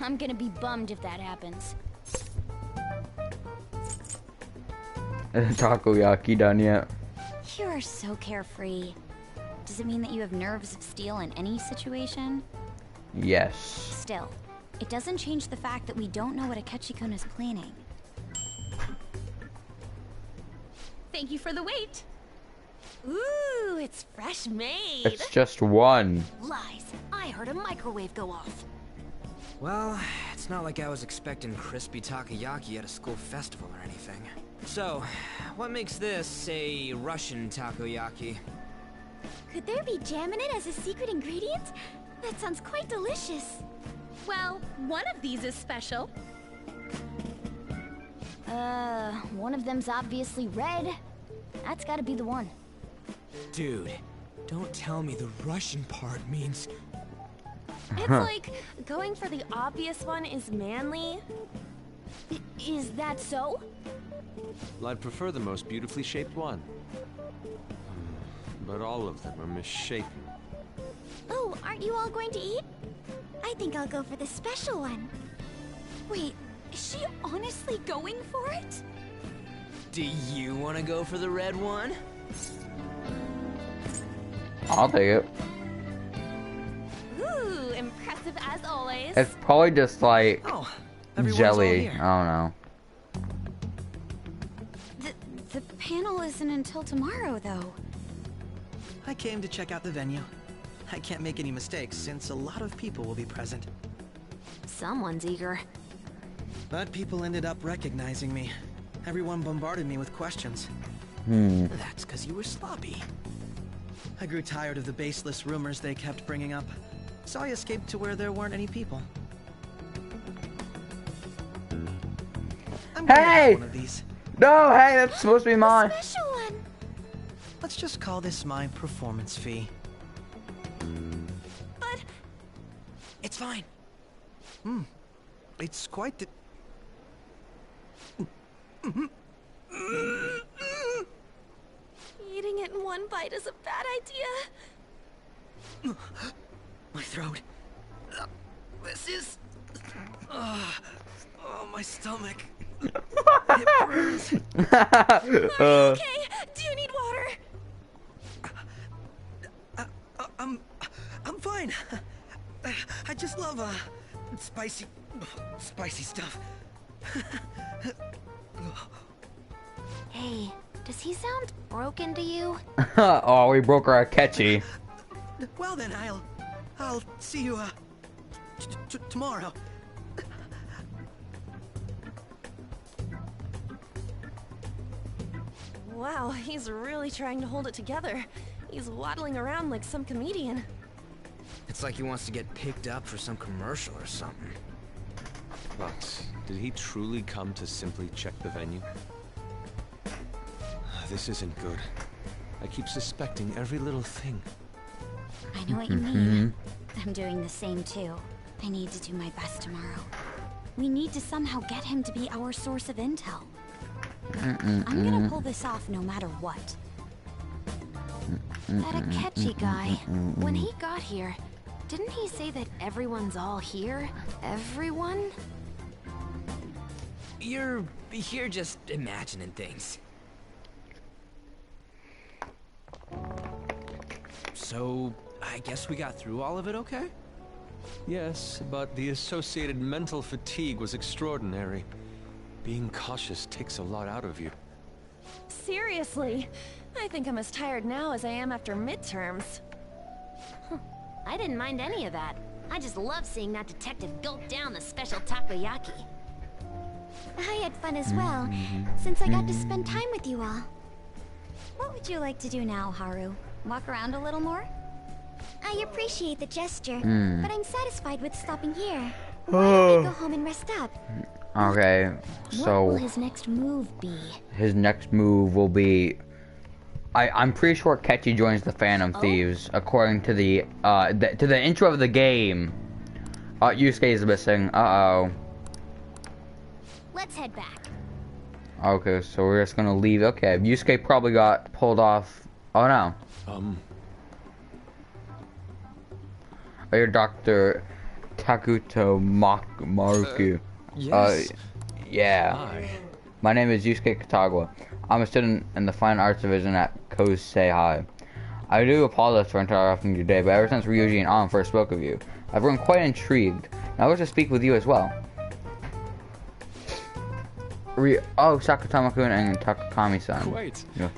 I'm gonna be bummed if that happens. Takoyaki done yet? You are so carefree. Does it mean that you have nerves of steel in any situation? Yes. Still, it doesn't change the fact that we don't know what Akechi-kun is planning. Thank you for the wait. Ooh, it's fresh made. It's just one. Lies. I heard a microwave go off. Well, it's not like I was expecting crispy takoyaki at a school festival or anything. So, what makes this a Russian takoyaki? Could there be jam in it as a secret ingredient? That sounds quite delicious. Well, one of these is special. One of them's obviously red. That's gotta be the one. Dude, don't tell me the Russian part means... It's like, going for the obvious one is manly. Is that so? Well, I'd prefer the most beautifully shaped one. But all of them are misshapen. Oh, aren't you all going to eat? I think I'll go for the special one. Wait, is she honestly going for it? Do you want to go for the red one? I'll take it. Ooh, impressive as always. It's probably just like jelly. all here. I don't know. The panel isn't until tomorrow, though. I came to check out the venue. I can't make any mistakes since a lot of people will be present. Someone's eager. But people ended up recognizing me. Everyone bombarded me with questions. That's because you were sloppy. I grew tired of the baseless rumors they kept bringing up, so I escaped to where there weren't any people. I'm gonna have one of these. No, hey, that's supposed to be mine. Special one. Let's just call this my performance fee. But it's fine. It's quite the... Eating it in one bite is a bad idea. My throat. This is... oh, my stomach. It burns. Okay, do you need water? I'm fine. I just love spicy stuff. Hey, does he sound broken to you? Oh, we broke our Akechi. Well then, I'll see you tomorrow. Wow, he's really trying to hold it together. He's waddling around like some comedian. It's like he wants to get picked up for some commercial or something. But did he truly come to simply check the venue? This isn't good. I keep suspecting every little thing. I know what you mean. I'm doing the same too. I need to do my best tomorrow. We need to somehow get him to be our source of intel. I'm gonna pull this off no matter what. That Akechi guy, when he got here, didn't he say that everyone's all here? Everyone? You're here just imagining things. So, I guess we got through all of it okay? Yes, but the associated mental fatigue was extraordinary. Being cautious takes a lot out of you. Seriously, I think I'm as tired now as I am after midterms. I didn't mind any of that. I just love seeing that detective gulp down the special takoyaki. I had fun as well, since I got to spend time with you all. What would you like to do now, Haru? Walk around a little more? I appreciate the gesture, but I'm satisfied with stopping here. Why don't we go home and rest up? Okay, so... What will his next move be? His next move will be... I'm pretty sure Akechi joins the Phantom Thieves, according to the intro of the game. Yusuke is missing. Uh-oh. Let's head back. Okay, so we're just gonna leave. Okay, Yusuke probably got pulled off. Oh no. Oh, you're Dr. Takuto Maruku. Yes. Yeah. Hi. My name is Yusuke Katagawa. I'm a student in the Fine Arts Division at Kosei High. I do apologize for interrupting your day, but ever since Ryuji and An first spoke of you, I've grown quite intrigued. I wish to speak with you as well. Sakutama-kun and Takakami-san. Quite. Yeah.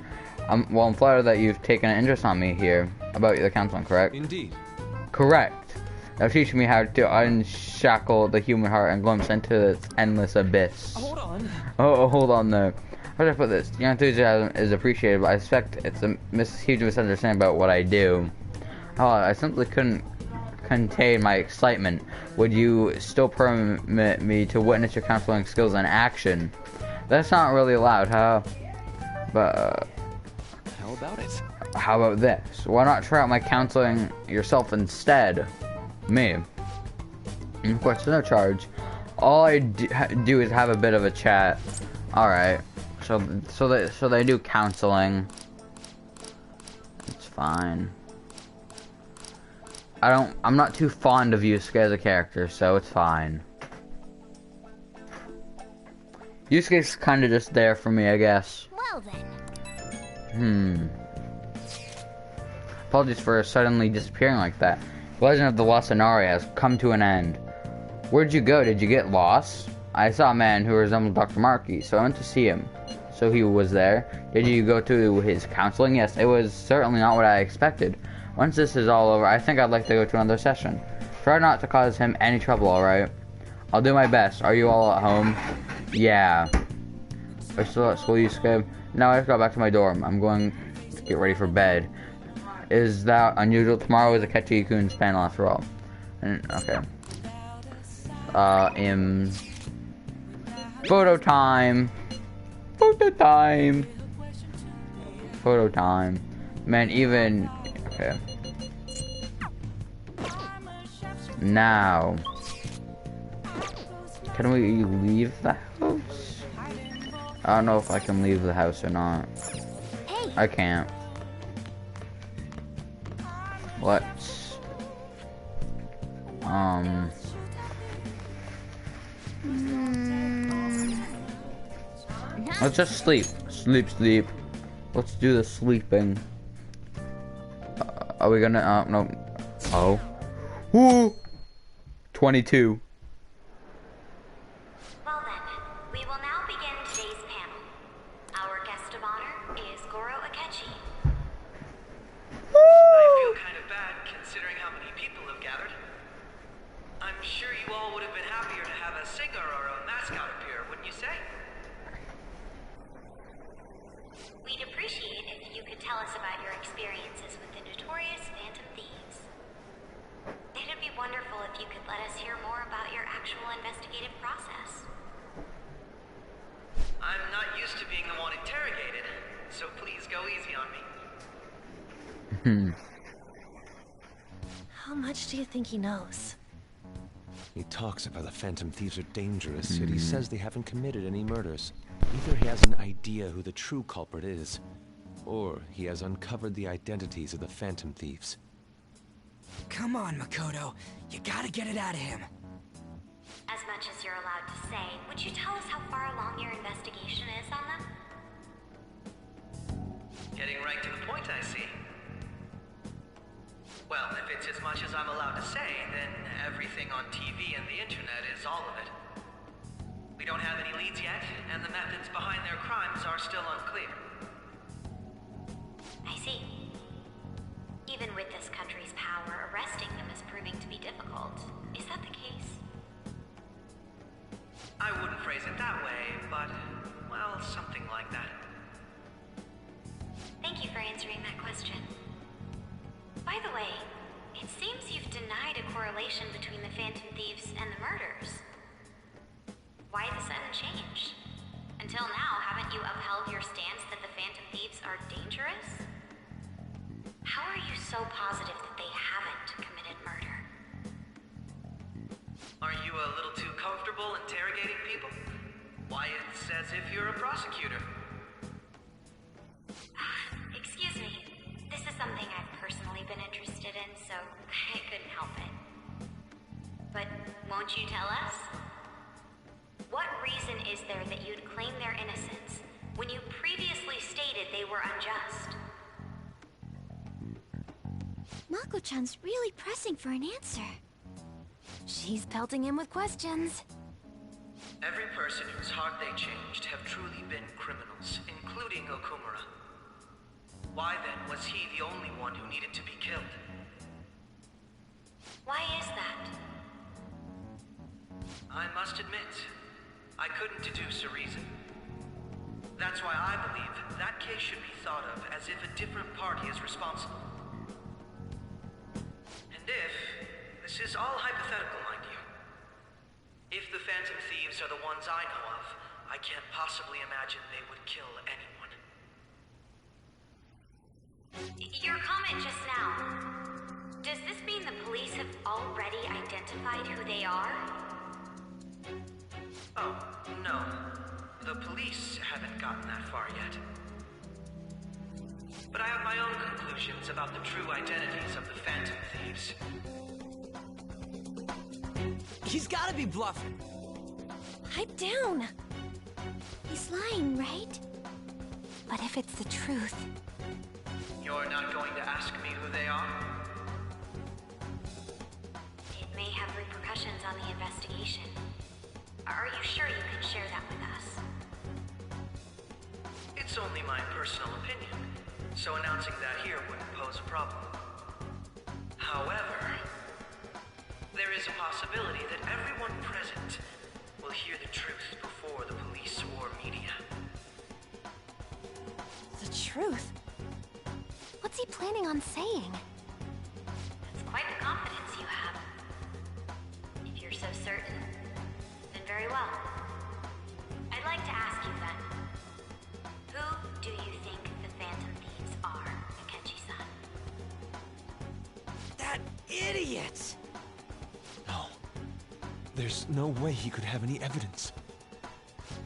I'm flattered that you've taken an interest on me here about the counseling, correct? Indeed. Correct. Now teach me how to unshackle the human heart and glimpse into its endless abyss. Hold on. Oh, hold on there. How do I put this? Your enthusiasm is appreciated, but I suspect it's a huge misunderstanding about what I do. Oh, I simply couldn't contain my excitement. Would you still permit me to witness your counseling skills in action? That's not really allowed, huh? But, How about it? how about this? Why not try out my counseling yourself instead? Me. And of course, no charge. All I do is have a bit of a chat. Alright. So they do counseling. It's fine. I'm not too fond of Yusuke as a character, so it's fine. Yusuke's kinda just there for me, I guess. Well then. Apologies for suddenly disappearing like that. The legend of the Lost Inari has come to an end. Where'd you go? Did you get lost? I saw a man who resembled Dr. Markey, so I went to see him. So he was there. Did you go to his counseling? Yes, it was certainly not what I expected. Once this is all over, I think I'd like to go to another session. Try not to cause him any trouble, alright? I'll do my best. Are you all at home? Yeah. Are you still at school, Yusuke? Now I have to go back to my dorm. I'm going to get ready for bed. Is that unusual? Tomorrow is Akechi-kun's panel after all. And, okay. Photo time. Photo time. Photo time. Man, even... Okay. Now. Can we leave the house? I don't know if I can leave the house or not. I can't. Let's... Let's just sleep. Sleep. Let's do the sleeping. Are we gonna... no. Oh. Woo! 22. Well then, we will now begin today's panel. Our guest of honor is Goro Akechi. I feel kind of bad considering how many people have gathered. I'm sure you all would have been happier to have a singer or a mascot appear, wouldn't you say? We'd appreciate if you could tell us about your experiences with the notorious Phantom Thieves. It'd be wonderful if you could let us hear more about your actual investigative process. I'm not used to being the one interrogated, so please go easy on me. How much do you think he knows? He talks about the Phantom Thieves are dangerous, yet he says they haven't committed any murders. Either he has an idea who the true culprit is, or he has uncovered the identities of the Phantom Thieves. Come on, Makoto. You gotta get it out of him. As much as you're allowed to say, would you tell us how far along your investigation is on them? Getting right to the point, I see. Well, if it's as much as I'm allowed to say, then everything on TV and the internet is all of it. We don't have any leads yet, and the methods behind their crimes are still unclear. I see. Even with this country's power, arresting them is proving to be difficult. Is that the case? I wouldn't phrase it that way, but, well, something like that. Thank you for answering that question. By the way, it seems you've denied a correlation between the Phantom Thieves and the murders. Why the sudden change? Until now, haven't you upheld your stance that the Phantom Thieves are dangerous? How are you so positive that they haven't committed murder? Are you a little too comfortable interrogating people? Why, it's as if you're a prosecutor. Excuse me. This is something I've personally been interested in, so I couldn't help it. But won't you tell us? What reason is there that you'd claim their innocence when you previously stated they were unjust? Mako-chan's really pressing for an answer. She's pelting him with questions. Every person whose heart they changed have truly been criminals, including Okumura. Why then was he the only one who needed to be killed? Why is that? I must admit, I couldn't deduce a reason. That's why I believe that case should be thought of as if a different party is responsible. And if, this is all hypothetical, mind you, if the Phantom Thieves are the ones I know of, I can't possibly imagine they would kill anyone. Your comment just now, does this mean the police have already identified who they are? Oh, no. The police haven't gotten that far yet. But I have my own conclusions about the true identities of the Phantom Thieves. He's gotta be bluffing. Pipe down. He's lying, right? But if it's the truth... You're not going to ask me who they are? It may have repercussions on the investigation. Are you sure you can share that with us? It's only my personal opinion, so announcing that here wouldn't pose a problem. However, there is a possibility that everyone present will hear the truth before the police or media. truth. What's he planning on saying? That's quite the confidence you have. If you're so certain, then very well. I'd like to ask you then, who do you think the Phantom Thieves are, Akechi-san? That idiot! No. There's no way he could have any evidence.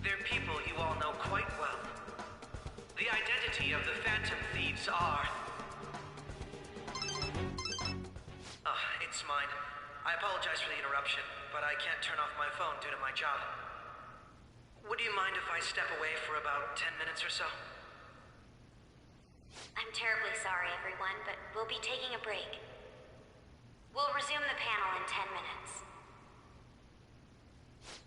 They're people you all know quite well. The identity of the Phantom Thieves are... it's mine. I apologize for the interruption, but I can't turn off my phone due to my job. Would you mind if I step away for about 10 minutes or so? I'm terribly sorry, everyone, but we'll be taking a break. We'll resume the panel in 10 minutes.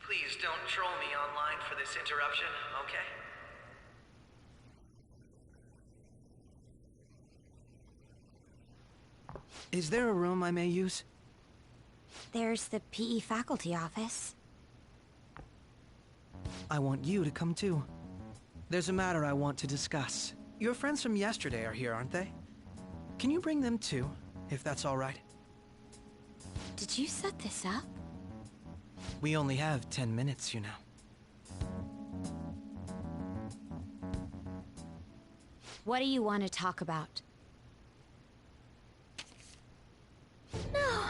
Please don't troll me online for this interruption, okay? Is there a room I may use? There's the PE faculty office. I want you to come too. There's a matter I want to discuss. Your friends from yesterday are here, aren't they? Can you bring them too, if that's all right? Did you set this up? We only have 10 minutes, you know. What do you want to talk about? No!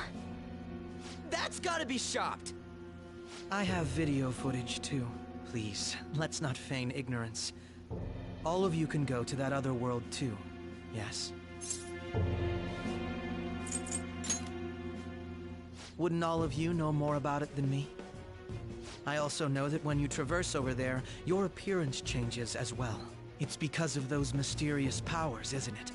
That's gotta be shopped! I have video footage too. Please, let's not feign ignorance. All of you can go to that other world too, yes? Wouldn't all of you know more about it than me? I also know that when you traverse over there, your appearance changes as well. It's because of those mysterious powers, isn't it?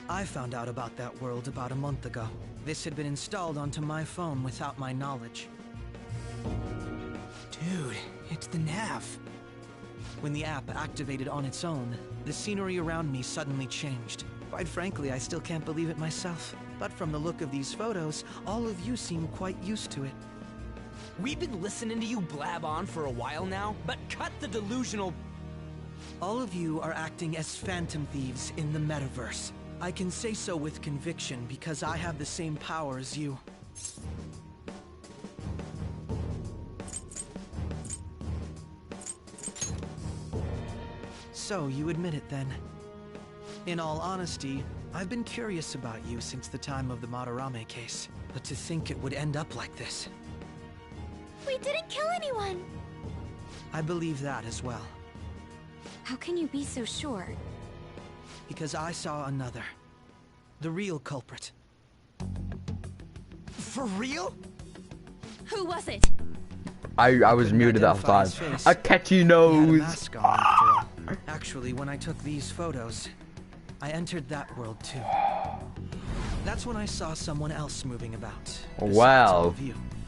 I found out about that world about a month ago. This had been installed onto my phone without my knowledge. Dude, it's the nav. When the app activated on its own, the scenery around me suddenly changed. Quite frankly, I still can't believe it myself. But from the look of these photos, all of you seem quite used to it. We've been listening to you blab on for a while now, but cut the delusional... All of you are acting as Phantom Thieves in the metaverse. I can say so with conviction because I have the same power as you. So, you admit it then. In all honesty, I've been curious about you since the time of the Madarame case. But to think it would end up like this... We didn't kill anyone! I believe that as well. How can you be so sure? Because I saw another. The real culprit. For real? Who was it? I was muted that time. Akechi knows. Actually, when I took these photos, I entered that world too. That's when I saw someone else moving about. Wow.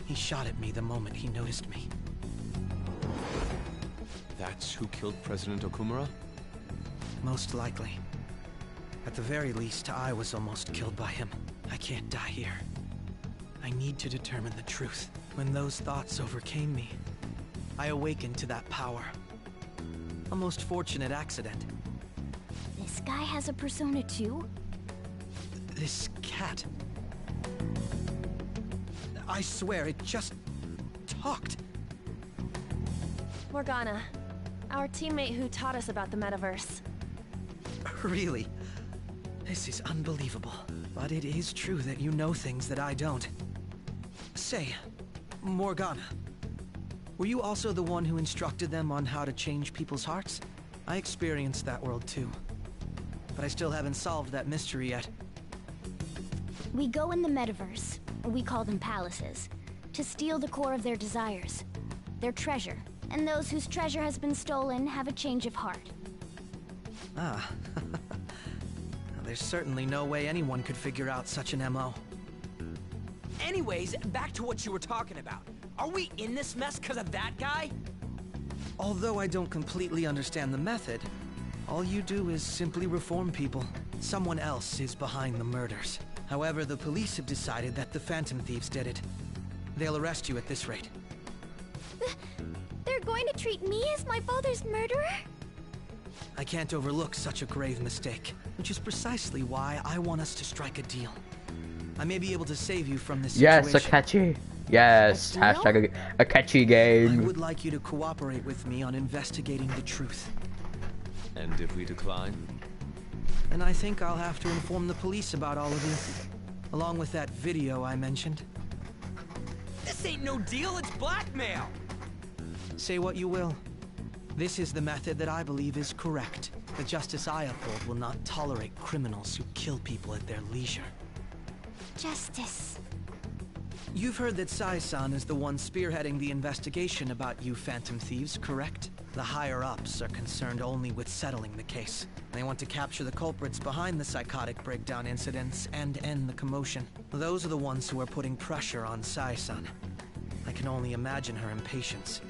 He shot at me the moment he noticed me. That's who killed President Okumura? Most likely. At the very least, I was almost killed by him. I can't die here. I need to determine the truth. When those thoughts overcame me, I awakened to that power. A most fortunate accident. This guy has a persona too? This cat. I swear, it just talked. Morgana, our teammate who taught us about the metaverse. Really? This is unbelievable. But it is true that you know things that I don't. Say, Morgana, were you also the one who instructed them on how to change people's hearts? I experienced that world too. But I still haven't solved that mystery yet. We go in the metaverse, we call them palaces, to steal the core of their desires, their treasure. And those whose treasure has been stolen have a change of heart. Ah. There's certainly no way anyone could figure out such an MO. Anyways, back to what you were talking about. Are we in this mess because of that guy? Although I don't completely understand the method, all you do is simply reform people. Someone else is behind the murders. However, the police have decided that the Phantom Thieves did it. They'll arrest you at this rate. They're going to treat me as my father's murderer? I can't overlook such a grave mistake, which is precisely why I want us to strike a deal. I may be able to save you from this situation. Yes, Akechi. Yes, hashtag Akechi game. I would like you to cooperate with me on investigating the truth. And if we decline? And I think I'll have to inform the police about all of you, along with that video I mentioned. This ain't no deal, it's blackmail! Say what you will. This is the method that I believe is correct. The justice I uphold will not tolerate criminals who kill people at their leisure. Justice. You've heard that Sai-san is the one spearheading the investigation about you Phantom Thieves, correct? The higher-ups are concerned only with settling the case. They want to capture the culprits behind the psychotic breakdown incidents and end the commotion. Those are the ones who are putting pressure on Sai-san. I can only imagine her impatience.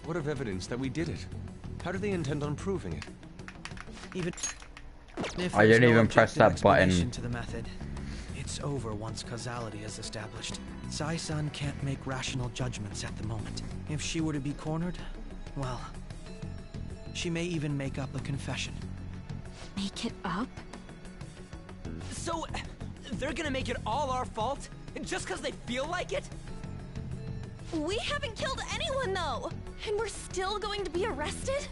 What of evidence that we did it? How do they intend on proving it? Even if I didn't there's no even press objective that button. explanation to the method, it's over once causality is established. Sai-san can't make rational judgments at the moment. If she were to be cornered, well, she may even make up a confession. Make it up? So, they're gonna make it all our fault? Just because they feel like it? We haven't killed anyone, though! And we're still going to be arrested?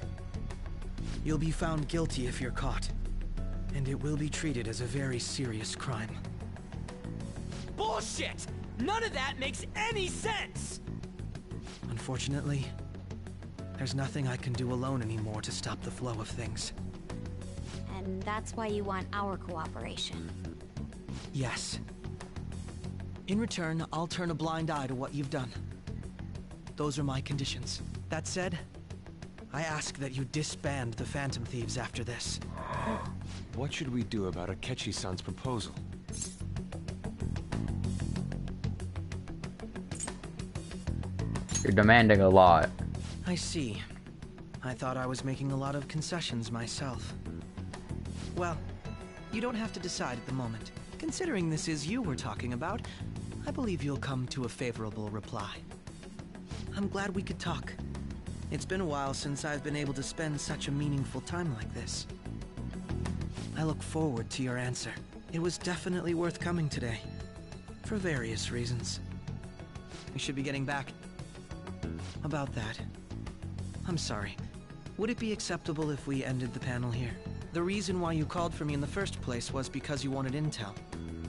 You'll be found guilty if you're caught. And it will be treated as a very serious crime. Bullshit! None of that makes any sense! Unfortunately, there's nothing I can do alone anymore to stop the flow of things. And that's why you want our cooperation. Yes. In return, I'll turn a blind eye to what you've done. Those are my conditions. That said, I ask that you disband the Phantom Thieves after this. What should we do about Akechi-san's proposal? You're demanding a lot. I see. I thought I was making a lot of concessions myself. Well, you don't have to decide at the moment. Considering this is you we're talking about, I believe you'll come to a favorable reply. I'm glad we could talk. It's been a while since I've been able to spend such a meaningful time like this. I look forward to your answer. It was definitely worth coming today. For various reasons. We should be getting back. About that. I'm sorry. Would it be acceptable if we ended the panel here? The reason why you called for me in the first place was because you wanted intel,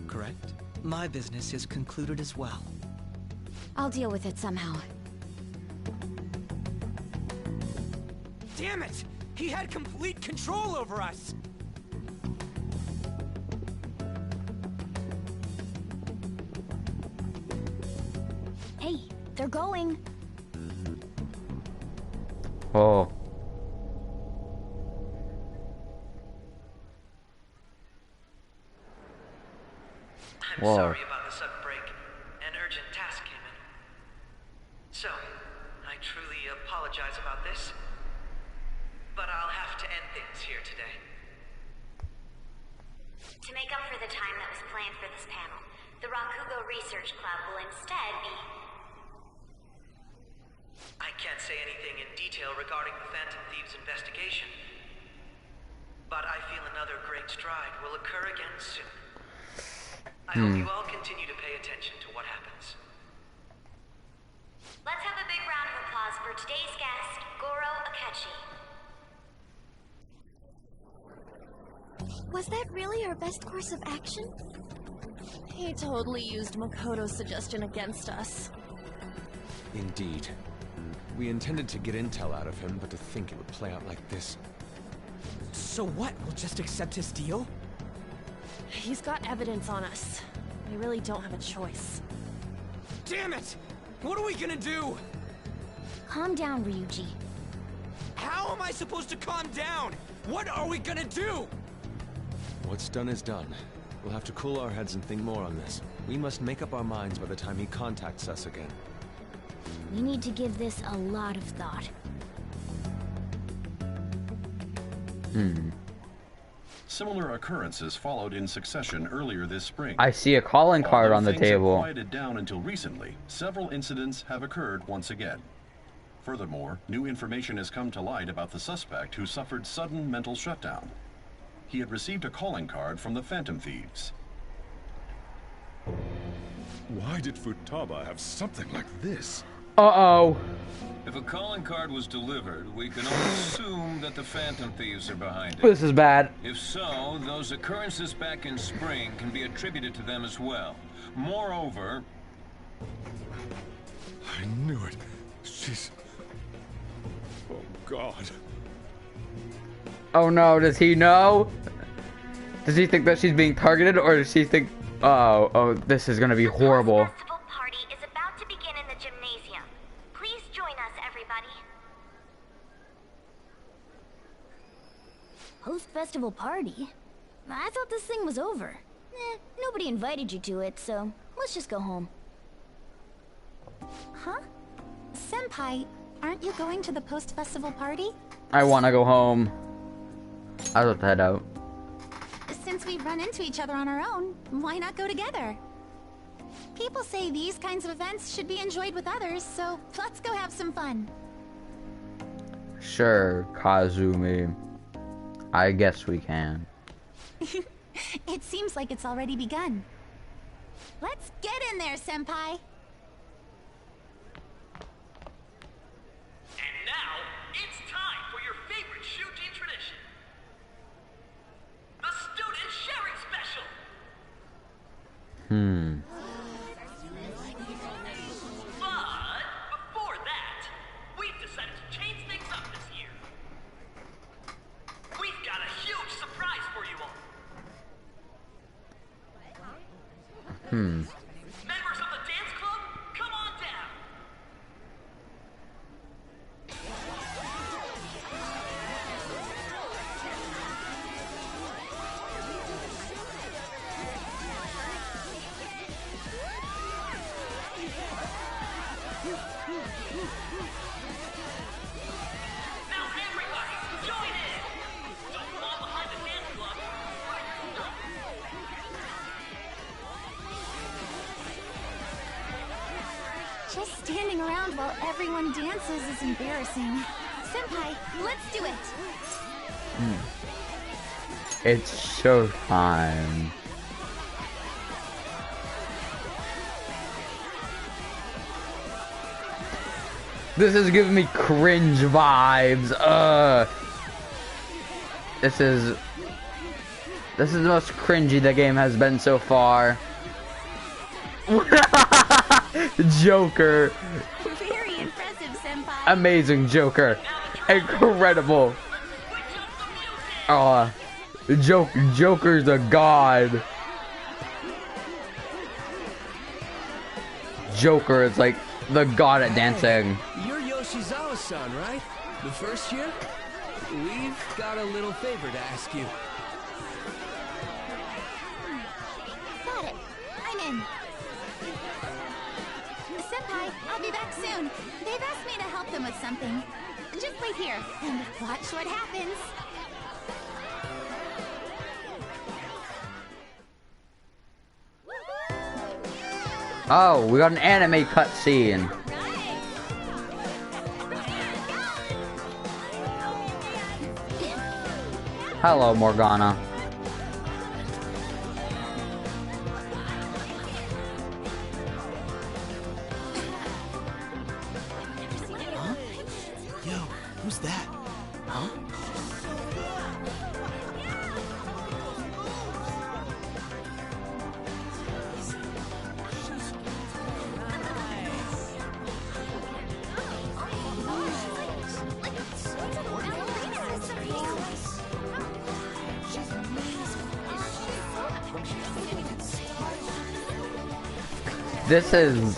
correct? My business is concluded as well. I'll deal with it somehow. Damn it! He had complete control over us! Hey, they're going. Oh. I'm Whoa. sorry about the sudden break. An urgent task came in. So, I truly apologize about this. But I'll have to end things here today. To make up for the time that was planned for this panel, the Rakugo Research Club will instead be... I can't say anything in detail regarding the Phantom Thieves investigation. But I feel another great stride will occur again soon. I hope you all continue to pay attention to what happens. Let's have a big round of applause for today's guest, Goro Akechi. Was that really our best course of action? He totally used Makoto's suggestion against us. Indeed. We intended to get intel out of him, but to think it would play out like this. So what? We'll just accept his deal? He's got evidence on us. We really don't have a choice. Damn it! What are we gonna do? Calm down, Ryuji. How am I supposed to calm down? What are we gonna do? What's done is done. We'll have to cool our heads and think more on this. We must make up our minds by the time he contacts us again. We need to give this a lot of thought. Similar occurrences followed in succession earlier this spring. I see a calling card on the Although things have table. quieted down until recently, several incidents have occurred once again. Furthermore, new information has come to light about the suspect who suffered sudden mental shutdown. He had received a calling card from the Phantom Thieves. Why did Futaba have something like this? Uh-oh. If a calling card was delivered, we can only assume that the Phantom Thieves are behind it. This is bad. If so, those occurrences back in spring can be attributed to them as well. Moreover... I knew it. She's... Oh, God. Oh no, does he know? Does he think that she's being targeted, or does he think... Oh, this is gonna be horrible. Festival party is about to begin in the gymnasium. Please join us, everybody. Post-festival party? I thought this thing was over. Nobody invited you to it, so let's just go home. Huh? Senpai, aren't you going to the post-festival party? I wanna go home. I have to head out. Since we run into each other on our own, why not go together? People say these kinds of events should be enjoyed with others, so let's go have some fun. Sure, Kazumi. I guess we can. It seems like it's already begun. Let's get in there, Senpai! And now, it's time for your favorite Shuji tradition. The Student Sharing Special! But, before that, we've decided to change things up this year. We've got a huge surprise for you all. Members of the dance club, come on down. Now everybody, join in. Don't fall behind the dance club. Just standing around while everyone dances is embarrassing. Senpai, let's do it! It's showtime. This is giving me cringe vibes. This is the most cringy the game has been so far. Joker. Very impressive, Senpai. Amazing Joker. Incredible. Joker's a god. Joker is like the god at dancing. You're Yoshizawa-san, right? The first year? We've got a little favor to ask you. Got it. I'm in. Senpai, I'll be back soon. They've asked me to help them with something. Just wait here and watch what happens. Oh, we got an anime cutscene. Hello, Morgana. Huh? Yo, who's that? Huh? This is...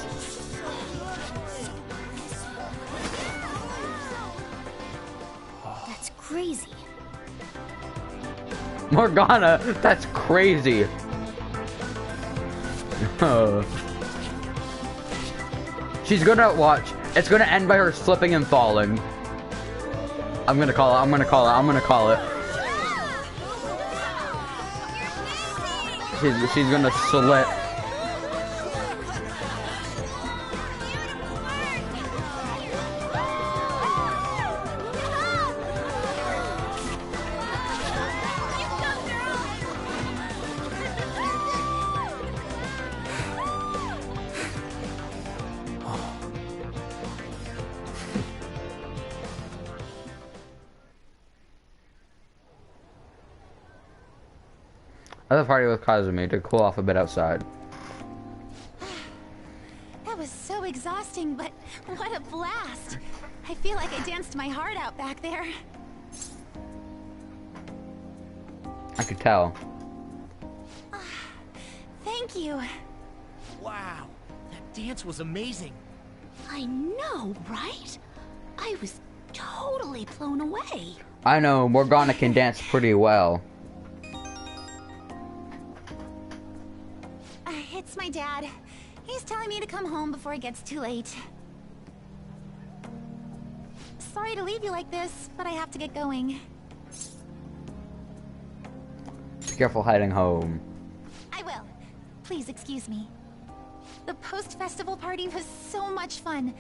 That's crazy. Morgana, that's crazy. She's gonna watch. It's gonna end by her slipping and falling. I'm gonna call it. I'm gonna call it. I'm gonna call it. She's gonna slip. Other party with Kazumi to cool off a bit outside. That was so exhausting, but what a blast. I feel like I danced my heart out back there. I could tell. Thank you. Wow, that dance was amazing. I know, right? I was totally blown away. I know, Morgana can dance pretty well. It's my dad. He's telling me to come home before it gets too late. Sorry to leave you like this, but I have to get going. Be careful heading home. I will. Please excuse me. The post-festival party was so much fun,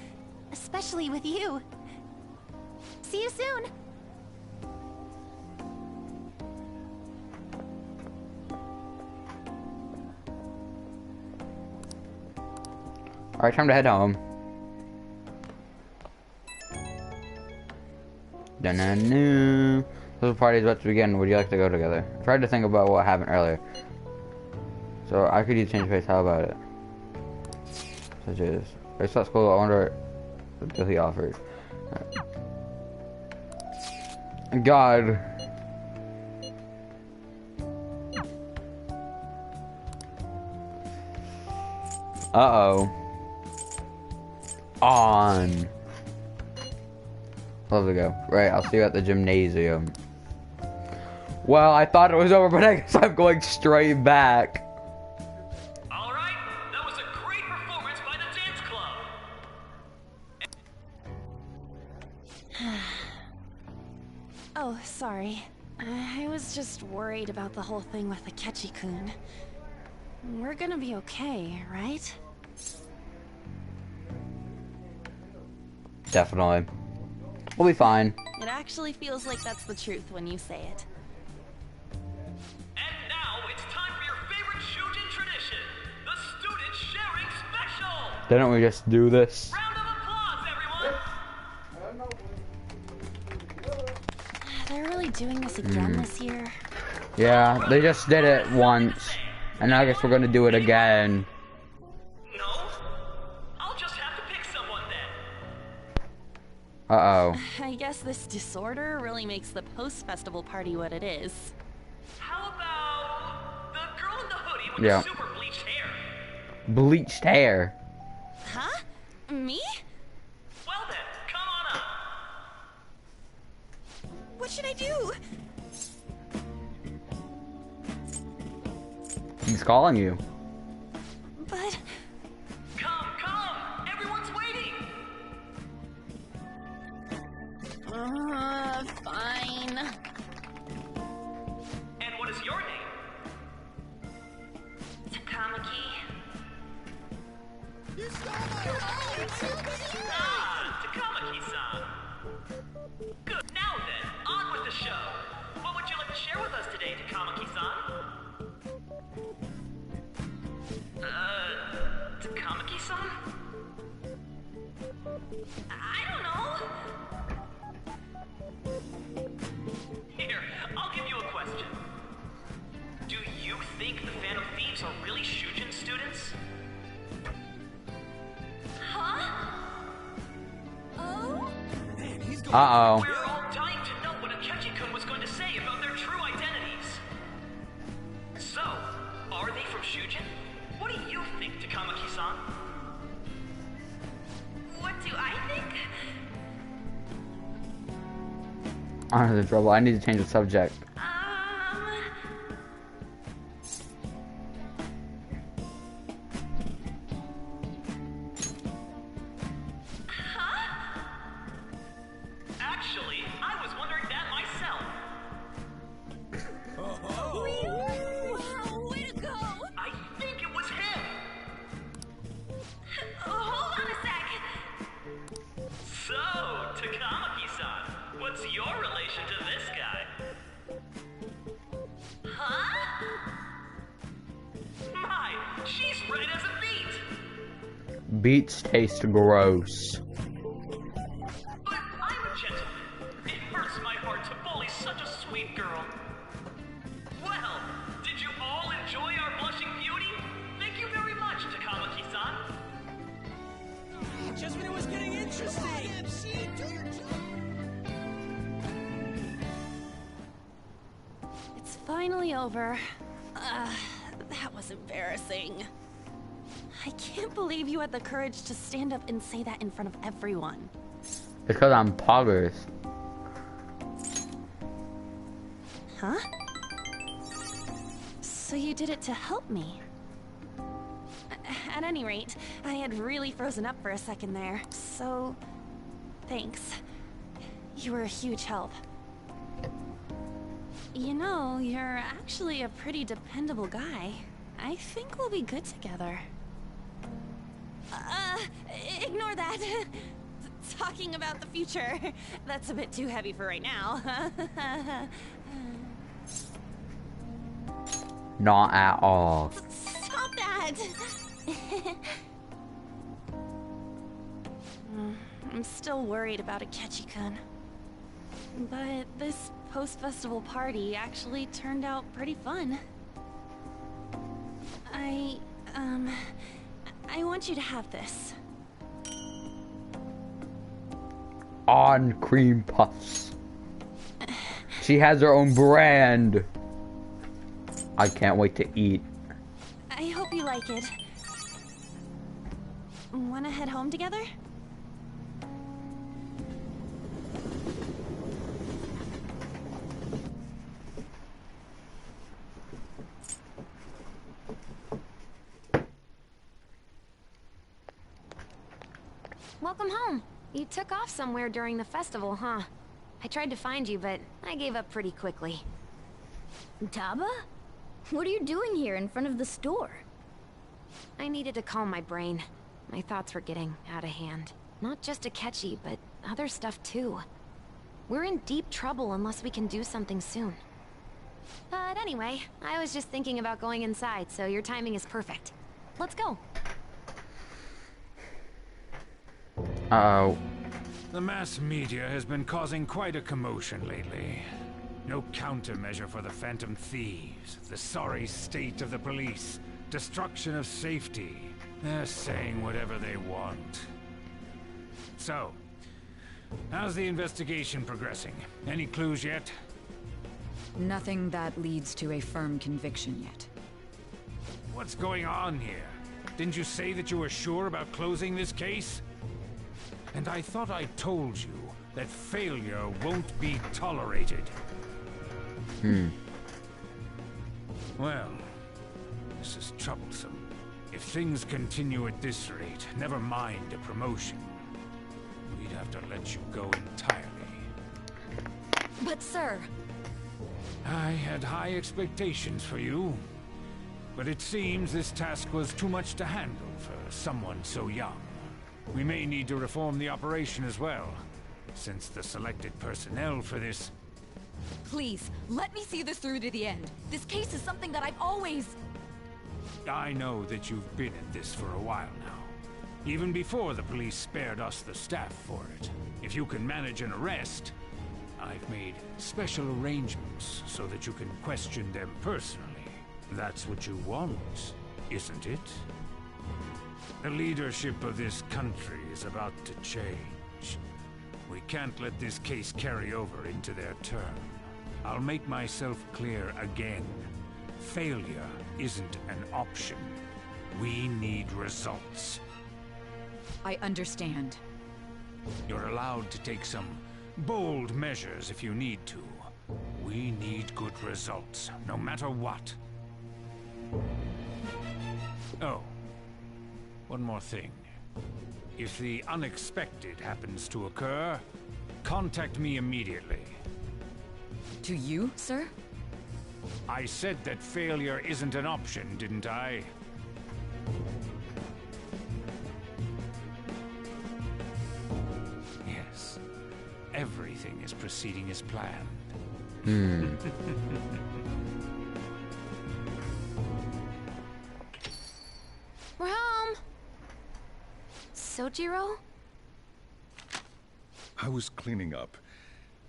especially with you. See you soon. Alright, time to head home. Dun-dun-dun. So the party's about to begin. Would you like to go together? I tried to think about what happened earlier. So I could use change pace. How about it? Such as I saw school. I wonder what he offers. God. Uh-oh. On. Love to go. Right, I'll see you at the gymnasium. Well, I thought it was over, but I guess I'm going straight back. Alright, that was a great performance by the dance club. Oh, sorry. I was just worried about the whole thing with Akechi-kun. We're gonna be okay, right? Definitely. We'll be fine. It actually feels like that's the truth when you say it. And now it's time for your favorite Shujin tradition, the Student Sharing Special! Didn't we just do this? Round of applause, everyone! They're really doing this again this year? Yeah, they just did it once. And I guess we're gonna do it again. Uh-oh. I guess this disorder really makes the post-festival party what it is. How about the girl in the hoodie with Yeah. the super bleached hair? Bleached hair. Huh? Me? Well then, come on up. What should I do? He's calling you. But... Come! Everyone's waiting! Fine. And what is your name? Takamaki. Ah, Takamaki-san. Good. Now then, on with the show. What would you like to share with us today, Takamaki-san? Takamaki-san? I don't know. Here, I'll give you a question. Do you think the Phantom Thieves are really Shujin students? Huh? Oh? Uh-oh. We're all dying to know what Akechi-kun was going to say about their true identities. So, are they from Shujin? What do you think, Takamaki-san? What do I think? I'm in trouble. I need to change the subject. Actually, I was wondering that myself. Wow, way to go! I think it was him. Hold on a sec. So, Takamaki-san, what's your relation to this guy? Huh? My, she's red as a beet. Beets taste gross. But I'm a gentleman. It hurts my heart to bully such a sweet girl. Well, did you all enjoy our blushing beauty? Thank you very much, Takamaki-san. Just when it was getting interesting. It's finally over. That was embarrassing. I can't believe you had the courage to stand up and say that in front of everyone. Because I'm poggers. Huh? So you did it to help me? At any rate, I had really frozen up for a second there, so... thanks. You were a huge help. You know, you're actually a pretty dependable guy. I think we'll be good together. Ignore that. Talking about the future. That's a bit too heavy for right now. Not at all. Stop that! I'm still worried about Akechi-kun. But this post-festival party actually turned out pretty fun. I want you to have this. On cream puffs. She has her own brand. I can't wait to eat. I hope you like it. Wanna head home together? Welcome home. You took off somewhere during the festival, huh? I tried to find you, but I gave up pretty quickly. Taba? What are you doing here in front of the store? I needed to calm my brain. My thoughts were getting out of hand. Not just Akechi, but other stuff too. We're in deep trouble unless we can do something soon. But anyway, I was just thinking about going inside, so your timing is perfect. Let's go. Uh-oh. The mass media has been causing quite a commotion lately. No countermeasure for the Phantom Thieves, the sorry state of the police, destruction of safety. They're saying whatever they want. So, how's the investigation progressing? Any clues yet? Nothing that leads to a firm conviction yet. What's going on here? Didn't you say that you were sure about closing this case? And I thought I told you that failure won't be tolerated. Well, this is troublesome. If things continue at this rate, never mind a promotion. We'd have to let you go entirely. But sir... I had high expectations for you. But it seems this task was too much to handle for someone so young. We may need to reform the operation as well, since the selected personnel for this... Please, let me see this through to the end. This case is something that I've always... I know that you've been in this for a while now. Even before the police spared us the staff for it. If you can manage an arrest, I've made special arrangements so that you can question them personally. That's what you want, isn't it? The leadership of this country is about to change. We can't let this case carry over into their term. I'll make myself clear again. Failure isn't an option. We need results. I understand. You're allowed to take some bold measures if you need to. We need good results, no matter what. Oh. One more thing. If the unexpected happens to occur, contact me immediately. To you, sir? I said that failure isn't an option, didn't I? Yes. Everything is proceeding as planned. We're home! Sojiro? I was cleaning up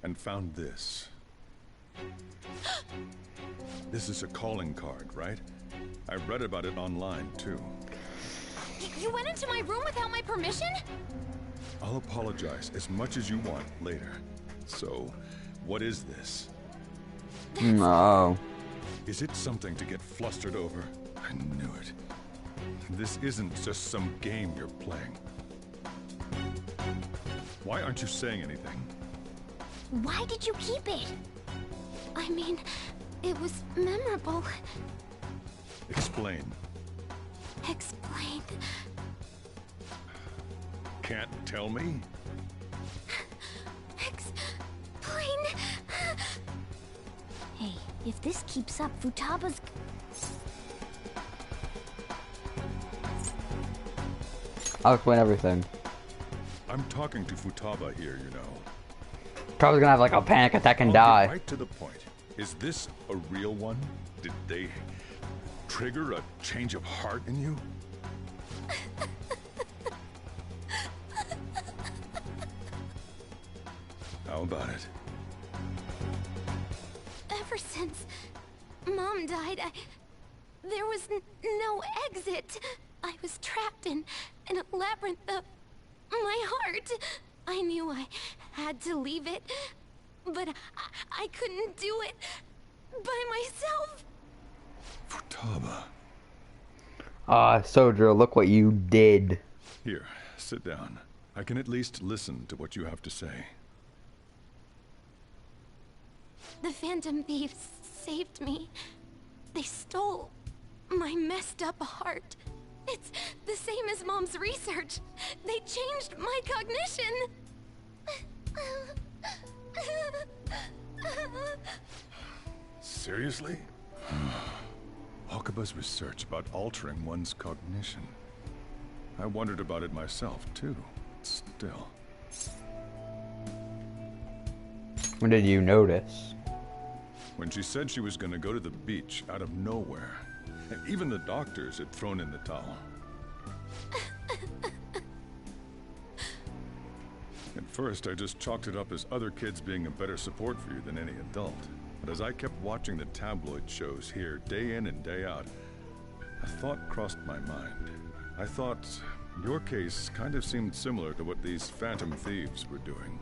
and found this. This is a calling card, right? I read about it online, too. You went into my room without my permission? I'll apologize as much as you want later. So, what is this? No. Is it something to get flustered over? I knew it. This isn't just some game you're playing. Why aren't you saying anything? Why did you keep it? I mean, it was memorable. Explain. Explain. Can't tell me? Explain. Hey, if this keeps up, Futaba's... I'll explain everything. I'm talking to Futaba here, you know. Probably gonna have like a panic attack and I'll die. get right to the point. Is this a real one? Did they trigger a change of heart in you? How about it? Ever since Mom died, there was no exit. I was trapped in a labyrinth of my heart. I knew I had to leave it, but I couldn't do it by myself. Futaba. Sojiro, look what you did. Here, sit down. I can at least listen to what you have to say. The Phantom Thieves saved me. They stole my messed up heart. It's the same as Mom's research. They changed my cognition. Seriously? Wakaba's research about altering one's cognition. I wondered about it myself, too. Still. When did you notice? When she said she was going to go to the beach out of nowhere. And even the doctors had thrown in the towel. At first, I just chalked it up as other kids being a better support for you than any adult. But as I kept watching the tabloid shows here, day in and day out, a thought crossed my mind. I thought your case kind of seemed similar to what these Phantom Thieves were doing.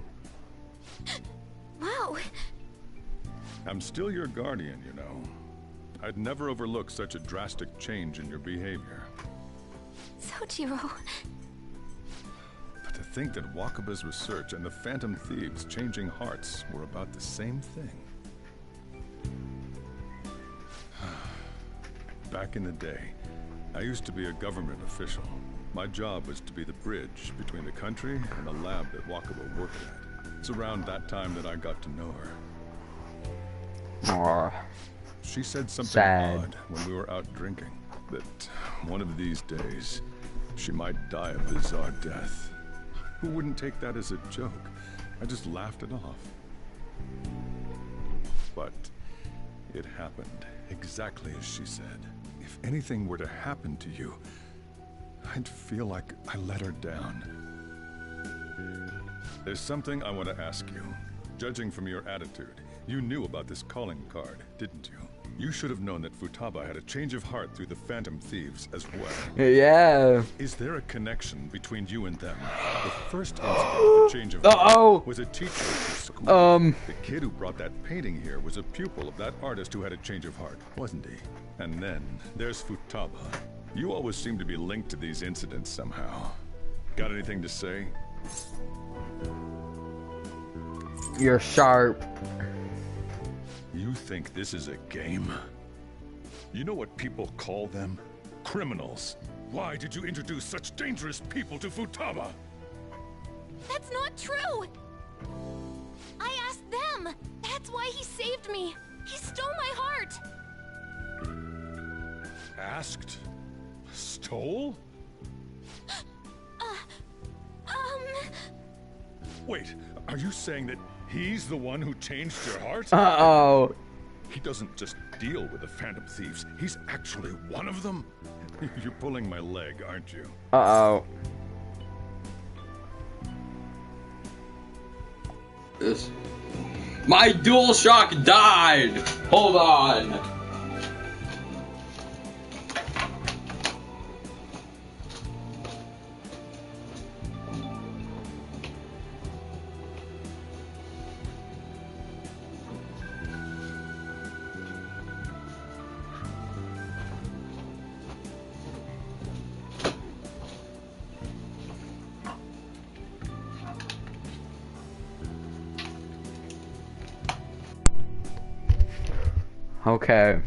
Wow. I'm still your guardian, you know. I'd never overlook such a drastic change in your behavior. Sojiro. But to think that Wakaba's research and the Phantom Thieves changing hearts were about the same thing. Back in the day, I used to be a government official. My job was to be the bridge between the country and the lab that Wakaba worked at. It's around that time that I got to know her. Aww. She said something Sad. odd when we were out drinking. That one of these days, she might die a bizarre death. Who wouldn't take that as a joke? I just laughed it off. But it happened exactly as she said. If anything were to happen to you, I'd feel like I let her down. There's something I want to ask you. Judging from your attitude, you knew about this calling card, didn't you? You should have known that Futaba had a change of heart through the Phantom Thieves as well. Yeah. Is there a connection between you and them? The first incident of the change of heart was a teacher at the school. The kid who brought that painting here was a pupil of that artist who had a change of heart, wasn't he? And then there's Futaba. You always seem to be linked to these incidents somehow. Got anything to say? You're sharp. You think this is a game? You know what people call them? Criminals. Why did you introduce such dangerous people to Futaba? That's not true! I asked them! That's why he saved me! He stole my heart! Asked? Stole? Wait, are you saying that he's the one who changed your heart? Uh-oh. He doesn't just deal with the Phantom Thieves. He's actually one of them? You're pulling my leg, aren't you? Uh-oh. This My DualShock died! Hold on! Okay.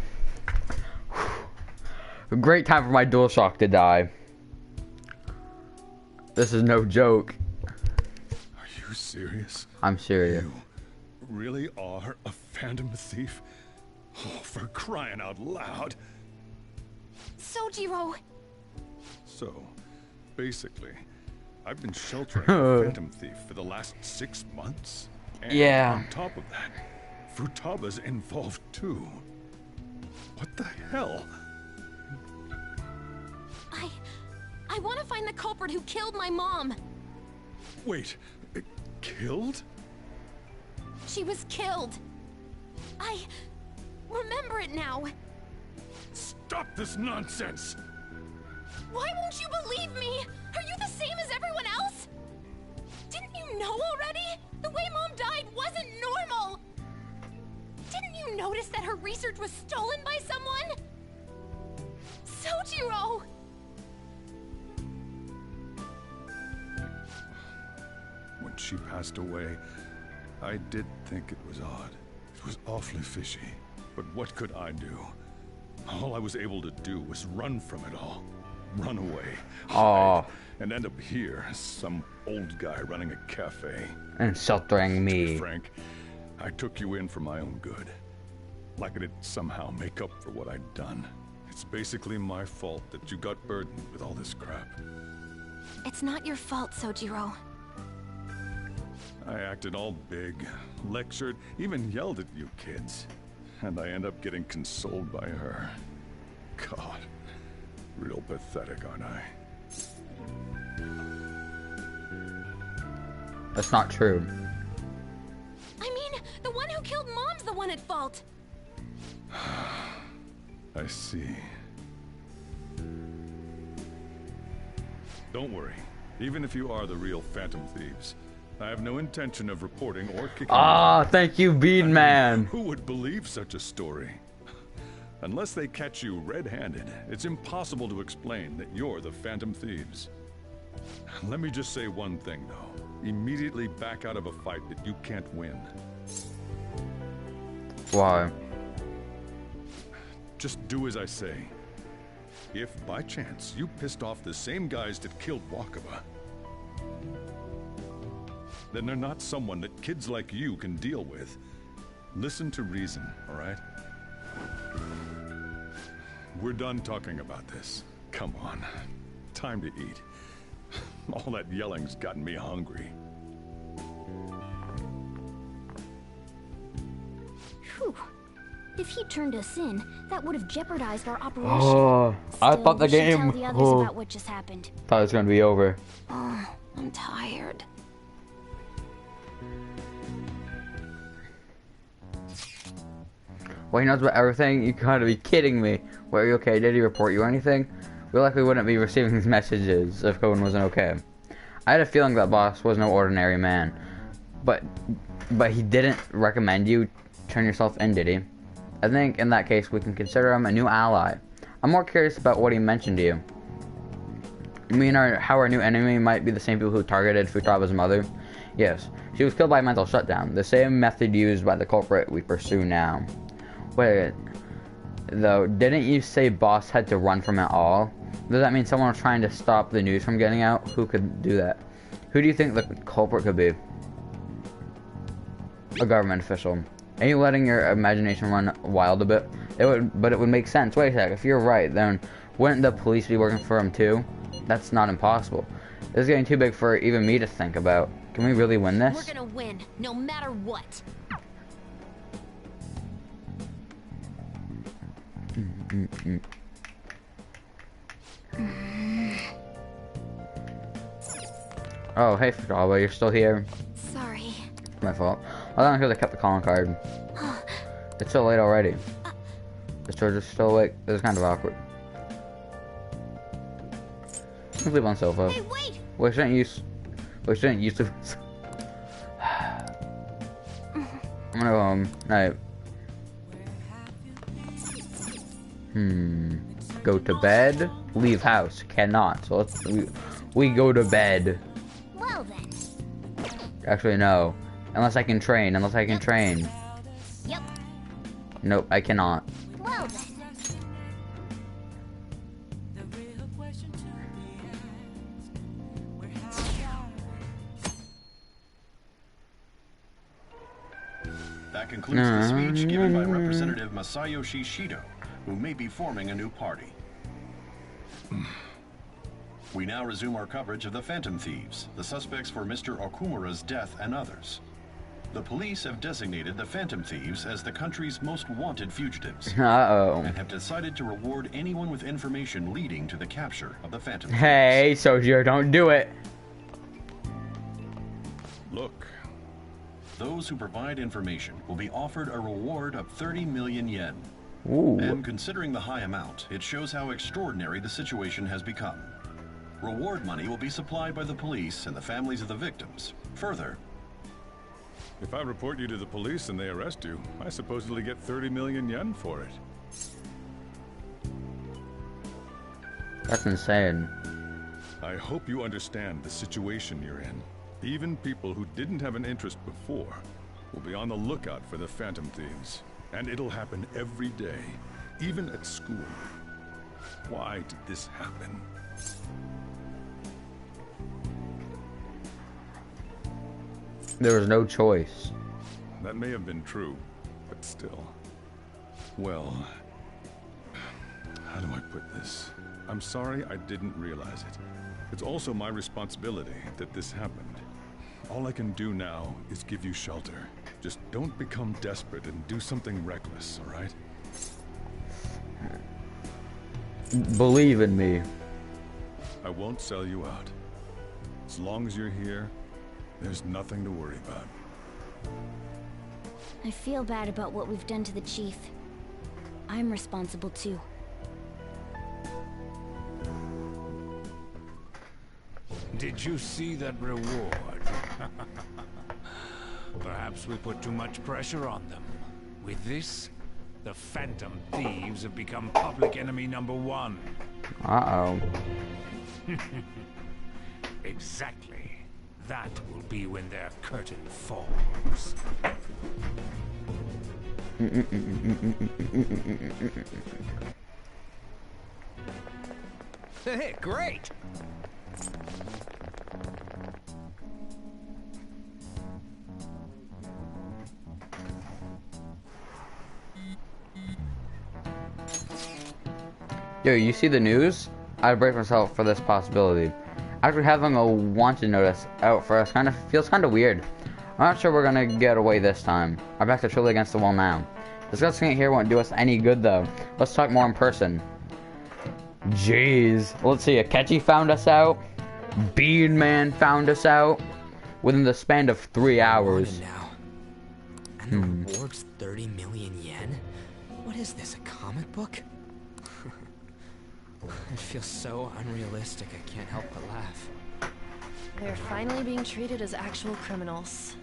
A great time for my DualShock to die. This is no joke. Are you serious? I'm serious. You really are a Phantom Thief? Oh, for crying out loud. Sojiro! So, basically, I've been sheltering a Phantom Thief for the last 6 months. And yeah. On top of that, Futaba's involved too. What the hell? I want to find the culprit who killed my mom. Wait, killed? She was killed. I remember it now. Stop this nonsense! Why won't you believe me? Are you the same as everyone else? Didn't you know already? The way Mom died wasn't normal. Didn't you notice that her research was stolen by someone? Sojiro! When she passed away, I did think it was odd. It was awfully fishy. But what could I do? All I was able to do was run from it all. Run away. Hide, and end up here, some old guy running a cafe. And sheltering me. Frank, I took you in for my own good. Like it'd somehow make up for what I'd done. It's basically my fault that you got burdened with all this crap. It's not your fault, Sojiro. I acted all big, lectured, even yelled at you kids. And I end up getting consoled by her. God, real pathetic, aren't I? That's not true. I mean, the one who killed Mom's the one at fault. I see. Don't worry. Even if you are the real Phantom Thieves, I have no intention of reporting or kicking you. Thank you, Bean Man. Who would believe such a story? Unless they catch you red-handed, it's impossible to explain that you're the Phantom Thieves. Let me just say one thing, though. Immediately back out of a fight that you can't win. Why? Just do as I say. If, by chance, you pissed off the same guys that killed Wakaba, then they're not someone that kids like you can deal with. Listen to reason, all right? We're done talking about this. Come on. Time to eat. All that yelling's gotten me hungry. Whew. If he turned us in, that would have jeopardized our operation. Oh, I thought the we should game. tell the others about what just happened. Thought it was gonna be over. Oh, I'm tired. Well, he knows about everything. You gotta be kidding me. Well, are you okay? Did he report you or anything? We likely wouldn't be receiving these messages if Cohen wasn't okay. I had a feeling that boss was no ordinary man. But he didn't recommend you turn yourself in, did he? I think in that case we can consider him a new ally. I'm more curious about what he mentioned to you. You mean how our new enemy might be the same people who targeted Futaba's mother? Yes, she was killed by a mental shutdown, the same method used by the culprit we pursue now. Wait, though, didn't you say boss had to run from it all? Does that mean someone was trying to stop the news from getting out? Who could do that? Who do you think the culprit could be? A government official. Are you letting your imagination run wild a bit? But it would make sense. Wait a sec, if you're right, then wouldn't the police be working for him too? That's not impossible. This is getting too big for even me to think about. Can we really win this? We're gonna win, no matter what. Oh, hey Futaba, you're still here. Sorry. My fault. I don't know because I kept the calling card. It's so late already. The George is still awake. This is kind of awkward. Sleep on the sofa. Hey, wait! We shouldn't use sleep on the sofa. I'm gonna go home. Night. Go to bed. Leave house. Cannot. So we go to bed. Well then. Actually, no. Unless I can train. Yep. Nope, I cannot. Well then. That concludes the speech given by Representative Masayoshi Shido, who may be forming a new party. We now resume our coverage of the Phantom Thieves, the suspects for Mr. Okumura's death and others. The police have designated the Phantom Thieves as the country's most wanted fugitives. Uh-oh. And have decided to reward anyone with information leading to the capture of the Phantom Thieves. Hey, Sojiro, don't do it. Look. Those who provide information will be offered a reward of 30 million yen. Ooh. And considering the high amount, it shows how extraordinary the situation has become. Reward money will be supplied by the police and the families of the victims. Further, if I report you to the police and they arrest you, I supposedly get 30 million yen for it. That's insane. I hope you understand the situation you're in. Even people who didn't have an interest before will be on the lookout for the Phantom Thieves. And it'll happen every day, even at school. Why did this happen? There was no choice. That may have been true, but still. Well, how do I put this? I'm sorry I didn't realize it. It's also my responsibility that this happened. All I can do now is give you shelter. Just don't become desperate and do something reckless, all right? Believe in me. I won't sell you out. As long as you're here, there's nothing to worry about. I feel bad about what we've done to the chief. I'm responsible too. Did you see that reward? Perhaps we put too much pressure on them. With this, the Phantom Thieves have become public enemy #1. Uh-oh. Exactly. That will be when their curtain falls. Hey, great! Yo, you see the news? I'd brace myself for this possibility. Actually having a wanted notice out for us feels kind of weird. I'm not sure we're gonna get away this time. Our backs are truly against the wall now. Discussing it here won't do us any good though. Let's talk more in person. Jeez. Let's see, Akechi found us out. Bean Man found us out. Within the span of 3 hours. Now. And the reward's 30 million yen? What is this, a comic book? It feels so unrealistic, I can't help but laugh. They're finally being treated as actual criminals.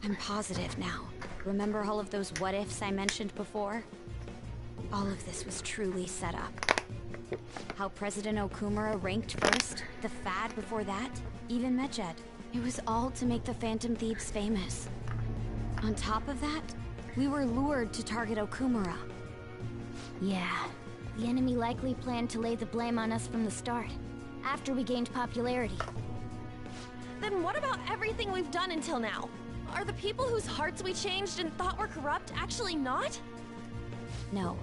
I'm positive now. Remember all of those what-ifs I mentioned before? All of this was truly set up. How President Okumura ranked first, the Fad before that, even Medjed. It was all to make the Phantom Thieves famous. On top of that, we were lured to target Okumura. Yeah, the enemy likely planned to lay the blame on us from the start, after we gained popularity. Then what about everything we've done until now? Are the people whose hearts we changed and thought were corrupt actually not? No,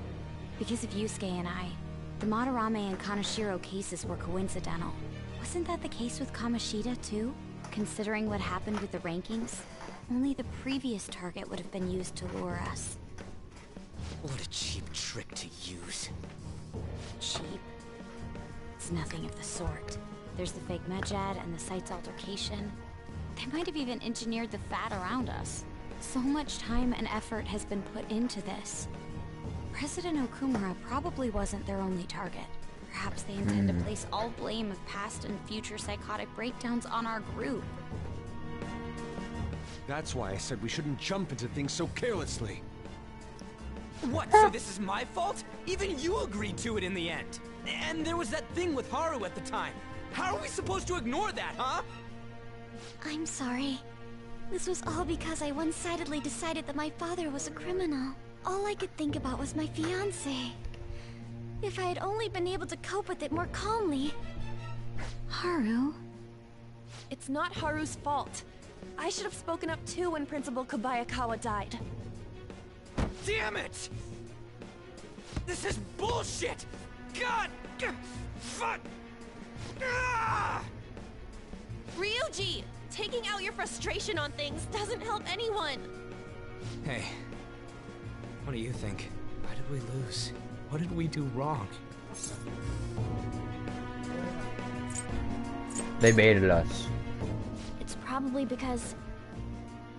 because of Yusuke and I. The Madarame and Kaneshiro cases were coincidental. Wasn't that the case with Kamoshida, too? Considering what happened with the rankings, only the previous target would have been used to lure us. What a cheap trick to use. Cheap? It's nothing of the sort. There's the fake Medjed and the site's altercation. They might have even engineered the Fad around us. So much time and effort has been put into this. President Okumura probably wasn't their only target. Perhaps they intend to place all blame of past and future psychotic breakdowns on our group. That's why I said we shouldn't jump into things so carelessly. What, so this is my fault? Even you agreed to it in the end. And there was that thing with Haru at the time. How are we supposed to ignore that, huh? I'm sorry. This was all because I one-sidedly decided that my father was a criminal. All I could think about was my fiancé. If I had only been able to cope with it more calmly. Haru? It's not Haru's fault. I should have spoken up too when Principal Kobayakawa died. Damn it! This is bullshit! God! Fuck! Ah! Ryuji! Taking out your frustration on things doesn't help anyone! Hey, what do you think? Why did we lose? What did we do wrong? They baited us. It's probably because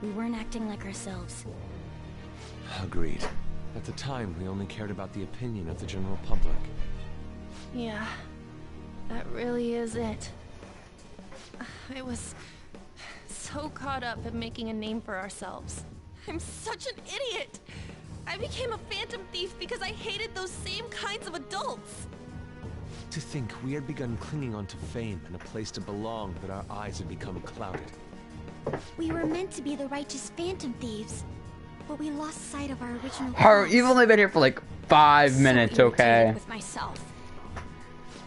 we weren't acting like ourselves. Agreed. At the time, we only cared about the opinion of the general public. Yeah, that really is it. I was so caught up in making a name for ourselves. I'm such an idiot! I became a phantom thief because I hated those same kinds of adults! To think we had begun clinging onto fame and a place to belong, but our eyes had become clouded. We were meant to be the righteous phantom thieves, but we lost sight of our original Haru, goals. you've only been here for like 5 minutes, okay? With myself.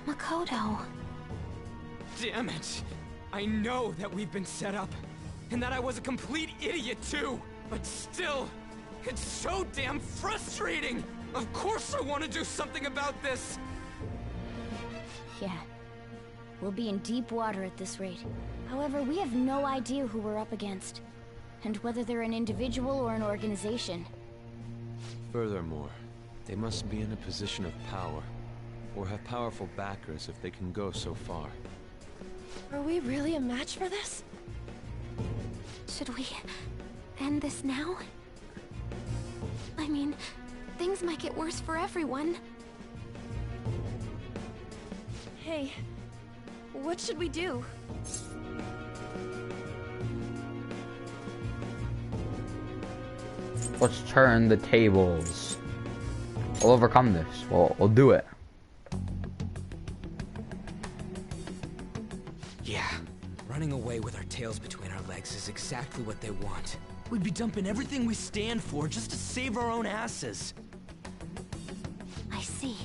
Makoto. Damn it! I know that we've been set up, and that I was a complete idiot too, but still, it's so damn frustrating! Of course I want to do something about this! Yeah. We'll be in deep water at this rate. However, we have no idea who we're up against, and whether they're an individual or an organization. Furthermore, they must be in a position of power, or have powerful backers if they can go so far. Are we really a match for this? Should we end this now? I mean, things might get worse for everyone. Hey, what should we do? Let's turn the tables. We'll overcome this. We'll do it. Yeah, running away with our tails between our legs is exactly what they want. We'd be dumping everything we stand for just to save our own asses. I see.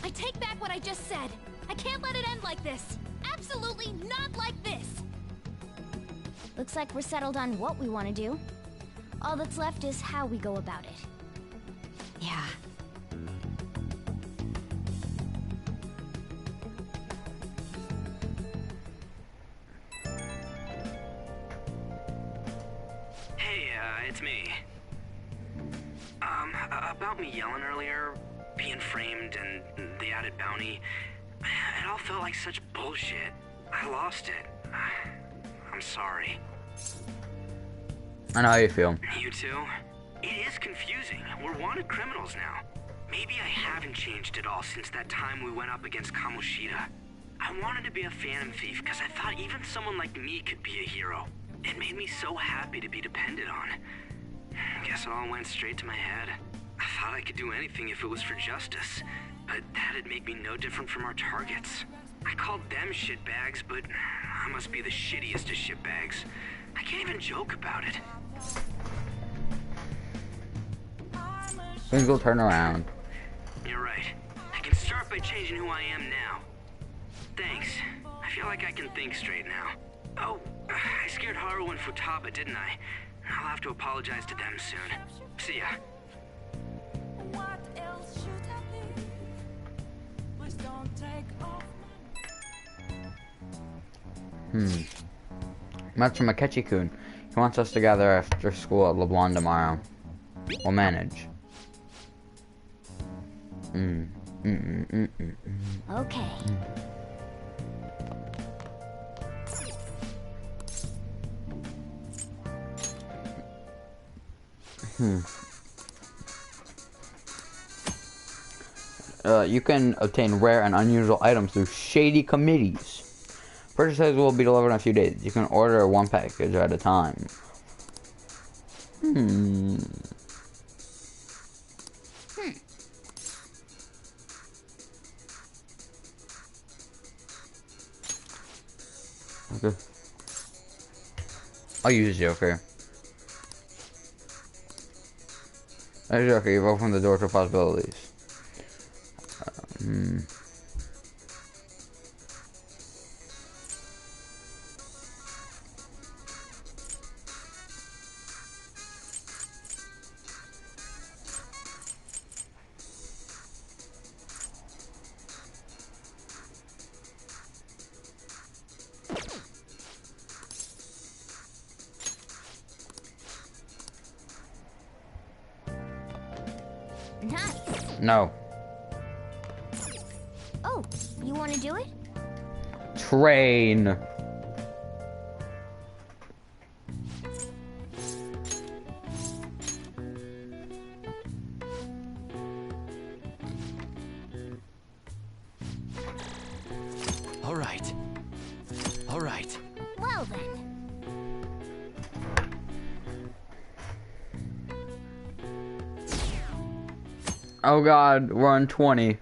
I take back what I just said. I can't let it end like this. Absolutely not like this. Looks like we're settled on what we want to do. All that's left is how we go about it. Yeah. Hey, it's me. About me yelling earlier, being framed, and the added bounty, it all felt like such bullshit. I lost it. I'm sorry. I know how you feel. You too? It is confusing. We're wanted criminals now. Maybe I haven't changed at all since that time we went up against Kamoshida. I wanted to be a phantom thief because I thought even someone like me could be a hero. It made me so happy to be depended on. Guess it all went straight to my head. I thought I could do anything if it was for justice, but that'd make me no different from our targets. I called them shitbags, but I must be the shittiest of shitbags. I can't even joke about it. Things will turn around. You're right. I can start by changing who I am now. Thanks. I feel like I can think straight now. Oh, I scared Haru and Futaba, didn't I? I'll have to apologize to them soon. See ya. That's from Akechi-kun. He wants us to gather after school at LeBlanc tomorrow. We'll manage. Okay. You can obtain rare and unusual items through shady committees. Purchases will be delivered in a few days. You can order one package at a time. Okay. I'll use Joker. As Joker, you've opened the door to possibilities. Nice. No. Oh, you want to do it? Train. All right. All right. Well then. Oh god, we're on 20.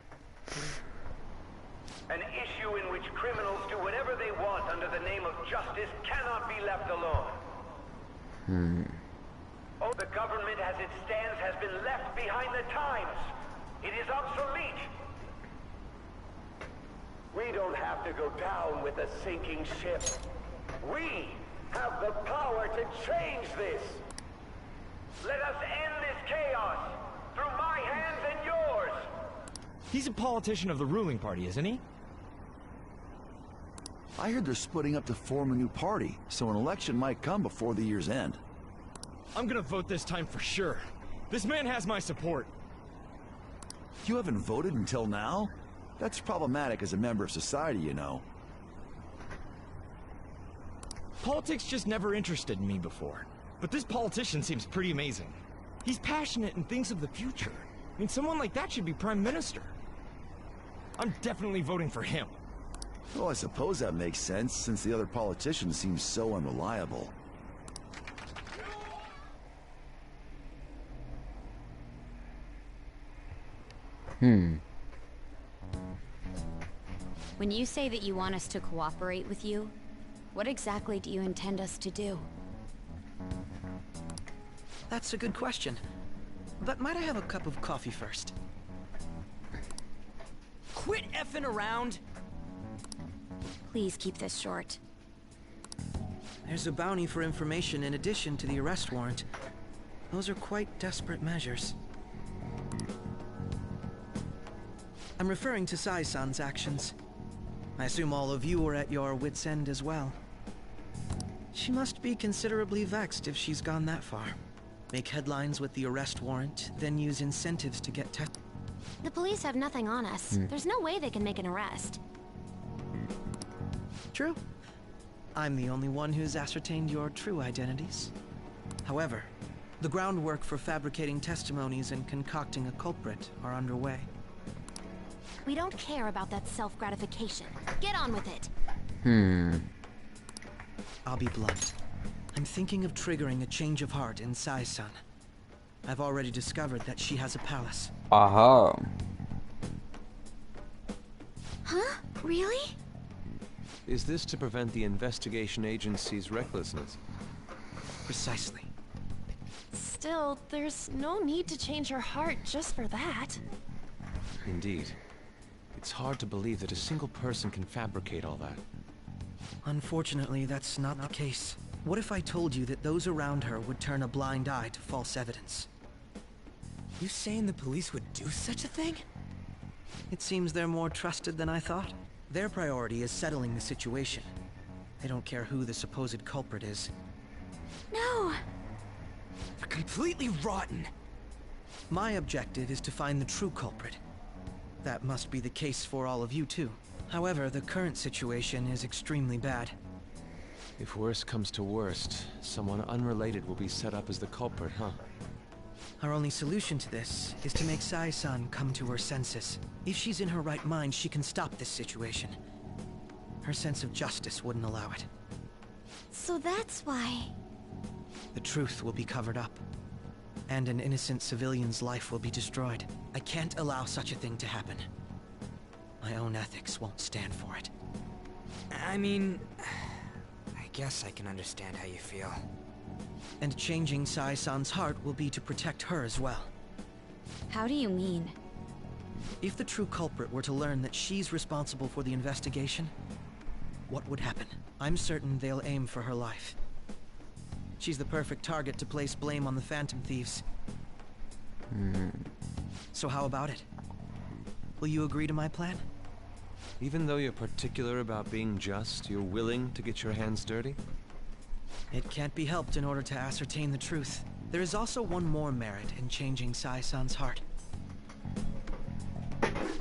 An issue in which criminals do whatever they want under the name of justice cannot be left alone. Oh, the government as it stands has been left behind the times. It is obsolete. We don't have to go down with a sinking ship. We have the power to change this. Let us end this chaos through my hands and yours. He's a politician of the ruling party, isn't he? I heard they're splitting up to form a new party, so an election might come before the year's end. I'm gonna vote this time for sure. This man has my support. You haven't voted until now? That's problematic as a member of society, you know. Politics just never interested me before. But this politician seems pretty amazing. He's passionate and thinks of the future. I mean, someone like that should be prime minister. I'm definitely voting for him. Well, I suppose that makes sense, since the other politicians seem so unreliable. When you say that you want us to cooperate with you, what exactly do you intend us to do? That's a good question. But might I have a cup of coffee first? Quit effing around! Please keep this short. There's a bounty for information in addition to the arrest warrant. Those are quite desperate measures. I'm referring to Sai-san's actions. I assume all of you are at your wits' end as well. She must be considerably vexed if she's gone that far. Make headlines with the arrest warrant, then use incentives to get tested. The police have nothing on us. There's no way they can make an arrest. True. I'm the only one who's ascertained your true identities. However, the groundwork for fabricating testimonies and concocting a culprit are underway. We don't care about that self-gratification. Get on with it. I'll be blunt. I'm thinking of triggering a change of heart in Sai-san. I've already discovered that she has a palace. Aha. Huh? Really? Is this to prevent the investigation agency's recklessness? Precisely. Still, there's no need to change her heart just for that. Indeed. It's hard to believe that a single person can fabricate all that. Unfortunately, that's not the case. What if I told you that those around her would turn a blind eye to false evidence? You saying the police would do such a thing? It seems they're more trusted than I thought. Their priority is settling the situation. They don't care who the supposed culprit is. No! You're completely rotten! My objective is to find the true culprit. That must be the case for all of you too. However, the current situation is extremely bad. If worst comes to worst, someone unrelated will be set up as the culprit, huh? Our only solution to this is to make Sai-san come to her senses. If she's in her right mind, she can stop this situation. Her sense of justice wouldn't allow it. So that's why... The truth will be covered up, and an innocent civilian's life will be destroyed. I can't allow such a thing to happen. My own ethics won't stand for it. I mean... I guess I can understand how you feel. And changing Sai-san's heart will be to protect her as well. How do you mean? If the true culprit were to learn that she's responsible for the investigation, what would happen? I'm certain they'll aim for her life. She's the perfect target to place blame on the Phantom Thieves. So how about it? Will you agree to my plan? Even though you're particular about being just, you're willing to get your hands dirty? It can't be helped in order to ascertain the truth. There is also one more merit in changing Sai-san's heart.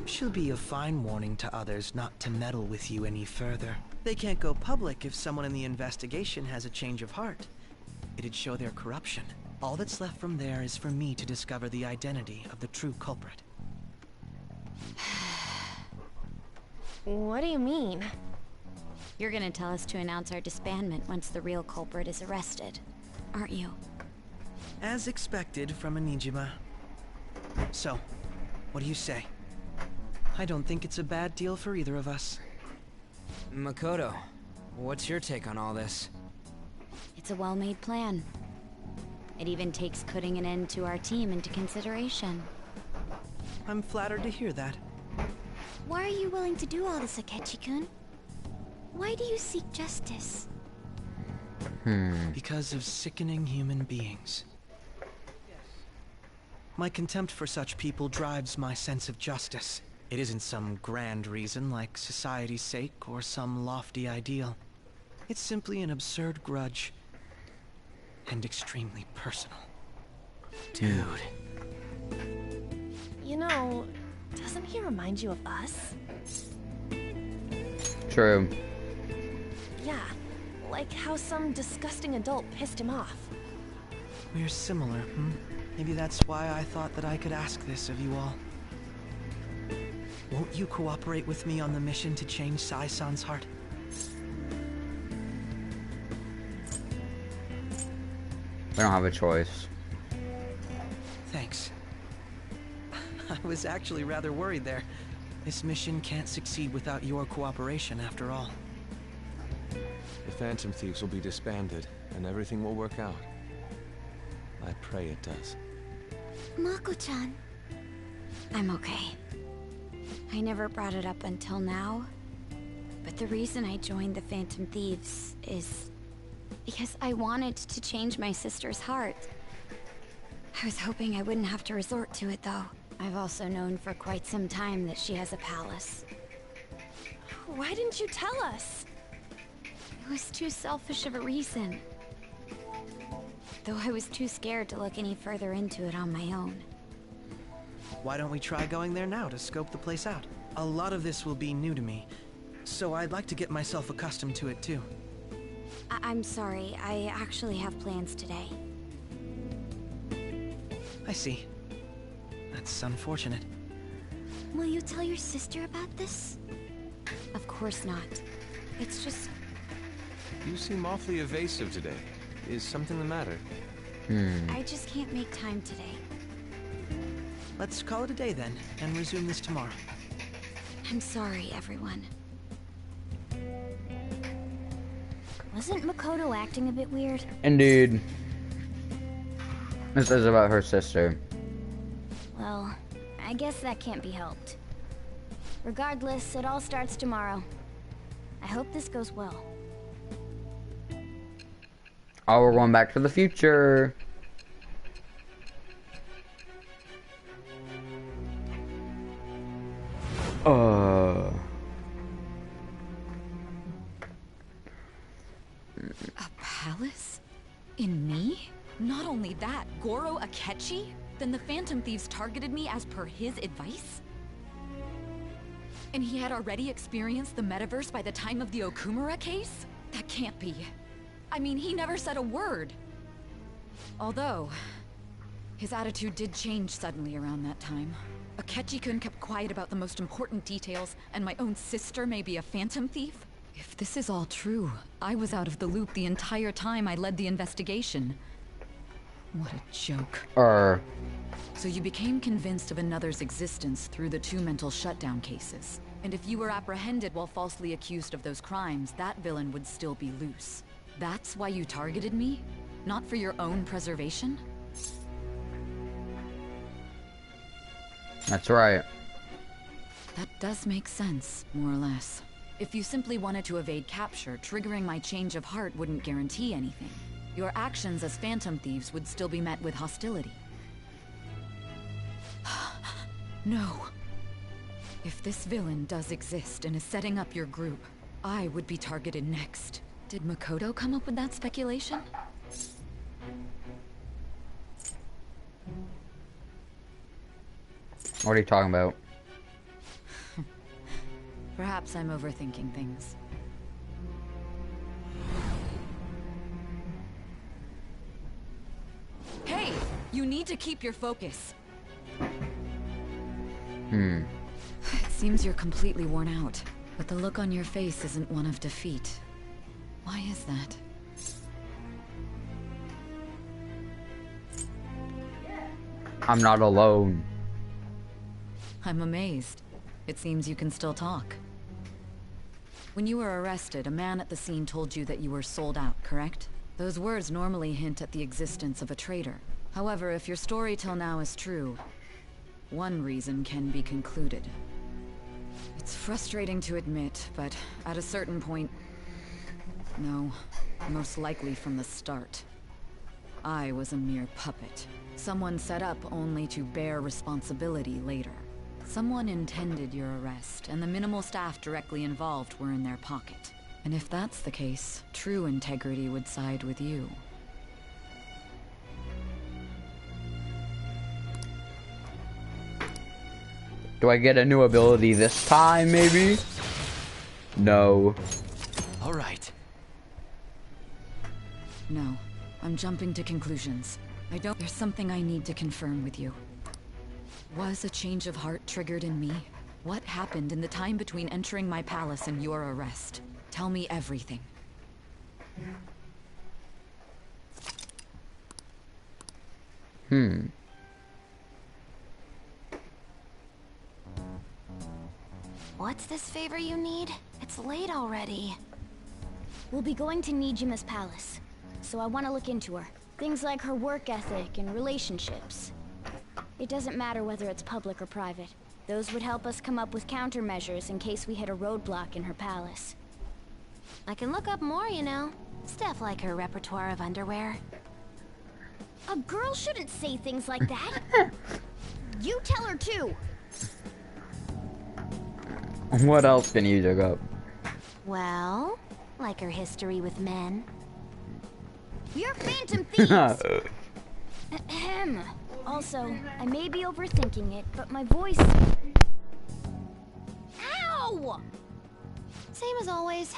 She'll be a fine warning to others not to meddle with you any further. They can't go public if someone in the investigation has a change of heart. It'd show their corruption. All that's left from there is for me to discover the identity of the true culprit. What do you mean? You're gonna tell us to announce our disbandment once the real culprit is arrested, aren't you? As expected from a Nijima. So, what do you say? I don't think it's a bad deal for either of us. Makoto, what's your take on all this? It's a well-made plan. It even takes putting an end to our team into consideration. I'm flattered to hear that. Why are you willing to do all this, Akechi-kun? Why do you seek justice? Because of sickening human beings. My contempt for such people drives my sense of justice. It isn't some grand reason like society's sake or some lofty ideal. It's simply an absurd grudge. And extremely personal. Dude. You know, doesn't he remind you of us? True. Yeah, like how some disgusting adult pissed him off. We're similar, Maybe that's why I thought that I could ask this of you all. Won't you cooperate with me on the mission to change Sai-san's heart? We don't have a choice. Thanks. I was actually rather worried there. This mission can't succeed without your cooperation, after all. The Phantom Thieves will be disbanded, and everything will work out. I pray it does. Mako-chan. I'm okay. I never brought it up until now, but the reason I joined the Phantom Thieves is because I wanted to change my sister's heart. I was hoping I wouldn't have to resort to it, though. I've also known for quite some time that she has a palace. Why didn't you tell us? It was too selfish of a reason. Though I was too scared to look any further into it on my own. Why don't we try going there now to scope the place out? A lot of this will be new to me, so I'd like to get myself accustomed to it too. I'm sorry, I actually have plans today. I see. That's unfortunate. Will you tell your sister about this? Of course not. It's just... You seem awfully evasive today. Is something the matter? I just can't make time today. Let's call it a day then, and resume this tomorrow. I'm sorry, everyone. Wasn't Makoto acting a bit weird? Indeed. This is about her sister. Well, I guess that can't be helped. Regardless, it all starts tomorrow. I hope this goes well. Oh, we're going back to the future. A palace? In me? Not only that, Goro Akechi? Then the Phantom Thieves targeted me as per his advice? And he had already experienced the metaverse by the time of the Okumura case? That can't be. I mean, he never said a word. Although, His attitude did change suddenly around that time. Akechi-kun kept quiet about the most important details, and my own sister may be a phantom thief? If this is all true, I was out of the loop the entire time I led the investigation. What a joke. So you became convinced of another's existence through the 2 mental shutdown cases. And if you were apprehended while falsely accused of those crimes, that villain would still be loose. That's why you targeted me? Not for your own preservation? That's right. That does make sense, more or less. If you simply wanted to evade capture, triggering my change of heart wouldn't guarantee anything. Your actions as phantom thieves would still be met with hostility. No. If this villain does exist and is setting up your group, I would be targeted next. Did Makoto come up with that speculation? What are you talking about? Perhaps I'm overthinking things. Hey! You need to keep your focus. It seems you're completely worn out, but the look on your face isn't one of defeat. Why is that? I'm not alone. I'm amazed. It seems you can still talk. When you were arrested, a man at the scene told you that you were sold out, correct? Those words normally hint at the existence of a traitor. However, if your story till now is true, one reason can be concluded. It's frustrating to admit, but at a certain point... No, most likely from the start. I was a mere puppet. Someone set up only to bear responsibility later. Someone intended your arrest, and the minimal staff directly involved were in their pocket. And if that's the case, true integrity would side with you. Do I get a new ability this time, maybe? No. All right. No, I'm jumping to conclusions. There's something I need to confirm with you. Was a change of heart triggered in me? What happened in the time between entering my palace and your arrest? Tell me everything. What's this favor you need? It's late already. We'll be going to Nijima's palace, so I want to look into her. Things like her work ethic and relationships. It doesn't matter whether it's public or private. Those would help us come up with countermeasures in case we hit a roadblock in her palace. I can look up more, you know. Stuff like her repertoire of underwear. A girl shouldn't say things like that. You tell her too. What else can you dig up? Well, like her history with men. You're phantom thieves! Ahem. Also, I may be overthinking it, but my voice... Ow! Same as always.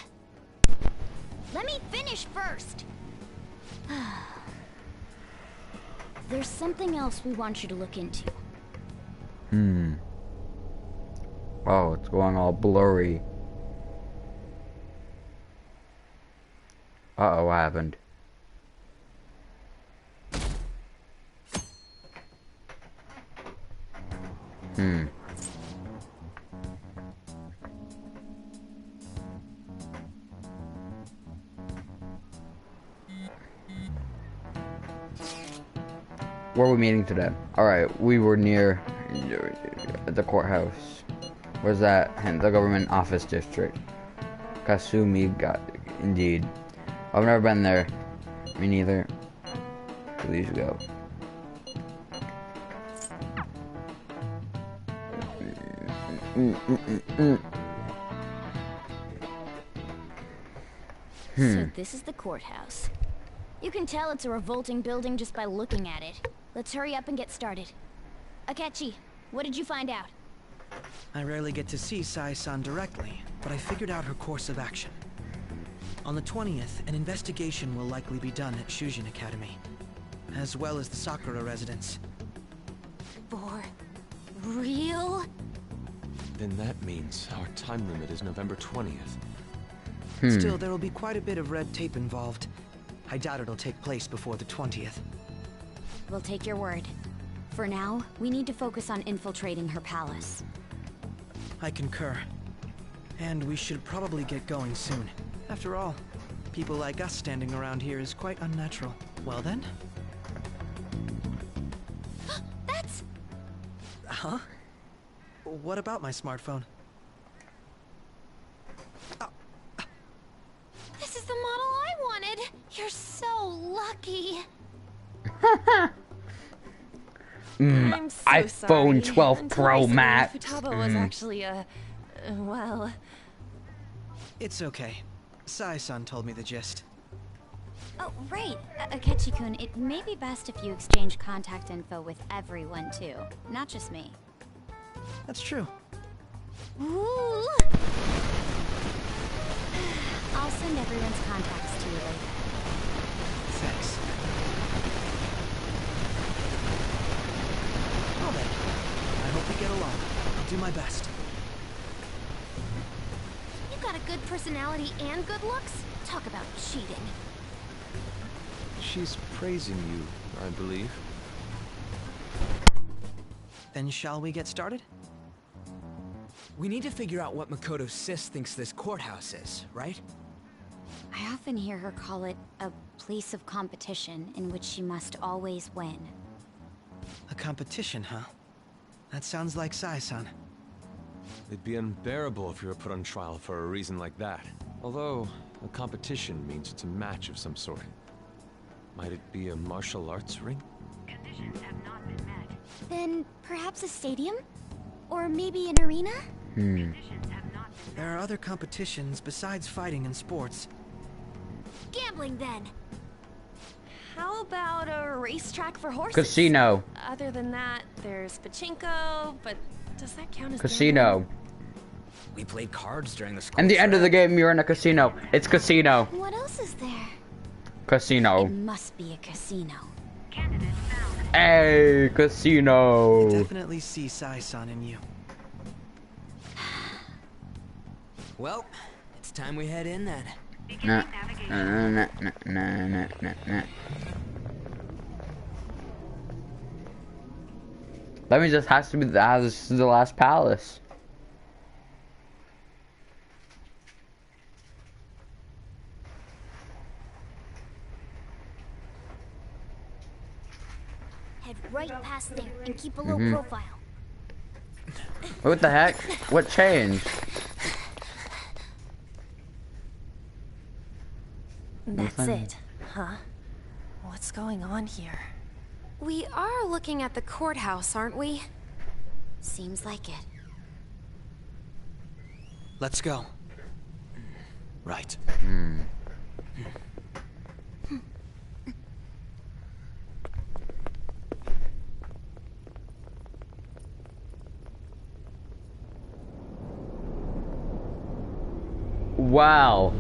Let me finish first! There's something else we want you to look into. Oh, it's going all blurry. Uh-oh, what happened? Where are we meeting today? Alright, we were near the courthouse. Where's that? The government office district. Kasumi got indeed. I've never been there. Me neither. Please go. So this is the courthouse. You can tell it's a revolting building just by looking at it. Let's hurry up and get started. Akechi, what did you find out? I rarely get to see Sai-san directly, but I figured out her course of action. On the 20th, an investigation will likely be done at Shujin Academy. as well as the Sakura residence. For real? Then that means our time limit is November 20th. Still, there will be quite a bit of red tape involved. I doubt it'll take place before the 20th. We'll take your word. For now, we need to focus on infiltrating her palace. I concur. And we should probably get going soon. After all, people like us standing around here is quite unnatural. Well then? That's... Huh? What about my smartphone? This is the model I wanted! You're so lucky! I'm so iPhone 12 Pro Max. Futaba was actually well... It's okay. Sai-san told me the gist. Oh, right. Akechi-kun, it may be best if you exchange contact info with everyone, too. Not just me. That's true. Ooh. I'll send everyone's contacts to you later. Thanks. Well then, I hope we get along. I'll do my best. You got a good personality and good looks? Talk about cheating. She's praising you, I believe. Then shall we get started? We need to figure out what Makoto Sis thinks this courthouse is, right? I often hear her call it a place of competition in which she must always win. A competition, huh? That sounds like Sai-san. It'd be unbearable if you were put on trial for a reason like that. Although, a competition means it's a match of some sort. Might it be a martial arts ring? Conditions have not been met. Then perhaps a stadium? Or maybe an arena? There are other competitions besides fighting and sports. Gambling, then. How about a racetrack for horses? Casino. Other than that, there's pachinko, but does that count as Casino. gambling? We played cards during the school And the end of the trip. game, you're in a casino. It's casino. What else is there? Casino. It must be a casino. Hey, casino. Definitely see Sai-san in you. Well, it's time we head in then. Nah. That means this has to be this is the last palace. Head right past there and keep a low profile. What the heck? What changed? That's Nothing. it, huh? What's going on here? We are looking at the courthouse, aren't we? Seems like it. Let's go. Right. Wow.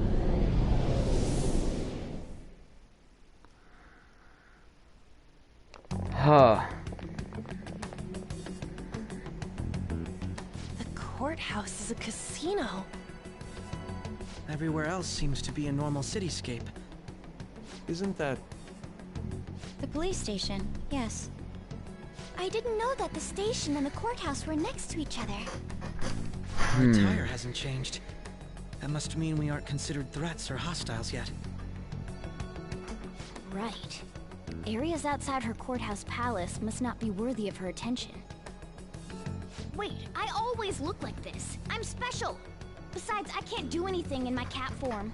Huh. The courthouse is a casino. Everywhere else seems to be a normal cityscape. Isn't that... The police station, yes. I didn't know that the station and the courthouse were next to each other. Our attire hasn't changed. That must mean we aren't considered threats or hostiles yet. Right. Areas outside her courthouse palace must not be worthy of her attention. Wait, I always look like this. I'm special. Besides, I can't do anything in my cat form.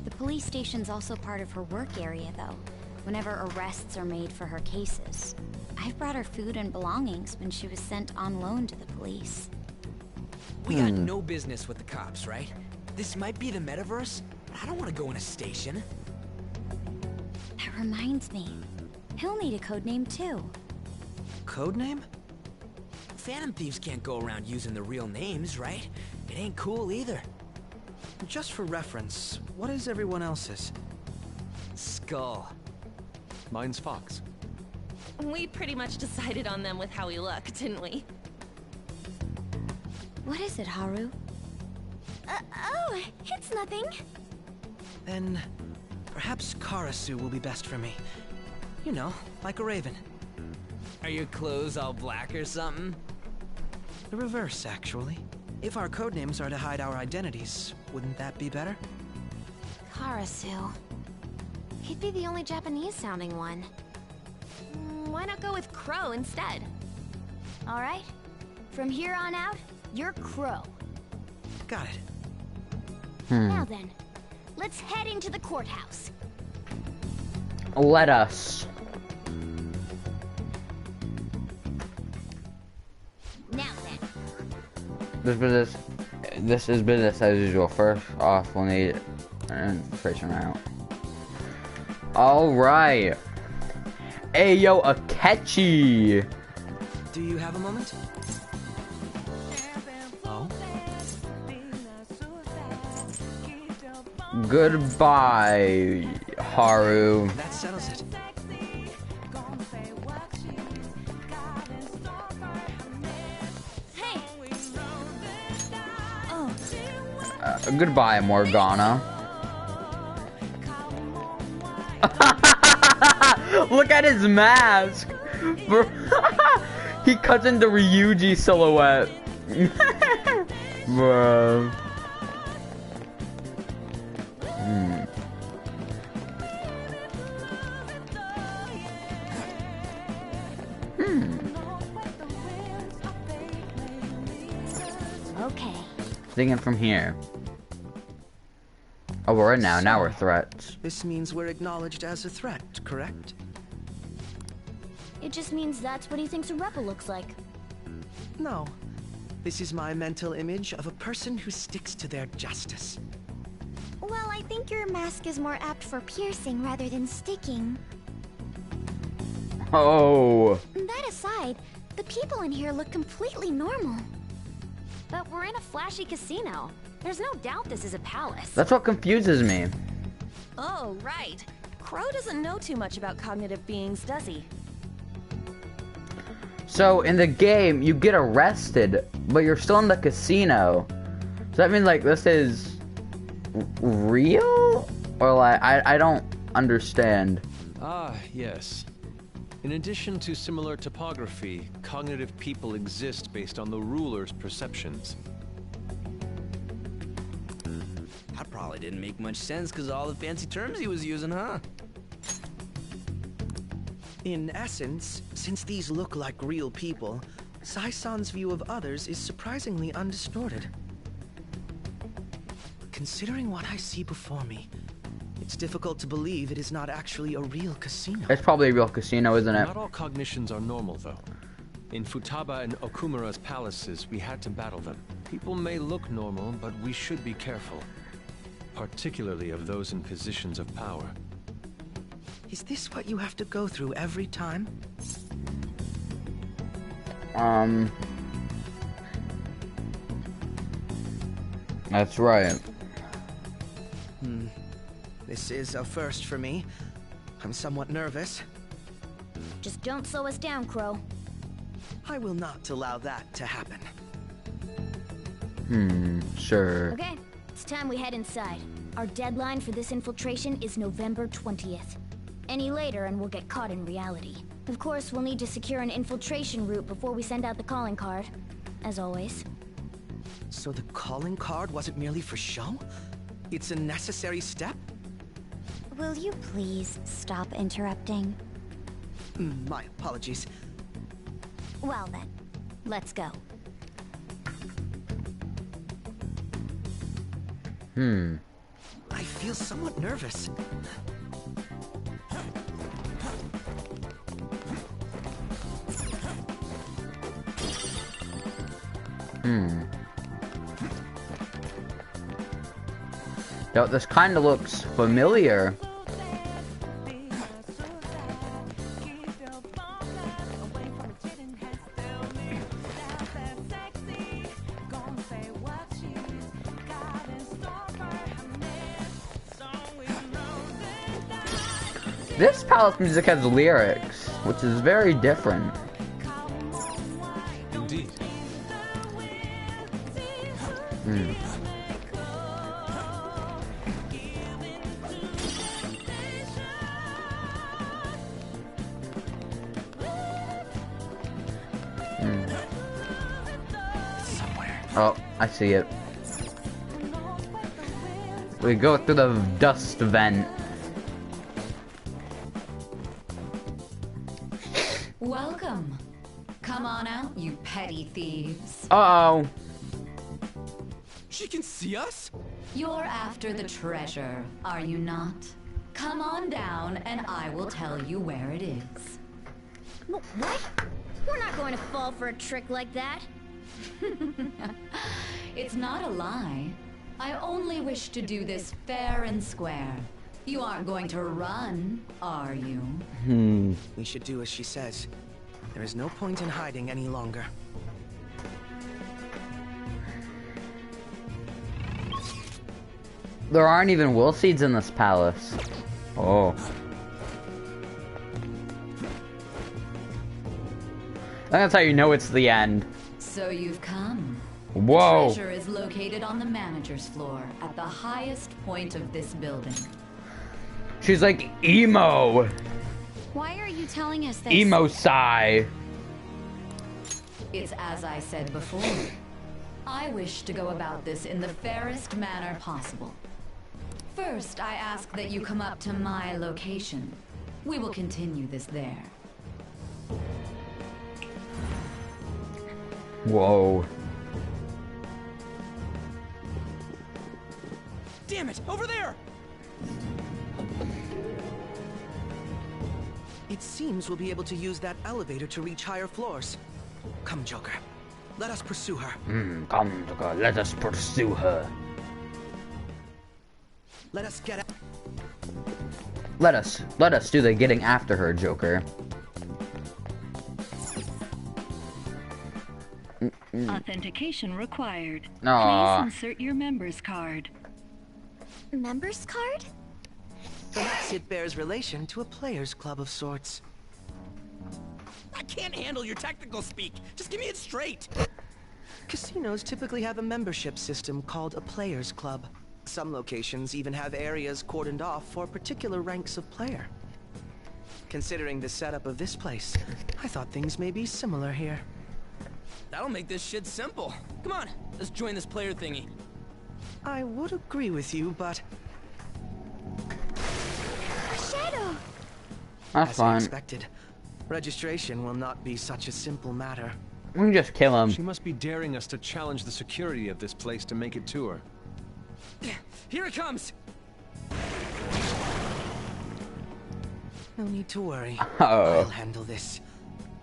The police station's also part of her work area, though, whenever arrests are made for her cases. I've brought her food and belongings when she was sent on loan to the police. We got no business with the cops, right? This might be the metaverse, but I don't want to go in a station. That reminds me. He'll need a codename, too. Codename? Phantom thieves can't go around using the real names, right? It ain't cool either. Just for reference, what is everyone else's? Skull. Mine's Fox. We pretty much decided on them with how we look, didn't we? What is it, Haru? Oh, it's nothing. Then perhaps Karasu will be best for me. You know, like a raven. Are your clothes all black or something? The reverse, actually. If our codenames are to hide our identities, wouldn't that be better? Karasu. He'd be the only Japanese-sounding one. Why not go with Crow instead? All right. From here on out, you're Crow. Got it. Now then, let's head into the courthouse. Let us. Now then. This is business as usual. First off, we'll need an infiltration route. All right. Ayo, Akechi. Do you have a moment? Oh? Goodbye, Haru. That settles it. Hey. Goodbye, Morgana. Look at his mask. He cuts into Ryuji silhouette. Bro. Okay. Thinking from here. Oh, we're in now. Now we're threats. This means we're acknowledged as a threat, correct? It just means that's what he thinks a rebel looks like. No. This is my mental image of a person who sticks to their justice. Well, I think your mask is more apt for piercing rather than sticking. Oh. That aside, the people in here look completely normal. But we're in a flashy casino. There's no doubt this is a palace. That's what confuses me. Oh, right. Crow doesn't know too much about cognitive beings, does he? So in the game, you get arrested, but you're still in the casino. Does that mean like this is real? Or like, I don't understand. Ah, yes. In addition to similar topography, cognitive people exist based on the ruler's perceptions. That probably didn't make much sense because all the fancy terms he was using, huh? In essence, since these look like real people, Sai-san's view of others is surprisingly undistorted. Considering what I see before me, it's difficult to believe it is not actually a real casino. It's probably a real casino, isn't it? Not all cognitions are normal, though. In Futaba and Okumura's palaces, we had to battle them. People may look normal, but we should be careful. Particularly of those in positions of power. Is this what you have to go through every time? That's right. This is a first for me. I'm somewhat nervous. Just don't slow us down, Crow. I will not allow that to happen. Sure. Okay, it's time we head inside. Our deadline for this infiltration is November 20th. Any later and we'll get caught in reality. Of course, we'll need to secure an infiltration route before we send out the calling card. As always. So the calling card wasn't merely for show? It's a necessary step? Will you please stop interrupting? My apologies. Well then, let's go. I feel somewhat nervous. Yo, this kind of looks familiar. This palace music has lyrics, which is very different. Indeed. Hmm. Oh, I see it. We go through the dust vent. Welcome. Come on out, you petty thieves. Uh-oh. She can see us? You're after the treasure, are you not? Come on down and I will tell you where it is. What? We're not going to fall for a trick like that. It's not a lie. I only wish to do this fair and square. You aren't going to run, are you? We should do as she says. There is no point in hiding any longer. There aren't even will seeds in this palace. Oh. That's how you know it's the end. So you've come. Whoa. The treasure is located on the manager's floor at the highest point of this building. She's like emo. Why are you telling us this? Emo sigh. It's as I said before. I wish to go about this in the fairest manner possible. First, I ask that you come up to my location. We will continue this there. Whoa. Damn it! Over there! It seems we'll be able to use that elevator to reach higher floors. Come, Joker. Let us pursue her. Come, Joker. Let us pursue her. Let us get out. Let us do the getting after her, Joker. Authentication required. Aww. Please insert your member's card. Member's card? Perhaps it bears relation to a players' club of sorts. I can't handle your technical speak. Just give me it straight. Casinos typically have a membership system called a players' club. Some locations even have areas cordoned off for particular ranks of player. Considering the setup of this place, I thought things may be similar here. That'll make this shit simple. Come on, let's join this player thingy. I would agree with you, but... Shadow! That's as fine. expected, registration will not be such a simple matter. We can just kill him. She must be daring us to challenge the security of this place to make it to her. Here it comes! No need to worry. Uh-oh. I'll handle this.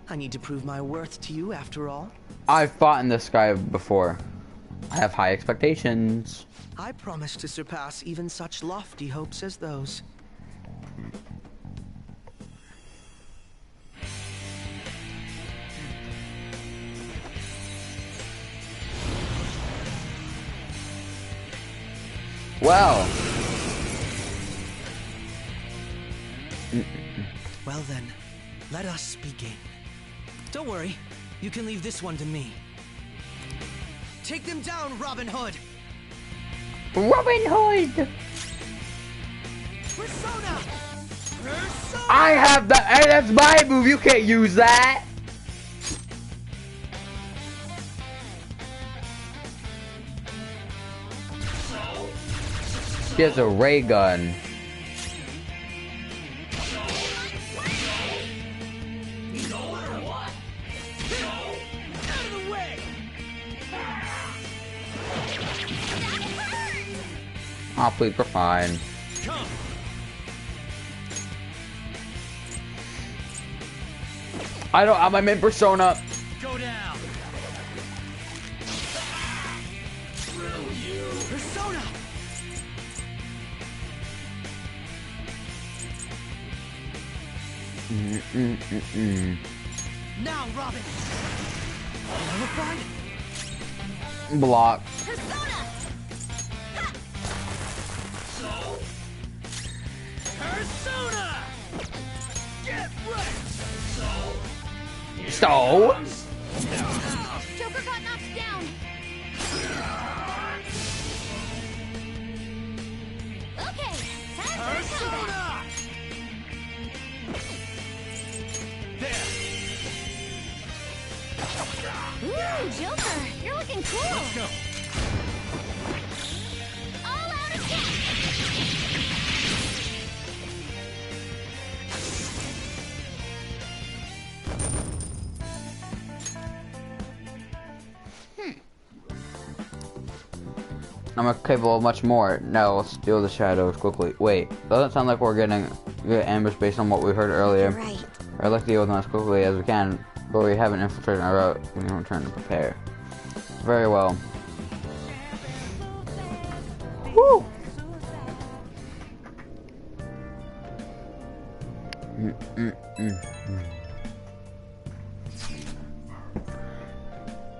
I need to prove my worth to you after all. I've fought in this guy before. I have high expectations. I promise to surpass even such lofty hopes as those. Well. Well then, let us begin. Don't worry, you can leave this one to me. Take them down, Robin Hood! Robin Hood! Persona! Persona! I have the. Hey, that's my move. You can't use that. She has a ray gun. Oh, please, we're fine. Come. I don't. I'm in persona. Go down. Persona! Now, Robin! Nullified? Block. Persona! Persona! So? Joker got knocked down. Okay, time for combat. Ooh, Joker, you're looking cool. Let's go. All out attack. I'm capable of much more. Now let's steal the shadows quickly. Wait, doesn't sound like we're getting ambushed based on what we heard earlier. Right. I'd like to deal with them as quickly as we can, but we haven't infiltrated our route. We can return to prepare. Very well. Woo!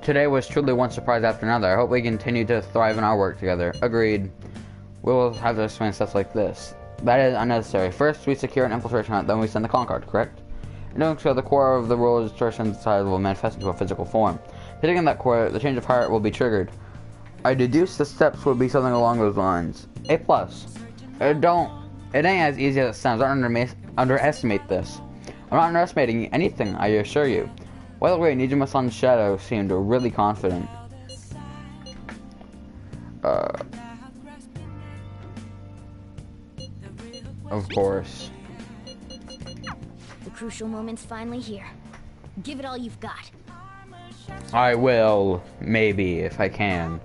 Today was truly one surprise after another. I hope we continue to thrive in our work together. Agreed. We will have to explain stuff like this. That is unnecessary. First, we secure an infiltration hunt, then we send the Concord, correct? In doing so, the core of the rule of distortion inside will manifest into a physical form. Hitting on that core, the change of heart will be triggered. I deduce the steps will be something along those lines. A+. It ain't as easy as it sounds. Don't underestimate this. I'm not underestimating anything, I assure you. By the way, Nijima-san's shadow seemed really confident. Of course. The crucial moment's finally here. Give it all you've got. I will, maybe, if I can.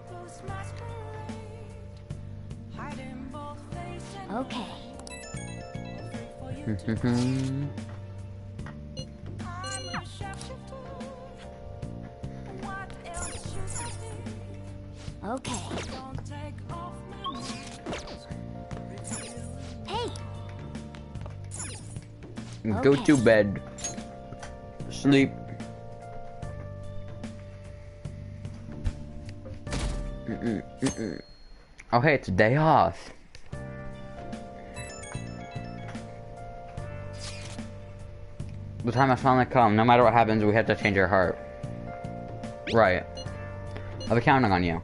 Okay. Okay. Hey. Go to bed. Sleep. Oh hey, it's a day off. The time has finally come. No matter what happens, we have to change our heart. Right. I'll be counting on you.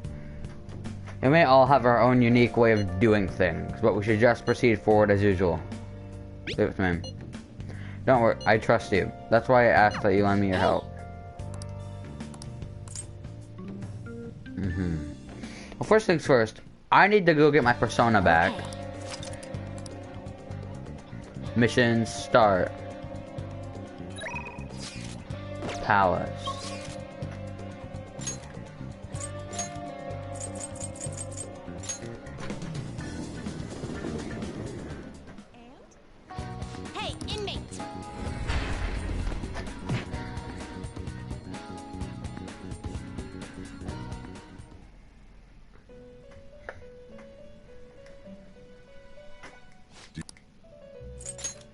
We may all have our own unique way of doing things, but we should just proceed forward as usual. Leave it to me. Don't worry, I trust you. That's why I asked that you lend me your help. Well, first things first, I need to go get my persona back. Mission start. Palace. Hey, inmate.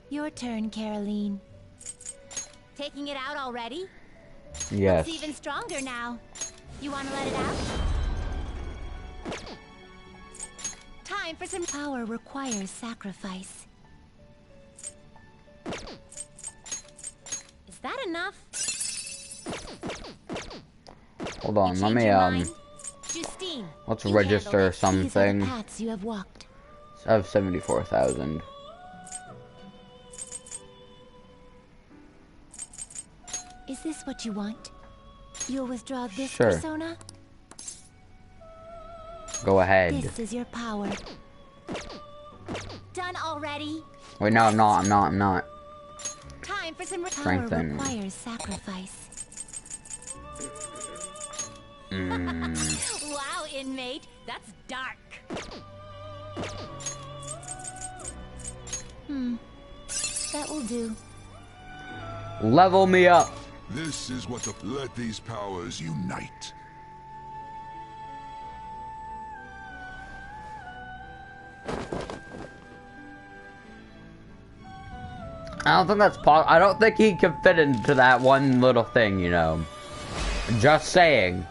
Your turn, Caroline. Taking it out already? Yes. It's even stronger now. You want to let it out? Time for some power requires sacrifice. Is that enough? Hold on, let me Justine, let's you register handle it. These are the something. paths you have walked. I have 74,000. Is this what you want? You'll withdraw this Sure. persona? Go ahead. This is your power. Done already? Wait, no, I'm not. Time for some power Strengthen. requires sacrifice. Wow, inmate, that's dark. That will do. Level me up. This is what let these powers unite. I don't think that's I don't think he can fit into that one little thing, you know. Just saying.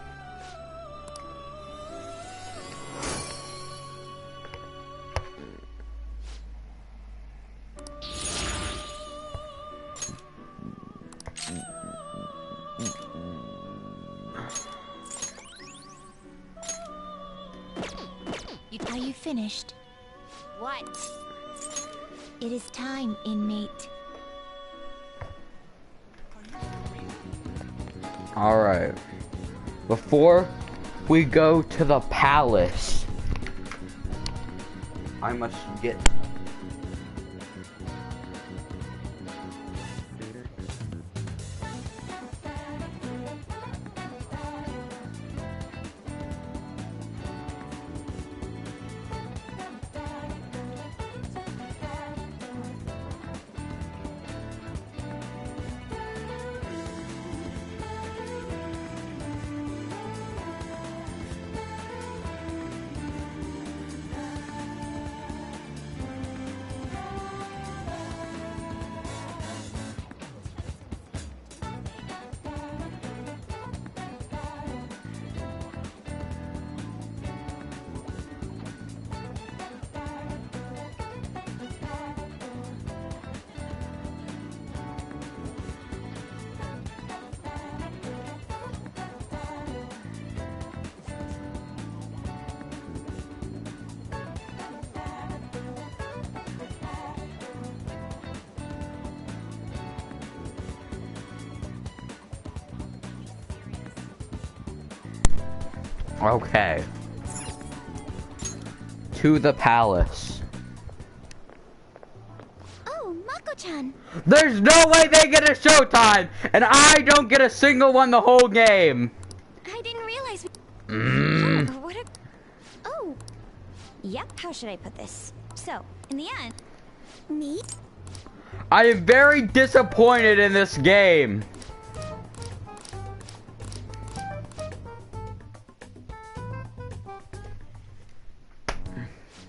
finished. What? It is time, inmate. Alright. Before we go to the palace, I must get... Okay. To the palace. Oh, Mako-chan. There's no way they get a showtime, and I don't get a single one the whole game. I didn't realize we... Mm. What a... Oh. Yep, how should I put this? So, in the end... Me? I am very disappointed in this game.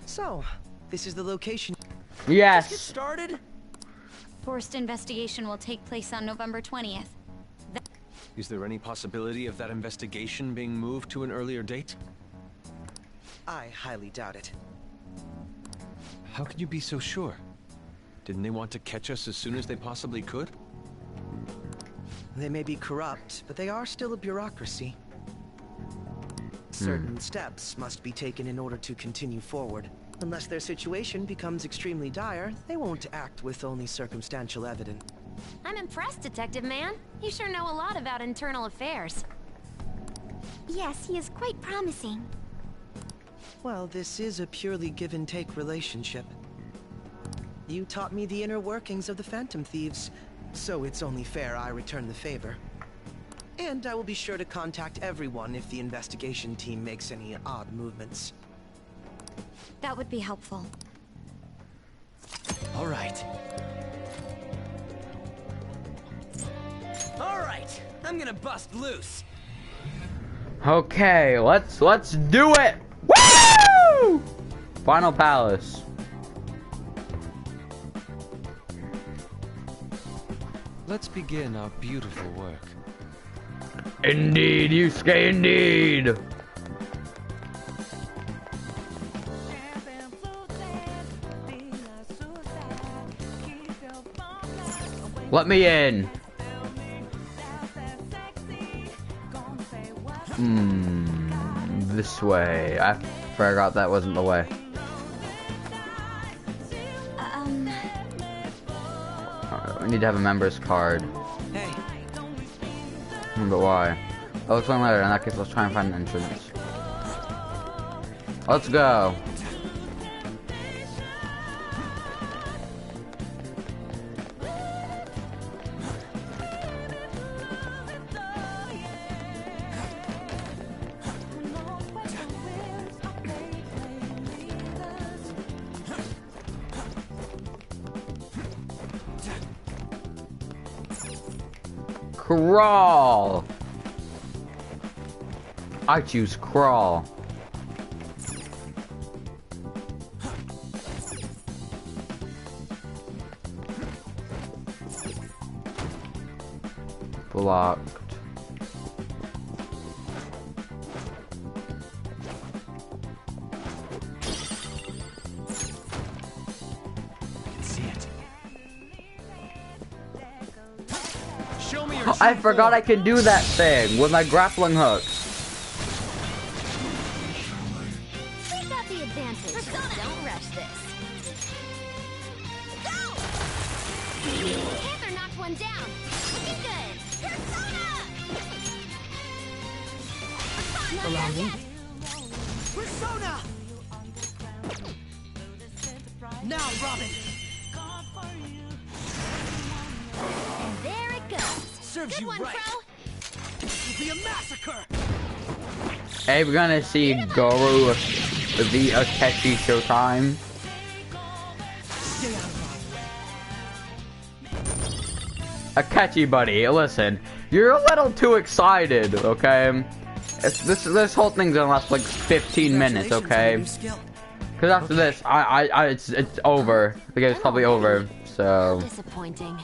So, this is the location. Yes. Let's get started. Forced investigation will take place on November 20th. Is there any possibility of that investigation being moved to an earlier date? I highly doubt it. How can you be so sure? Didn't they want to catch us as soon as they possibly could? They may be corrupt, but they are still a bureaucracy. Certain steps must be taken in order to continue forward. Unless their situation becomes extremely dire, they won't act with only circumstantial evidence. I'm impressed, Detective Man. You sure know a lot about internal affairs. Yes, he is quite promising. Well, this is a purely give-and-take relationship. You taught me the inner workings of the Phantom Thieves, so it's only fair I return the favor. And I will be sure to contact everyone if the investigation team makes any odd movements. That would be helpful. All right. All right, I'm gonna bust loose. Okay, let's do it. Woo! Final palace. Let's begin our beautiful work. Indeed, Yusuke, indeed. Let me in. This way. I forgot that wasn't the way. Alright, we need to have a member's card. Hey. But why? I'll explain later. In that case, let's try and find an entrance. Let's go. Crawl! I choose crawl. Blocked. I forgot I can do that thing with my grappling hook. We got the advantage. Allow me. Persona! Now, Robin! And there it goes. Serves you right. This will be a massacre! Hey, we're gonna see Goro the Akechi Showtime. Akechi, buddy, listen. You're a little too excited, okay? This whole thing's gonna last like 15 minutes, okay? Because after this, it's over. The game's probably over. So. Disappointing.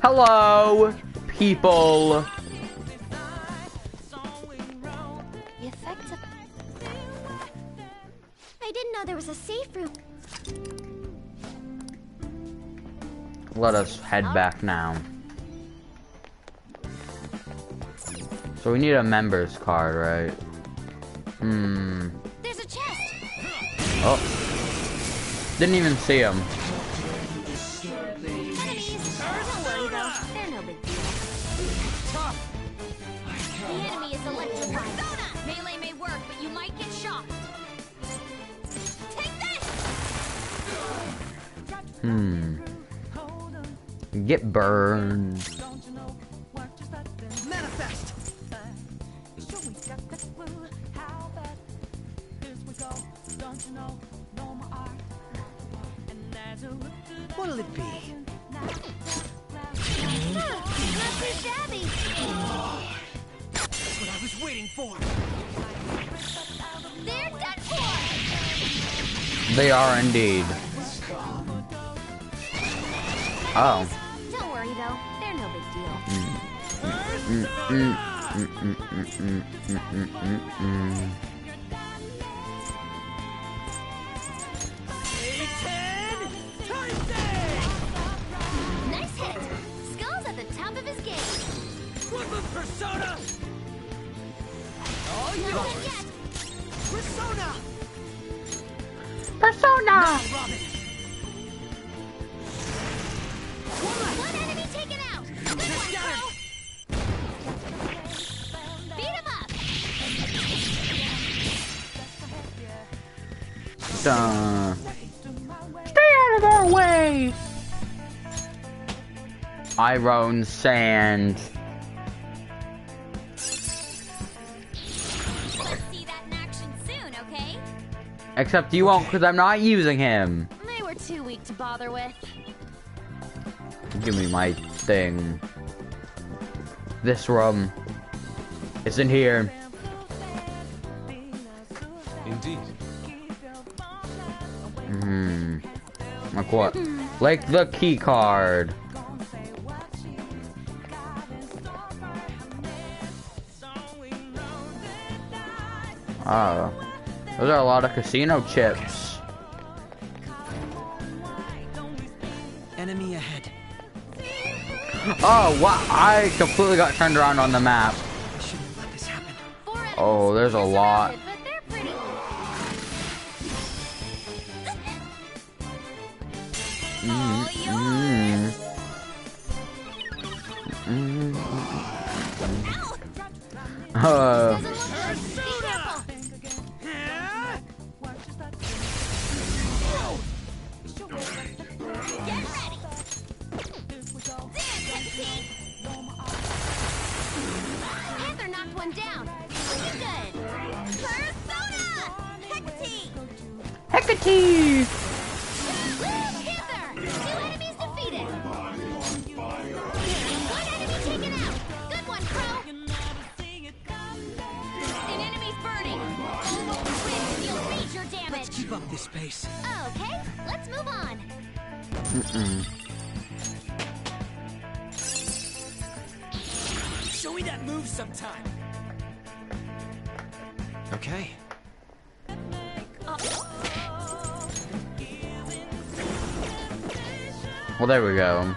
Hello, people. The effects of... I didn't know there was a safe room. Let us head back now. So we need a member's card, right? There's a chest. Oh. Didn't even see him. Enemies. Don't worry though. They're no big deal. The enemy is electrified. Melee may work, but you might get shocked. Take this! Get burned. Manifest! What'll it be? Not too shabby. That's what I was waiting for! They're done for. They are indeed. Oh. Don't worry though. They're no big deal. Nice hit. Skull's at the top of his game. Flip of Persona! Oh, Nothing yet. Persona! Persona! Now, Robin! One enemy taken out. Good one, Crow. Beat him up. Stay out of our way! Iron Sand. Let's see that in action soon, okay? Except you won't, because I'm not using him. They were too weak to bother with. Give me my thing. This room. It's in here. Indeed. Like what? Like the key card. Oh. Those are a lot of casino chips. Enemy ahead. Oh, wow. I completely got turned around on the map. Oh, there's a lot. Panther knocked one down. Looking good. Persona! Hecate! Hecate! Panther! 2 enemies defeated. One enemy taken out. Good one, Crow. An enemy's burning. You'll beat your damage. Let's keep up this pace. Okay, let's move on. Show me that move sometime. Okay. Well, there we go.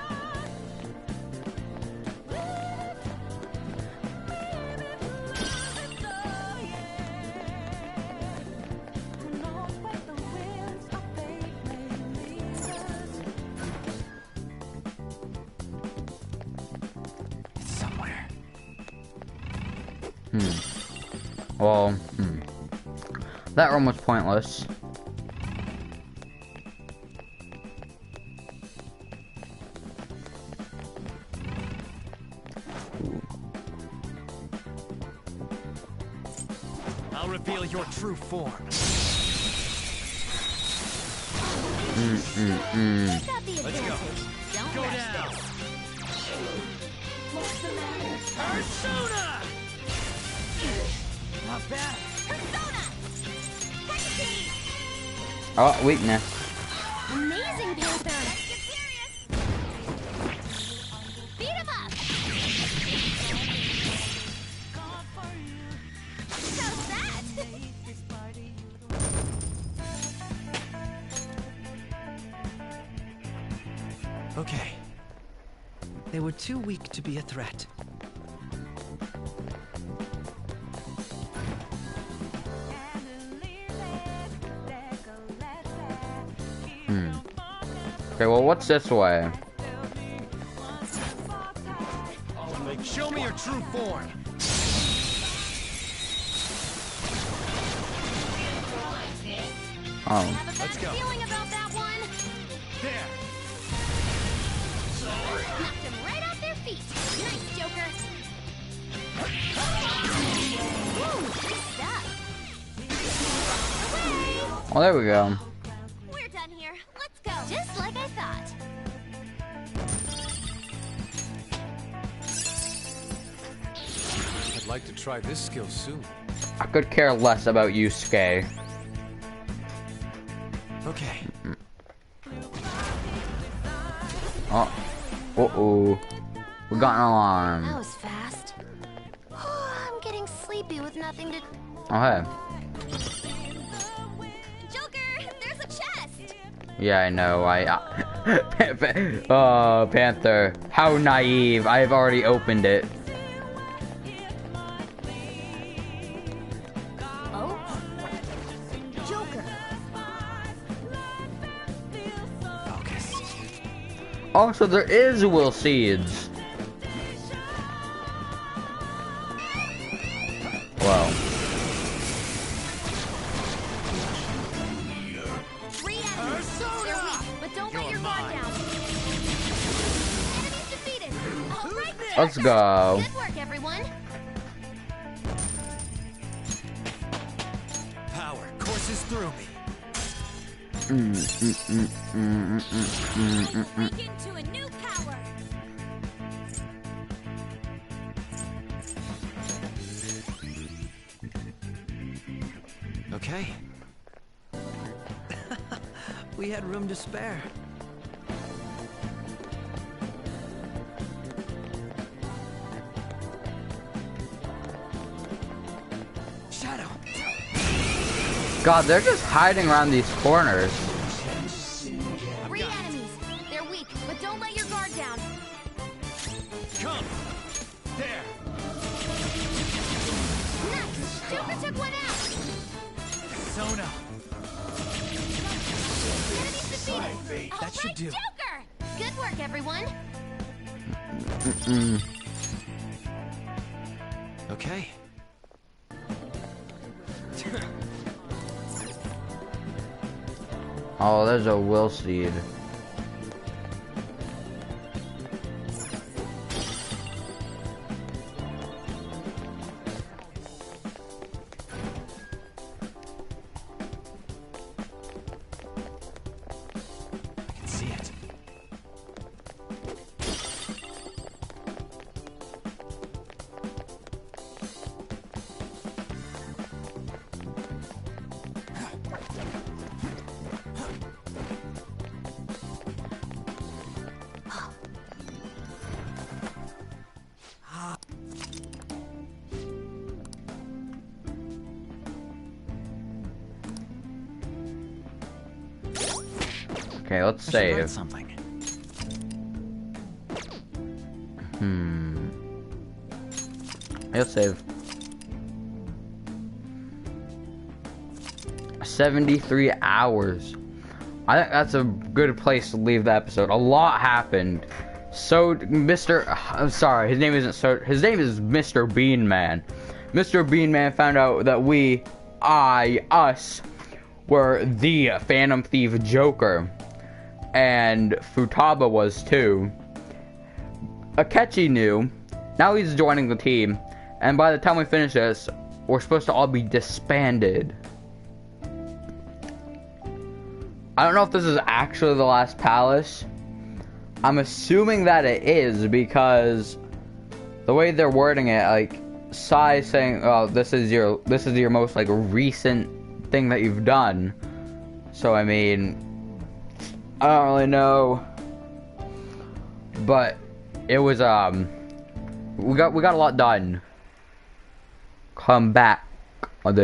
It's somewhere. Well, that room was pointless. I'll reveal your true form. Let's go. Go down. What's the matter? Persona! Not bad. Persona! Hexy! Oh, weakness. Amazing, Panther! Let's get serious! Beat him up! How's that? Okay. They were too weak to be a threat. Okay, well, what's this way? Show me your true form. Oh. Let's go. Feeling about that one? There. Knocked him right off their feet. Nice, Joker. Woo, good stuff. Oh, there we go. We're done here. Let's go. Just like I thought. I'd like to try this skill soon. I could care less about Yusuke. Okay. Oh. Uh-oh. We got an alarm. That was fast. I'm getting sleepy with nothing to... Oh, hey. Joker, there's a chest. Yeah, I know. Oh, Panther. How naive. I've already opened it. Oh? Joker. Oh, so there is will seeds. Wow. Three enemies. They're weak, but don't let your guard down. Enemies defeated. All right there. Let's go. Good work, everyone. Power courses through me. Break into a new power. Okay. We had room to spare. Shadow. God, they're just hiding around these corners. Three enemies. They're weak, but don't let your guard down. Come. There. Nice. Joker took one out. Persona. Enemies defeated. All That should right, do. Joker. Good work, everyone. Okay. Oh, there's a will seed. I can see it. Okay, let's I should write save. something. Let's save. 73 hours. I think that's a good place to leave the episode. A lot happened. So, I'm sorry, his name isn't so. His name is Mr. Bean Man. Mr. Beanman found out that us, were the Phantom Thief Joker. And Futaba was too. Akechi knew. Now he's joining the team. And by the time we finish this, we're supposed to all be disbanded. I don't know if this is actually the last palace. I'm assuming that it is because the way they're wording it, like Sai saying, "Oh, this is your most like recent thing that you've done." So I mean, I don't really know, but it was we got a lot done. Come back.